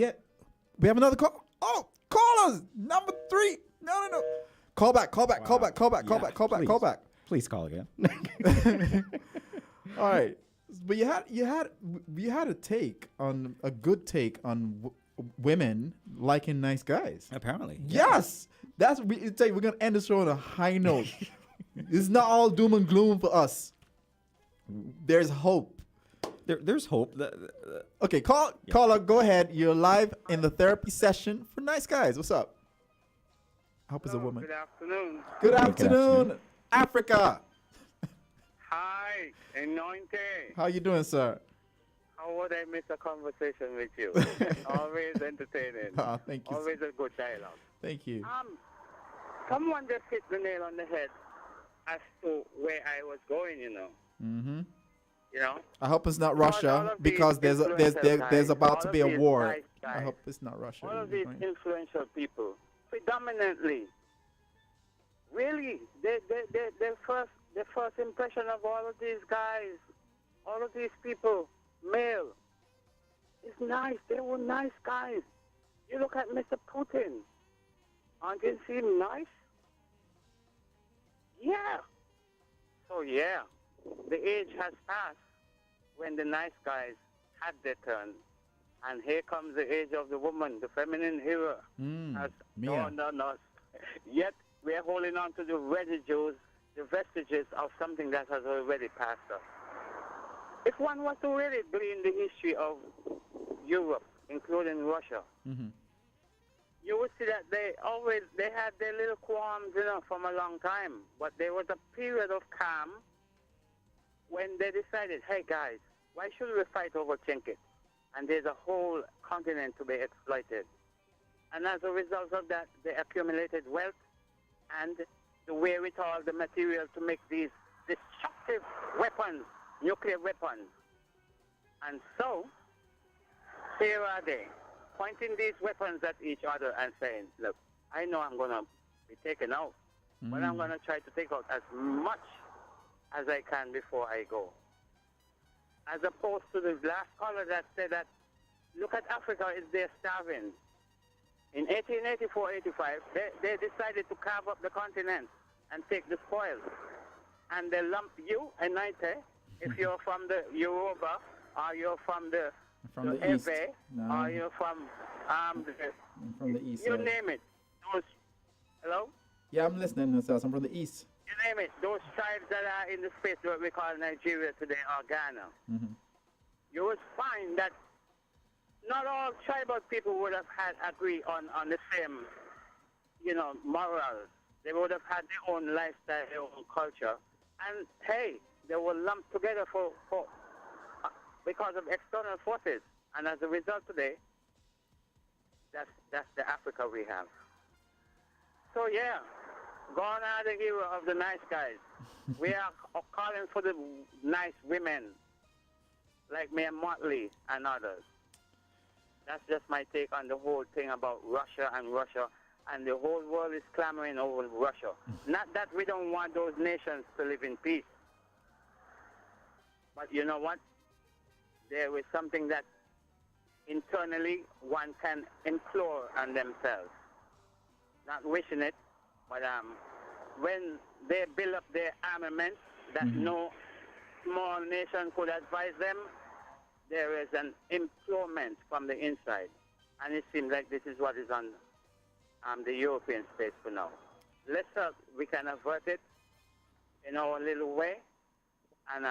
another call. Oh, callers, number 3. No. Call back. Call back. Please call again. All right. But you had a good take on women liking nice guys. Apparently. Yes. That's what we're going to end the show on a high note. It's not all doom and gloom for us. There's hope. There's hope. Okay, caller, go ahead. You're live in the therapy session for nice guys. What's up? I hope it's a woman. Good afternoon. Good afternoon, Africa. Hi, Anointed. How you doing, sir? How would I miss a conversation with you? Always entertaining. Thank you. Always a good dialogue. Thank you. Someone just hit the nail on the head as to where I was going, you know. Mm-hmm. You know? I hope it's not All Russia of these because there's influential about guys, to all be a of these war. nice I guys, hope it's not Russia. all of these right? influential people, predominantly, really, the first impression of all of these guys, all of these people, male, is nice. They were nice guys. You look at Mr. Putin. Aren't you see him nice? Yeah. So yeah, the age has passed when the nice guys had their turn. And here comes the age of the woman, the feminine era has dawned on us. Yet we are holding on to the residues, the vestiges of something that has already passed us. If one was to really glean the history of Europe, including Russia, you would see that they had their little qualms, you know, from a long time. But there was a period of calm when they decided, hey guys, why should we fight over trinkets? And there's a whole continent to be exploited. And as a result of that, they accumulated wealth and the wherewithal, the material to make these destructive weapons, nuclear weapons. And so, here are they, pointing these weapons at each other and saying, look, I know I'm going to be taken out, but I'm going to try to take out as much as I can before I go. As opposed to the last caller that said that, look at Africa, they're starving. In 1884-85, they decided to carve up the continent and take the spoils. And they lump you and I, if you're from the Yoruba, or you're from the East. Ebe, No. or you're from I'm from the East. you side. name it. Those, hello? Yeah, I'm listening. So I'm from the East. You name it. Those tribes that are in the space what we call Nigeria today or Ghana. You would find that not all tribal people would have had agree on the same, you know, morals. They would have had their own lifestyle, their own culture. And hey, they were lumped together for because of external forces. And as a result today, that's the Africa we have. So yeah, gone are the era of the nice guys. We are calling for the nice women, like Mayor Motley and others. That's just my take on the whole thing about Russia, and the whole world is clamoring over Russia. Not that we don't want those nations to live in peace, but you know what? There is something that internally one can implore on themselves. Not wishing it, but when they build up their armament that no small nation could advise them, there is an implorement from the inside. And it seems like this is what is on the European space for now. Let's hope we can avert it in our little way and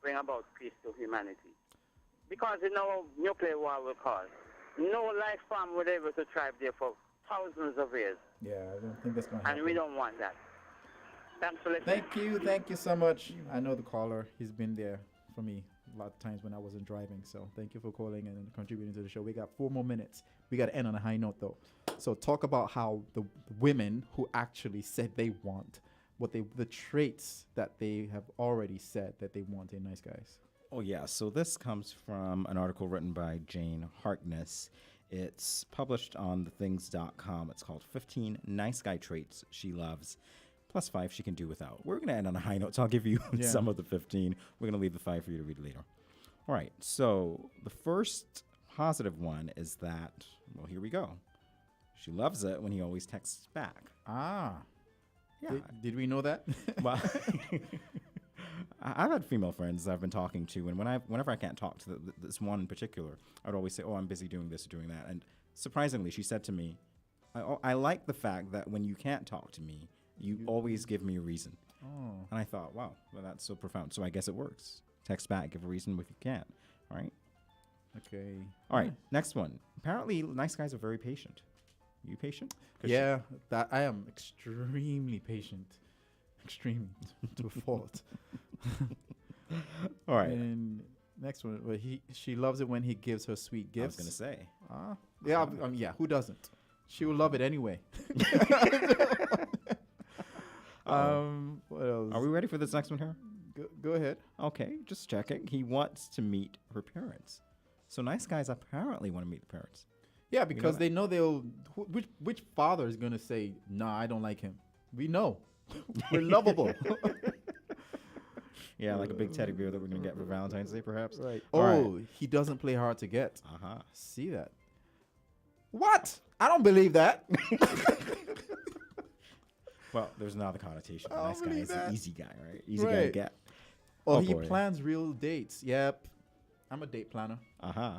bring about peace to humanity. Because in our nuclear war will cause, no life form would be able to thrive there for thousands of years. Yeah, I don't think that's going to happen. And we don't want that. Thanks for listening. Thank you so much. I know the caller. He's been there for me a lot of times when I wasn't driving. So thank you for calling and contributing to the show. We got 4 more minutes. We got to end on a high note, though. So talk about how the women who actually said they want, the traits that they have already said that they want in nice guys. Oh, yeah. So this comes from an article written by Jane Harkness. It's published on thethings.com. It's called 15 Nice Guy Traits She Loves, plus 5 she can do without. We're going to end on a high note, so I'll give you some of the 15. We're going to leave the 5 for you to read later. All right. So the first positive one is that, well, here we go. She loves it when he always texts back. Ah. Yeah. Did we know that? Well, I've had female friends I've been talking to, and whenever I can't talk to this one in particular, I'd always say, oh, I'm busy doing this or doing that. And surprisingly, she said to me, I like the fact that when you can't talk to me, you always give me a reason. Oh. And I thought, wow, well, that's so profound. So I guess it works. Text back, give a reason if you can't. All right? Okay. All right, next one. Apparently, nice guys are very patient. You patient? Yeah, that I am extremely patient. Extreme to a fault. All right. And next one, well, she loves it when he gives her sweet gifts. I was gonna say. Yeah, who doesn't? She will love it anyway. What else? Are we ready for this next one here? Go ahead. Okay, just checking. He wants to meet her parents. So nice guys apparently want to meet the parents. Yeah, because they know they'll. Which father is gonna say, "Nah, I don't like him"? We know. We're lovable. Yeah, like a big teddy bear that we're gonna get for Valentine's Day, perhaps. Right. All Oh, right. he doesn't play hard to get. Uh-huh. See that? What? I don't believe that. Well, there's another connotation. I don't Nice guy believe is an that. easy guy, right? Easy guy to Right. get. Oh, he boy. plans real dates. Yep. I'm a date planner. Uh-huh.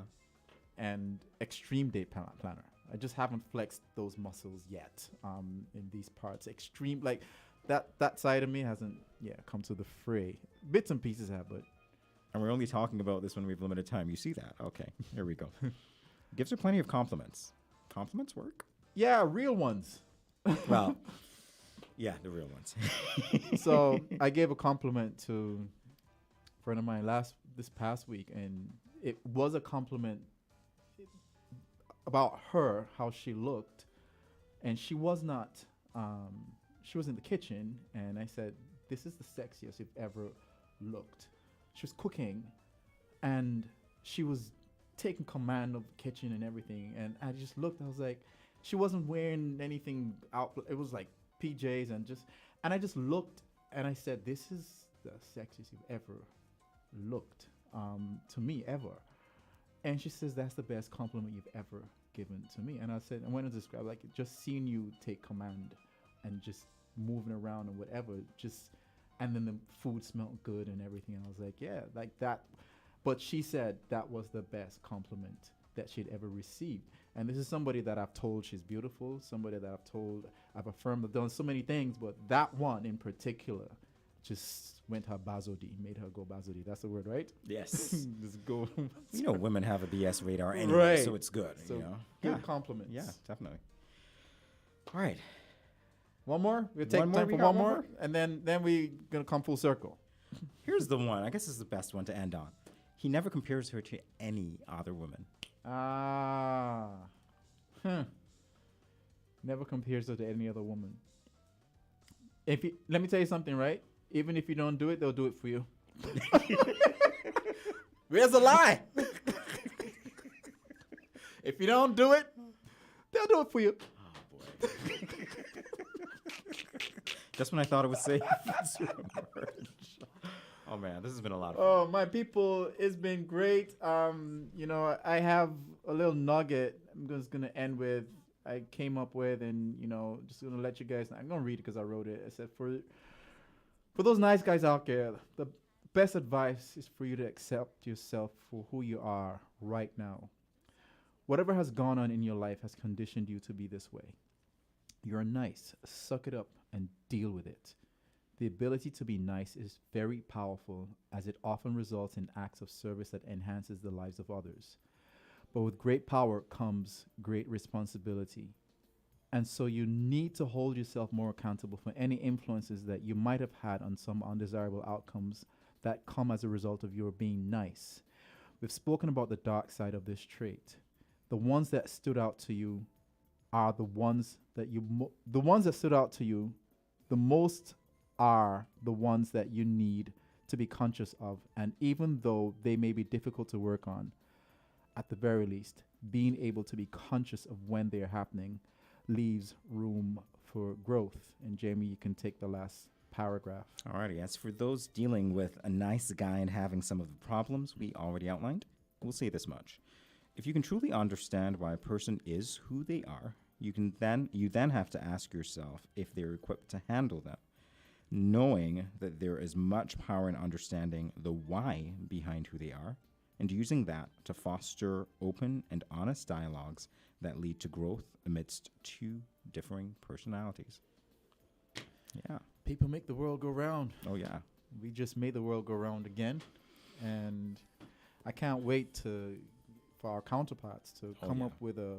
And extreme date planner. I just haven't flexed those muscles yet. In these parts, extreme like that side of me hasn't come to the fray. Bits and pieces have, but. And we're only talking about this when we have limited time. You see that? Okay, here we go. Gives her plenty of compliments. Compliments work? Yeah, real ones. Well, yeah, the real ones. So I gave a compliment to a friend of mine this past week, and it was a compliment about her, how she looked, and she was not. She was in the kitchen, and I said, "This is the sexiest you've ever looked." She was cooking, and she was taking command of the kitchen and everything. And I just looked. I was like, she wasn't wearing anything out. It was like PJs and I just looked, and I said, "This is the sexiest you've ever looked to me ever." And she says, "That's the best compliment you've ever given to me." And I said, I went to describe like just seeing you take command and just moving around and whatever, and then the food smelled good and everything. And I was like, yeah, like that. But she said that was the best compliment that she'd ever received. And this is somebody that I've told she's beautiful, somebody that I've affirmed, I've done so many things, but that one in particular just went her bazodi, made her go bazodi. That's the word, right? Yes. Just go. You know, women have a BS radar anyway, Right. so it's good. So you know? good compliments. Yeah, definitely. All right. One more? We'll take One more? time We for got one one more, more? and then we gonna come full circle. Here's the one. I guess this is the best one to end on. He never compares her to any other woman. Never compares her to any other woman. Let me tell you something, right? Even if you don't do it, they'll do it for you. Where's the lie? If you don't do it, they'll do it for you. Oh, boy. Just when I thought it was safe to emerge. Oh, man, this has been a lot of fun. Oh, my people, it's been great. I have a little nugget I'm just going to end with. I came up with, and, just going to let you guys know. I'm going to read it because I wrote it. I said, for those nice guys out there, the best advice is for you to accept yourself for who you are right now. Whatever has gone on in your life has conditioned you to be this way. You're nice. Suck it up and deal with it. The ability to be nice is very powerful, as it often results in acts of service that enhances the lives of others. But with great power comes great responsibility. And so you need to hold yourself more accountable for any influences that you might have had on some undesirable outcomes that come as a result of your being nice. We've spoken about the dark side of this trait. The ones that stood out to you are the ones that stood out to you the most are the ones that you need to be conscious of. And even though they may be difficult to work on, at the very least, being able to be conscious of when they're happening leaves room for growth. And Jamie, you can take the last paragraph. Alrighty, as for those dealing with a nice guy and having some of the problems we already outlined, we'll say this much. If you can truly understand why a person is who they are, you then have to ask yourself if they're equipped to handle them, knowing that there is much power in understanding the why behind who they are, and using that to foster open and honest dialogues that lead to growth amidst two differing personalities. Yeah. People make the world go round. Oh, yeah. We just made the world go round again. And I can't wait for our counterparts to come up with a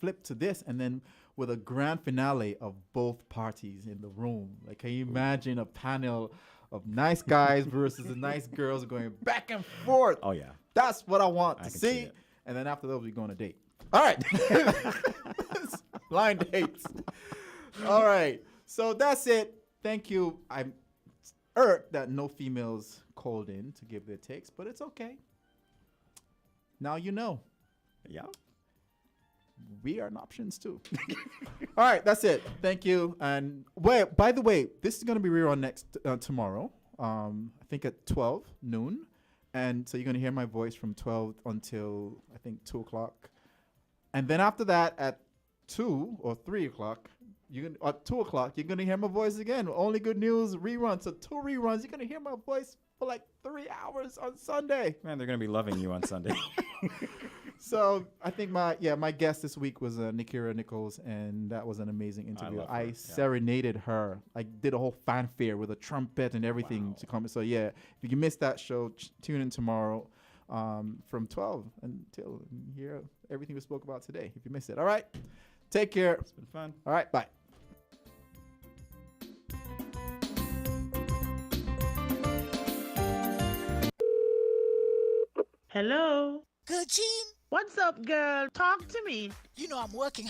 flip to this, and then with a grand finale of both parties in the room. Like, can you imagine a panel of nice guys versus the nice girls going back and forth? Oh, yeah. That's what I want I to can see. it. And then after those, we're going on a date. All right. Blind dates. All right. So that's it. thank you. I'm irked that no females called in to give their takes, but it's okay. Now you know. Yeah. We are an options too. All right, that's it. Thank you. And wait, by the way, this is going to be rerun next tomorrow. I think at 12 noon. And so you're going to hear my voice from 12 until I think 2 o'clock. And then after that at 2 or 3 o'clock, at 2 o'clock, you're going to hear my voice again. Only Good News rerun. So 2 reruns, you're going to hear my voice for like 3 hours on Sunday. Man, they're going to be loving you on Sunday. So I think my guest this week was Nikira Nichols, and that was an amazing interview. I serenaded her. I did a whole fanfare with a trumpet and everything to come. So yeah, if you missed that show, tune in tomorrow from 12 until hear everything we spoke about today. If you missed it, all right. Take care. It's been fun. All right, bye. Hello. Good, Jean? What's up, girl? Talk to me. You know I'm working hard.